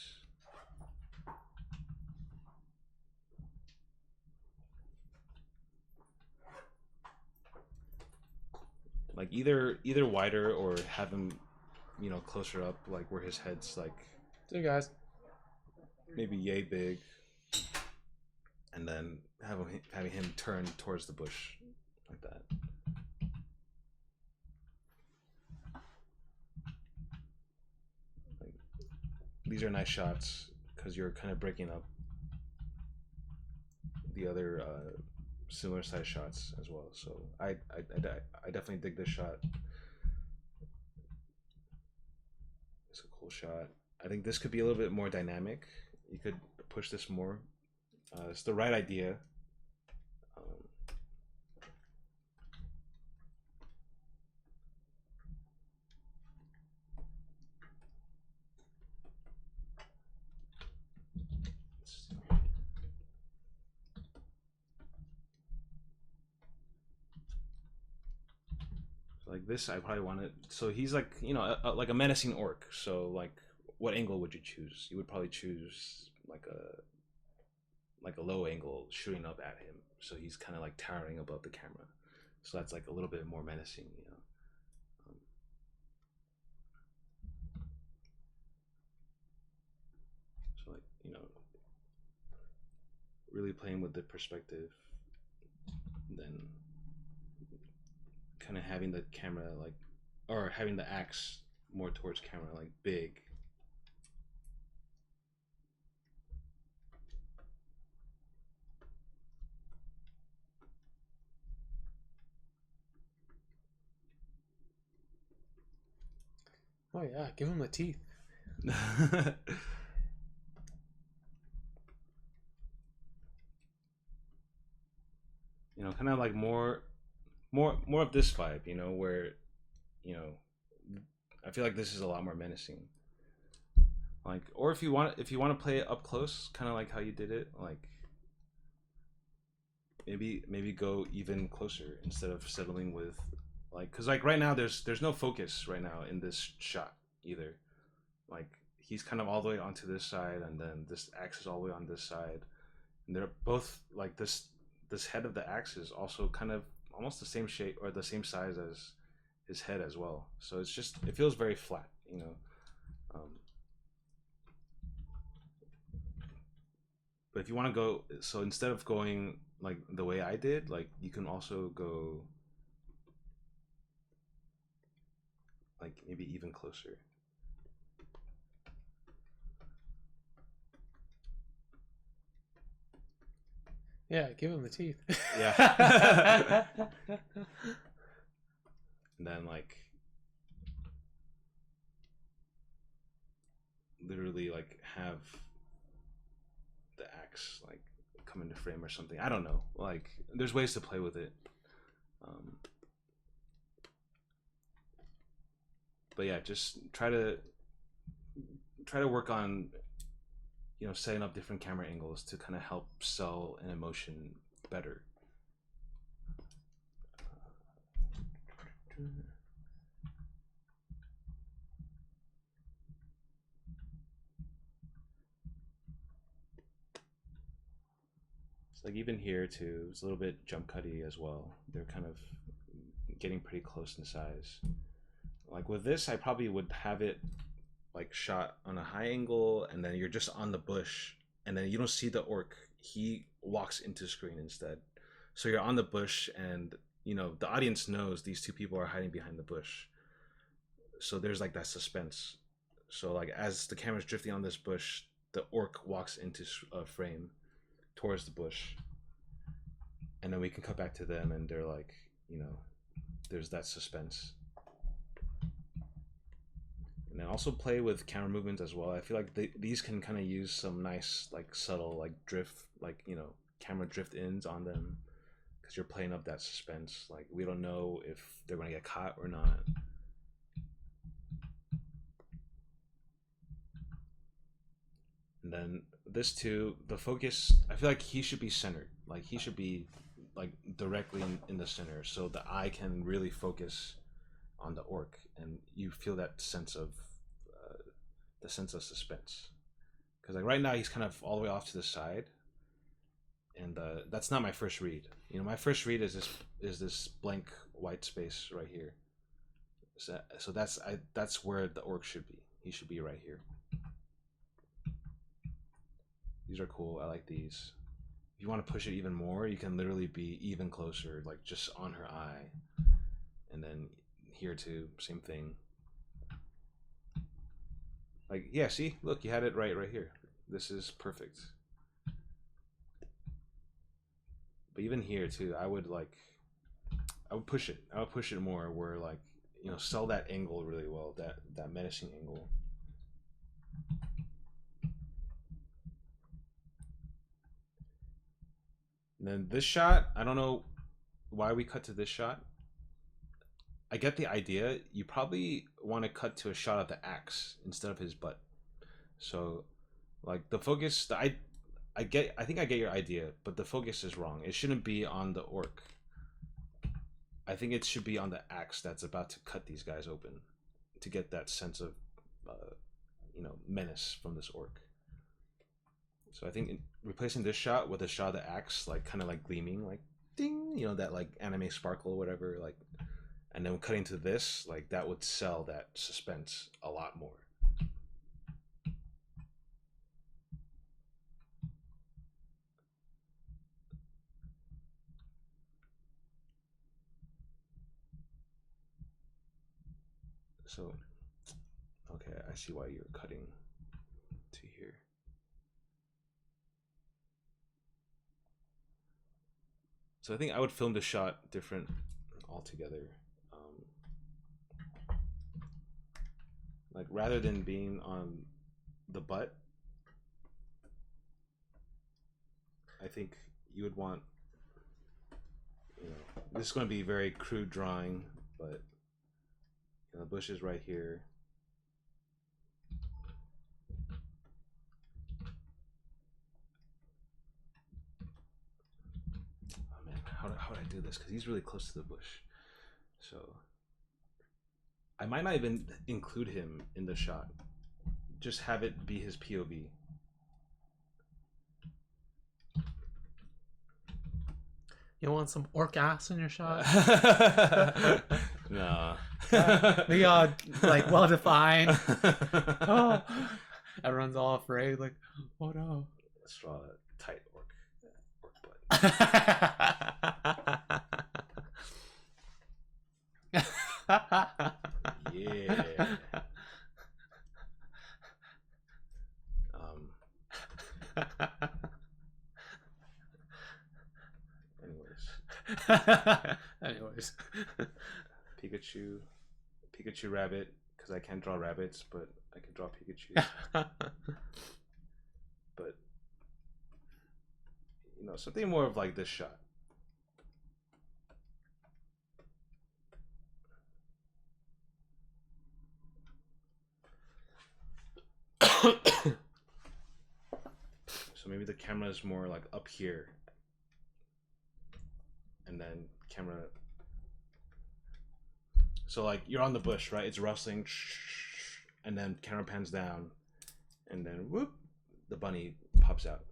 Like either wider or have him, you know, closer up, like where his head's like See you guys. maybe yay big, and then having him turn towards the bush like that. Like, these are nice shots because you're kind of breaking up the other similar size shots as well. So I definitely dig this shot. It's a cool shot. I think this could be a little bit more dynamic. You could push this more. It's the right idea. So like this, I probably want it. So he's like, you know, like a menacing orc. So like, what angle would you choose? You would probably choose like a low angle shooting up at him, so he's kind of like towering above the camera, so that's like a little bit more menacing, you know. So like, you know, really playing with the perspective, then kind of having the camera like, or having the axe more towards camera, like big. Oh yeah, give him the teeth. You know, kind of like more of this vibe, you know, where, you know, I feel like this is a lot more menacing. Like, or if you want to play it up close, kind of like how you did it, like maybe go even closer instead of settling with, like, because like right now there's no focus right now in this shot either. Like he's kind of all the way onto this side, and then this axe is all the way on this side, and they're both like this head of the axe is also kind of almost the same shape or the same size as his head as well. So it's just, it feels very flat, you know. But if you want to go, so instead of going like the way I did, like you can also go like maybe even closer. Yeah, give him the teeth. Yeah. And then like literally like have the axe like come into frame or something. I don't know. Like there's ways to play with it. But yeah, just try to work on, you know, setting up different camera angles to kind of help sell an emotion better. It's like even here too, it's a little bit jump cutty as well. They're kind of getting pretty close in size. Like with this, I probably would have it like shot on a high angle, and then you're just on the bush, and then you don't see the orc. He walks into screen instead. So you're on the bush, and you know the audience knows these two people are hiding behind the bush. So there's like that suspense. So like as the camera's drifting on this bush, the orc walks into a frame towards the bush, and then we can cut back to them, and they're like, you know, there's that suspense. And then also play with camera movements as well. I feel like these can kind of use some nice like subtle like drift, like, you know, camera drift ins on them, because you're playing up that suspense. Like we don't know if they're going to get caught or not. And then this too, the focus, I feel like he should be centered. Like he should be like directly in the center, so the eye can really focus on the orc, and you feel that sense of suspense. Because like right now he's kind of all the way off to the side, and that's not my first read. You know, my first read is this blank white space right here. So that's where the orc should be. He should be right here. These are cool. I like these. If you want to push it even more, you can literally be even closer, like just on her eye. And then here too, same thing. Like, yeah, see? Look, you had it right here. This is perfect. But even here too, I would push it. I would push it more where, like, you know, sell that angle really well, that menacing angle. And then this shot, I don't know why we cut to this shot. I get the idea. You probably want to cut to a shot of the axe instead of his butt. So, like, the focus, I think I get your idea, but the focus is wrong. It shouldn't be on the orc. I think it should be on the axe that's about to cut these guys open, to get that sense of, you know, menace from this orc. So I think replacing this shot with a shot of the axe, like kind of like gleaming, like ding, you know, that like anime sparkle or whatever, like, and then cutting to this, like that would sell that suspense a lot more. So, okay, I see why you're cutting to here. So I think I would film the shot different altogether. Like rather than being on the butt, I think you would want, you know, this is going to be very crude drawing, but you know, the bush is right here. Oh man, how do I do this? Because he's really close to the bush. So I might not even include him in the shot. Just have it be his POV. You want some orc ass in your shot? No. They are like well defined. Oh, everyone's all afraid. Like, oh no. Let's draw a Yeah. Anyways. Pikachu rabbit, because I can't draw rabbits, but I can draw Pikachu. But you know, something more of like this shot. So maybe the camera is more like up here, and then camera. So like you're on the bush, right? It's rustling, and then camera pans down, and then whoop, the bunny pops out.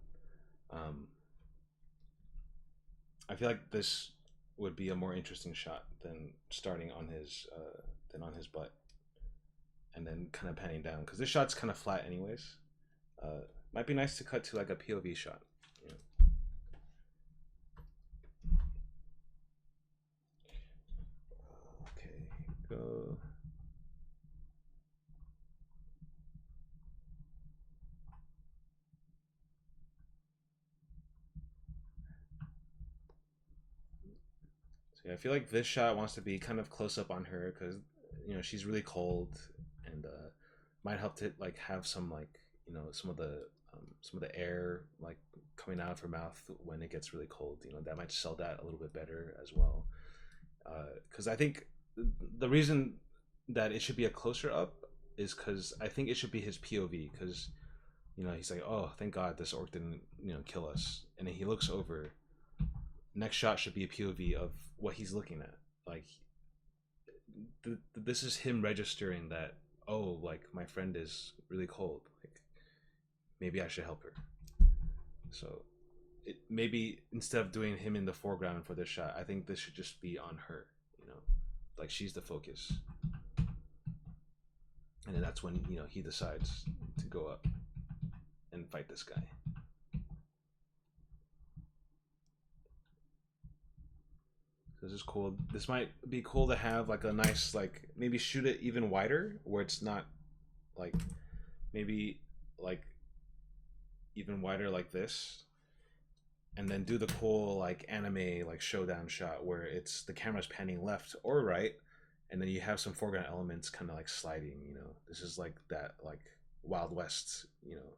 I feel like this would be a more interesting shot than starting on his butt, and then kind of panning down, because this shot's kind of flat anyways. Might be nice to cut to like a POV shot. You know? Okay, go. So yeah, I feel like this shot wants to be kind of close up on her, because you know she's really cold, and might help to like have some like, you know, some of the air like coming out of her mouth when it gets really cold. You know, that might sell that a little bit better as well. Because I think the reason that it should be a closer up is because I think it should be his POV. Because you know, he's like, oh, thank God this orc didn't, you know, kill us. And then he looks over. Next shot should be a POV of what he's looking at. Like, this is him registering that, oh, like my friend is really cold. Like, maybe I should help her. So maybe instead of doing him in the foreground for this shot, I think this should just be on her, you know, like she's the focus. And then that's when, you know, he decides to go up and fight this guy. This is cool. This might be cool to have like a nice, like maybe shoot it even wider where it's not like, maybe like even wider like this, and then do the cool like anime like showdown shot where it's the camera's panning left or right, and then you have some foreground elements kind of like sliding. You know, this is like that like Wild West, you know,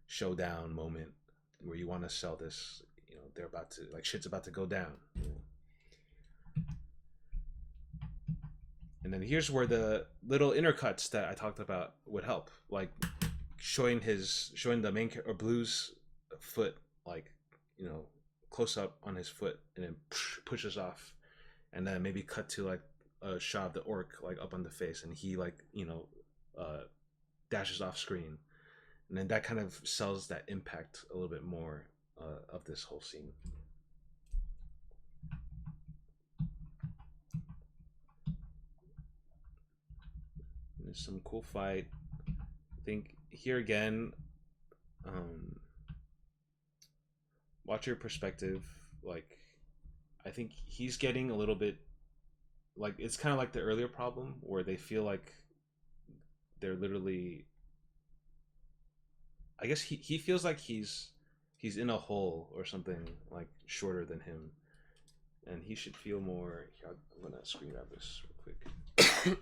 showdown moment where you want to sell this. You know, they're about to like shit's about to go down. You know? And then here's where the little intercuts that I talked about would help, like showing the main or Blue's foot, like, you know, close up on his foot, and then pushes off, and then maybe cut to like a shot of the orc like up on the face, and he like, you know, dashes off screen, and then that kind of sells that impact a little bit more of this whole scene. There's some cool fight. I think here again, watch your perspective. Like, I think he's getting a little bit like, it's kind of like the earlier problem where they feel like they're literally, I guess he feels like he's in a hole or something like shorter than him, and he should feel more. Here, I'm gonna screen grab this real quick.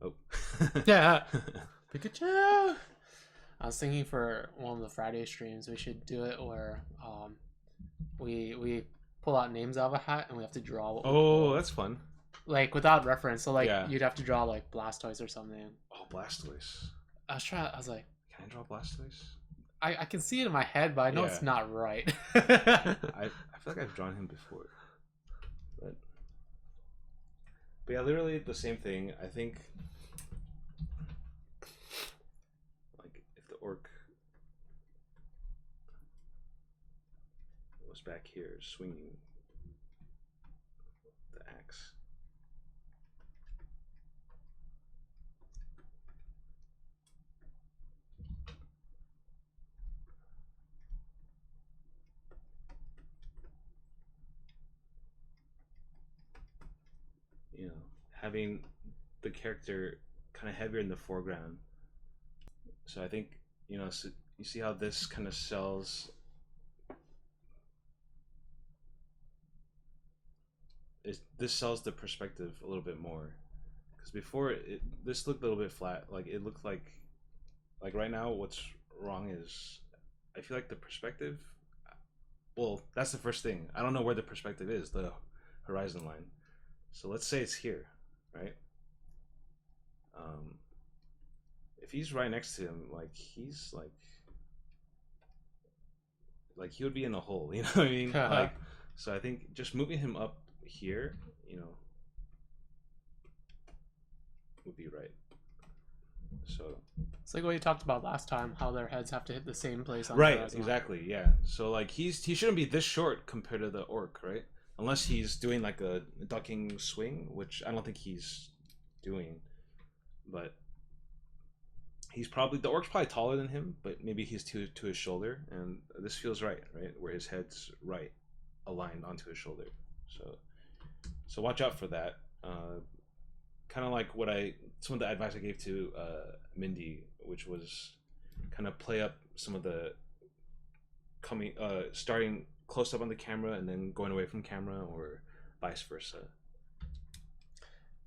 Oh. Yeah. Pikachu. I was thinking for one of the Friday streams, we should do it where we pull out names out of a hat and we have to draw what we pull. That's fun. Like without reference, so like Yeah. you'd have to draw like Blastoise or something. Oh, Blastoise. I was like, Can I draw Blastoise? I can see it in my head, but I know Yeah. it's not right. I feel like I've drawn him before, but yeah, literally the same thing. I think like if the orc was back here swinging the axe. having the character kind of heavier in the foreground. So I think, you know, so you see how this kind of sells. This sells the perspective a little bit more, because before this looked a little bit flat. Like it looked like right now what's wrong is I feel like the perspective. Well, that's the first thing. I don't know where the perspective is, the horizon line. So let's say it's here, right? If he's right next to him, like he's like he would be in a hole, you know what I mean? Like, so I think just moving him up here, you know, would be right. So It's like what you talked about last time, how their heads have to hit the same place on right, the horizon. exactly, yeah. So like he shouldn't be this short compared to the orc, right? Unless he's doing like a ducking swing, which I don't think he's doing. But he's probably, the orc's probably taller than him, but maybe he's to his shoulder, and this feels right, where his head's right aligned onto his shoulder. So watch out for that. Kind of like some of the advice I gave to Mindy, which was kind of play up some of the starting close up on the camera and then going away from camera, or vice versa.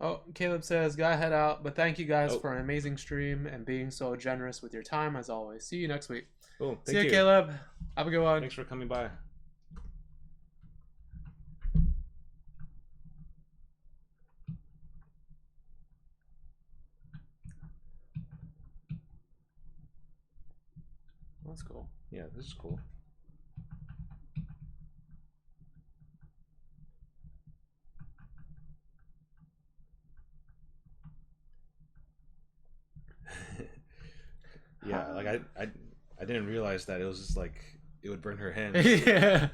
Oh, Caleb says, gotta head out, but thank you guys for an amazing stream and being so generous with your time as always. See you next week. Cool. See you, Caleb. Have a good one. Thanks for coming by. That's cool. Yeah, this is cool. Yeah, like I didn't realize that it was just like it would burn her hands. Yeah.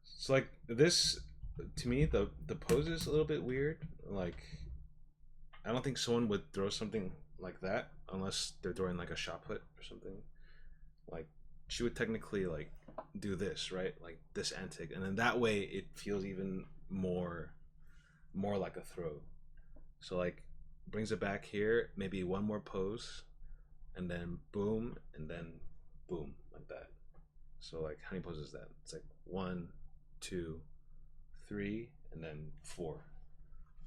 So like this, to me, the pose is a little bit weird. Like I don't think someone would throw something like that unless they're throwing like a shot put or something. Like she would technically like do this, right? Like this antic, and then that way it feels even more like a throw. So like brings it back here, maybe one more pose, and then boom, and then boom, like that. So like how many poses is that? It's like 1, 2, 3, and then 4.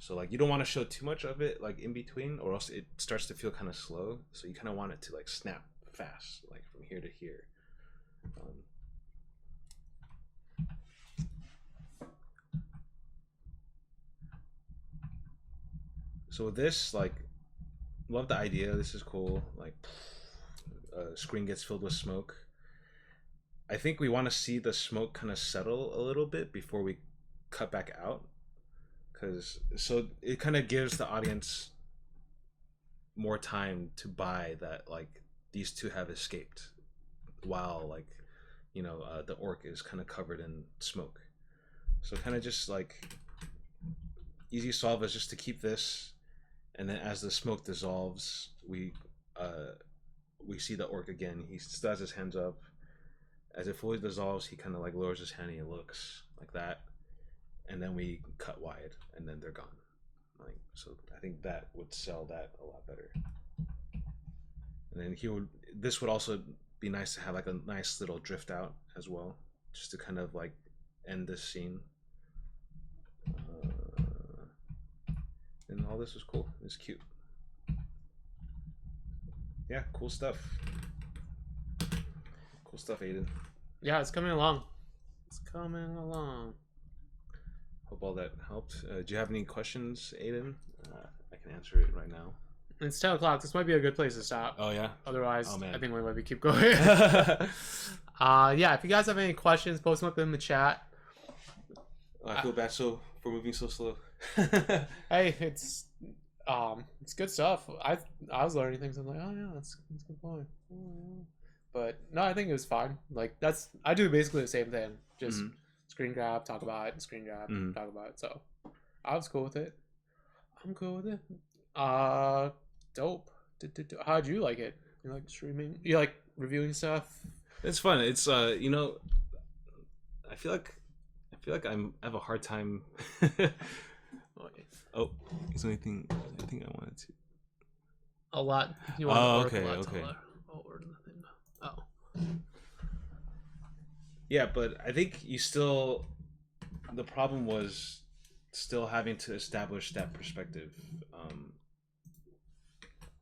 So like you don't want to show too much of it like in between, or else it starts to feel kind of slow. So you kind of want it to like snap fast, like from here to here. So with this, like, love the idea. This is cool. Like, screen gets filled with smoke. I think we want to see the smoke kind of settle a little bit before we cut back out, so it kind of gives the audience more time to buy that like these two have escaped, while like, you know, the orc is kind of covered in smoke. So kind of just like easy solve is just to keep this. And then as the smoke dissolves, we see the orc again. He still has his hands up. As it fully dissolves, he kind of like lowers his hand and he looks like that. And then we cut wide, and then they're gone. Like, so I think that would sell that a lot better. And then this would also be nice to have like a nice little drift out as well, just to kind of like end this scene. And all this was cool. It's cute. Yeah, cool stuff. Cool stuff, Aiden. Yeah, it's coming along. It's coming along. Hope all that helped. Do you have any questions, Aiden? I can answer it right now. It's 10 o'clock. This might be a good place to stop. Oh, yeah? Otherwise, Oh, man. I think we might keep going. Yeah, if you guys have any questions, post them up in the chat. I feel bad for moving so slow. Hey, it's good stuff. I was learning things. I'm like, oh yeah, that's a good point. Oh, yeah. But no, I think it was fine. Like I do basically the same thing. Just screen grab, talk about it, screen grab, talk about it. So I was cool with it. I'm cool with it. Dope. How'd you like it? You like streaming? You like reviewing stuff? It's fun. It's you know, I feel like feel like I have a hard time. Oh, is there anything I think I wanted to? A lot. You want to work okay, a lot okay. taller. Oh, where's the thing? Oh. Yeah, but I think you still. The problem was still having to establish that perspective.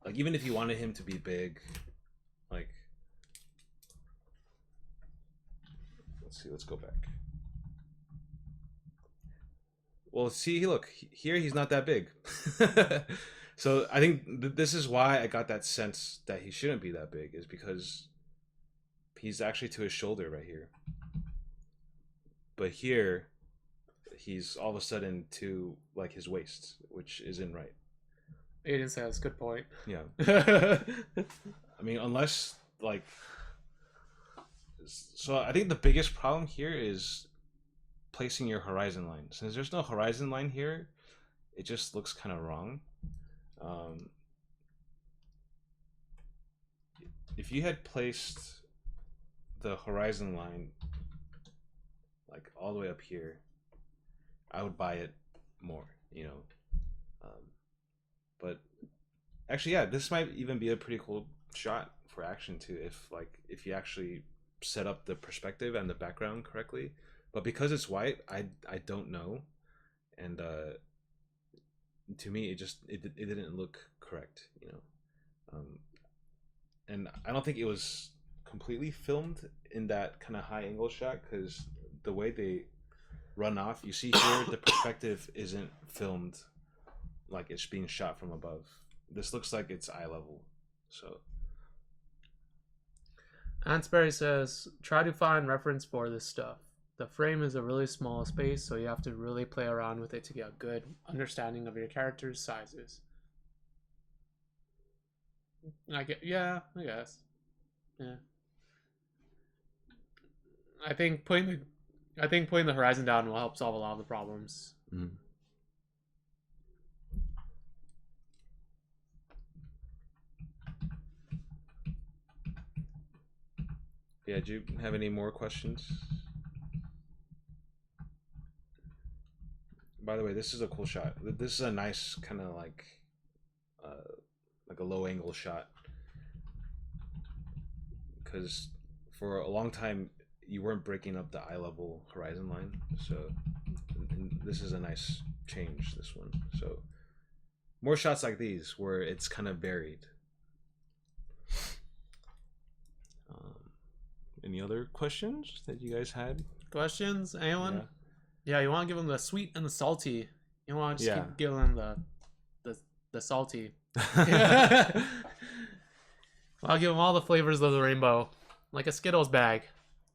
Like even if you wanted him to be big, like let's see, let's go back. Well, see, look here, he's not that big. So I think this is why I got that sense that he shouldn't be that big, is because he's actually to his shoulder right here. But here, he's all of a sudden to like his waist, which isn't right. Aiden says, good point. Yeah. I mean, unless like, so I think the biggest problem here is placing your horizon line. Since there's no horizon line here, it just looks kind of wrong. If you had placed the horizon line like all the way up here, I would buy it more, you know. But actually, yeah, this might even be a pretty cool shot for action too, if you actually set up the perspective and the background correctly. But because it's white, I don't know, and to me it didn't look correct, you know. And I don't think it was completely filmed in that kind of high angle shot, because the way they run off, you see here the perspective isn't filmed like it's being shot from above. This looks like it's eye level. So Ansberry says, try to find reference for this stuff. The frame is a really small space, so you have to really play around with it to get a good understanding of your character's sizes. I guess. Yeah. I think putting the horizon down will help solve a lot of the problems. Mm. yeah, do you have any more questions? By the way, this is a cool shot. This is a nice kind of like a low angle shot, because for a long time you weren't breaking up the eye level horizon line. So this is a nice change, this one. So more shots like these where it's kind of varied. Any other questions that you guys had? Questions? Anyone? Yeah. Yeah, you want to give them the sweet and the salty. You want to just Yeah. keep giving them the salty. I'll give them all the flavors of the rainbow, like a Skittles bag,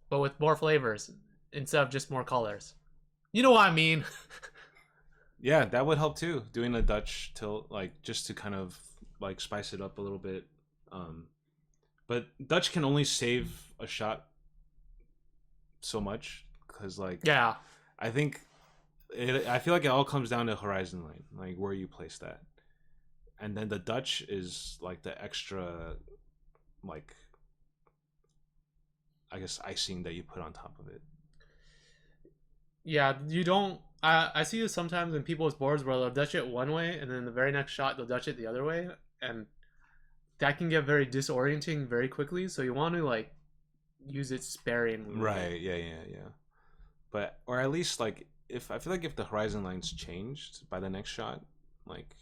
but with more flavors instead of just more colors. You know what I mean? Yeah, that would help too. Doing a Dutch tilt, like just to kind of like spice it up a little bit. But Dutch can only save a shot so much, because like Yeah. I think I feel like it all comes down to horizon line, like where you place that, and then the Dutch is like the extra, like I guess icing that you put on top of it. Yeah, you don't. I see this sometimes in people's boards where they'll Dutch it one way, and then the very next shot they'll Dutch it the other way, and that can get very disorienting very quickly. So you want to like use it sparingly. Right. Yeah. But or at least like if I feel like if the horizon line's changed by the next shot, like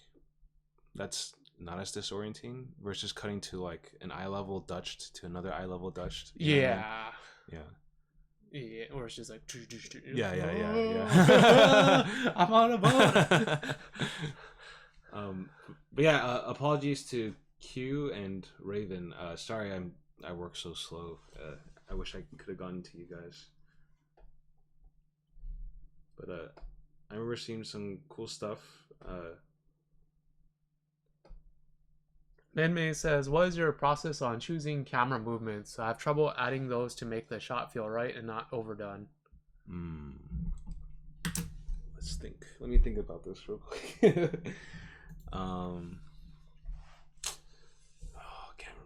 that's not as disorienting versus cutting to like an eye level Dutched to another eye level Dutched. You know what I mean? Yeah. Yeah. Yeah, or it's just like Yeah. I'm on a boat. But yeah, apologies to Q and Raven. Sorry, I work so slow. I wish I could have gotten to you guys. But I remember seeing some cool stuff. Minmeiz says, what is your process on choosing camera movements? I have trouble adding those to make the shot feel right and not overdone. Let's think. Let me think about this real quick. Camera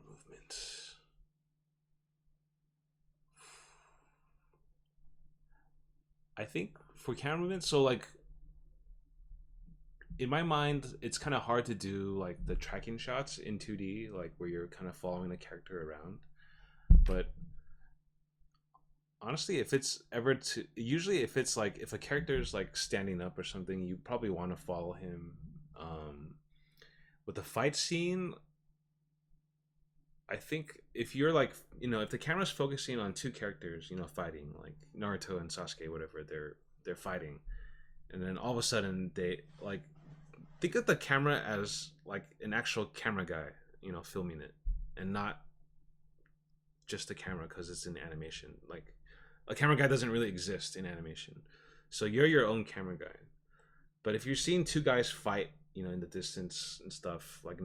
movements. I think for camera movement, so like in my mind, it's kind of hard to do like the tracking shots in 2D, like where you're kind of following the character around. But honestly, if it's ever to, usually if it's like if a character is like standing up or something, you probably want to follow him. With the fight scene, I think if you're like, you know, if the camera's focusing on two characters, you know, fighting, like Naruto and Sasuke, whatever, they're fighting, and then all of a sudden they like think of the camera as like an actual camera guy, you know, filming it, and not just the camera because it's in animation. Like a camera guy doesn't really exist in animation, so you're your own camera guy. But if you're seeing two guys fight, you know, in the distance and stuff, like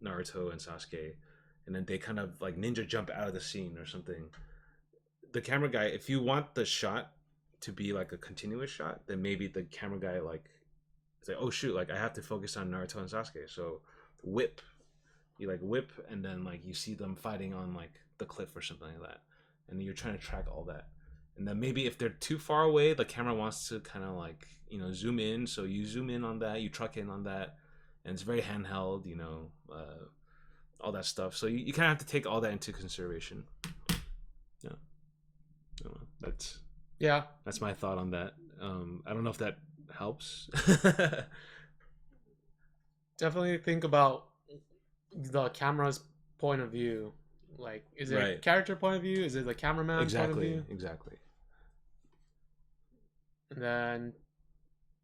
Naruto and Sasuke, and then they kind of like ninja jump out of the scene or something, the camera guy, if you want the shot to be like a continuous shot, then maybe the camera guy like say, oh shoot, like I have to focus on Naruto and Sasuke, so whip, you like whip, and then like you see them fighting on like the cliff or something like that, and you're trying to track all that. And then maybe if they're too far away, the camera wants to kind of like, you know, zoom in, so you zoom in on that, you truck in on that, and it's very handheld, you know, all that stuff. So you kind of have to take all that into consideration. Yeah, I don't know. That's my thought on that. I don't know if that helps. Definitely think about the camera's point of view. Like, is it a character point of view? Is it the cameraman point of view? Exactly. And then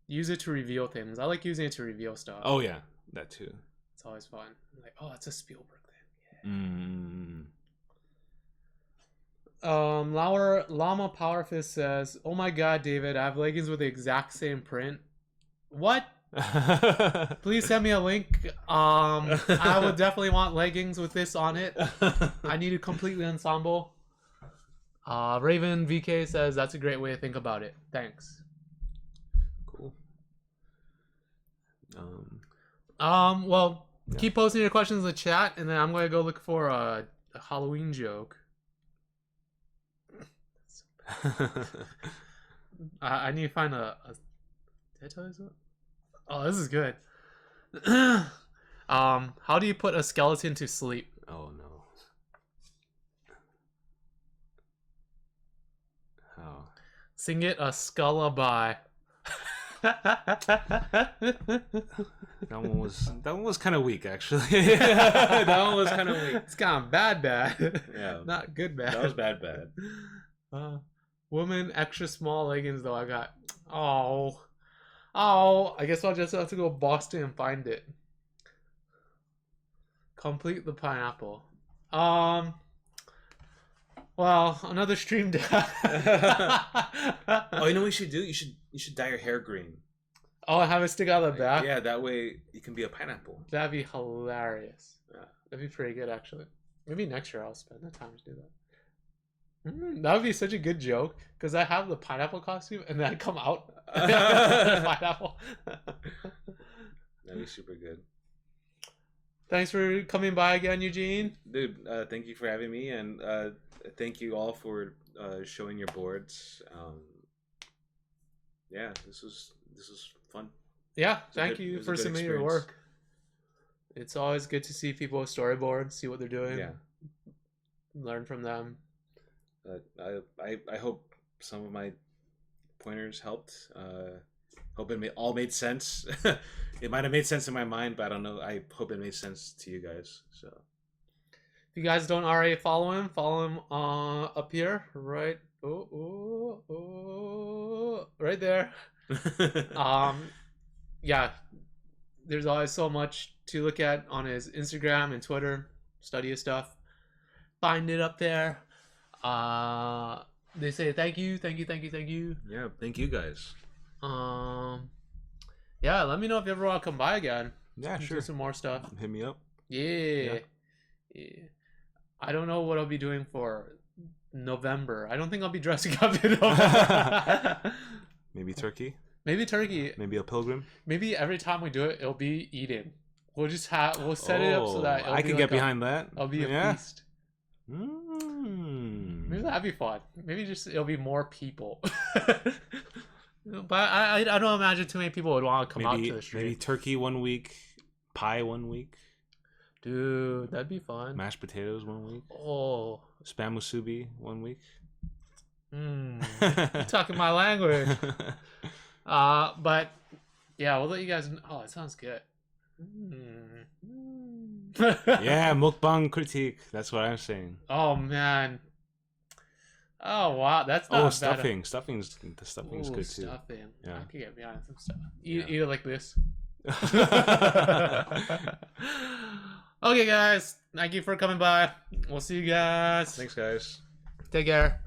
use it to reveal things. I like using it to reveal stuff. Oh yeah, that too. It's always fun. Like, oh, it's a Spielberg thing. Yeah. Llama Powerfist says, "Oh my God, David, I have leggings with the exact same print. What? Please send me a link. I would definitely want leggings with this on it. I need a completely ensemble." Raven VK says, "That's a great way to think about it. Thanks." Cool. Well, keep posting your questions in the chat, and then I'm going to go look for a Halloween joke. I need to find a did I tell you so? Oh, this is good. How do you put a skeleton to sleep? Oh no. How? Sing it a skullaby. That one was kind of weak, actually. That one was kind of weak. It's kind of bad. Yeah. Not good bad. That was bad. Woman extra small leggings though. I got. Oh. I guess I'll just have to go Boston and find it. Complete the pineapple. Well, another stream down. Oh, you know what you should do? You should dye your hair green. Oh, have it stick out of the back? Yeah, that way you can be a pineapple. That'd be hilarious. Yeah. That'd be pretty good, actually. Maybe next year I'll spend the time to do that. That would be such a good joke, because I have the pineapple costume, and then I come out pineapple. That'd be super good. Thanks for coming by again, Eugene. Dude, thank you for having me, and thank you all for showing your boards. Yeah, this was fun. Yeah, thank you for submitting your experience. work. It's always good to see people with storyboards, see what they're doing. Yeah. Learn from them. I hope some of my pointers helped. Hope it all made sense. It might have made sense in my mind, but I don't know. I hope it made sense to you guys. So, if you guys don't already follow him up here, right? Right there. Yeah, there's always so much to look at on his Instagram and Twitter. Study his stuff. Find it up there. They say thank you. Yeah, thank you guys. Yeah, let me know if you ever want to come by again. Yeah, sure. Do some more stuff. Hit me up. Yeah. I don't know what I'll be doing for November. I don't think I'll be dressing up in November. Maybe turkey. Maybe turkey. Maybe a pilgrim. Maybe every time we do it, it'll be eating. We'll set it up so that I can get behind that. It'll be a feast. Mm. Maybe that'd be fun. Maybe just it'll be more people. But I don't imagine too many people would want to come out to the stream. Maybe turkey one week, pie one week, Dude, that'd be fun. mashed potatoes one week, Oh, spam musubi one week. you're talking my language. But yeah, we'll let you guys know. Oh, it sounds good. Yeah, mukbang critique. That's what I'm saying. Oh man. Oh wow, that's not Oh, bad. stuffing's the stuffing's Ooh, good too. stuffing. Yeah. I could get behind some stuff. Eat, Yeah. eat it like this. Okay, guys. Thank you for coming by. We'll see you guys. Thanks, guys. Take care.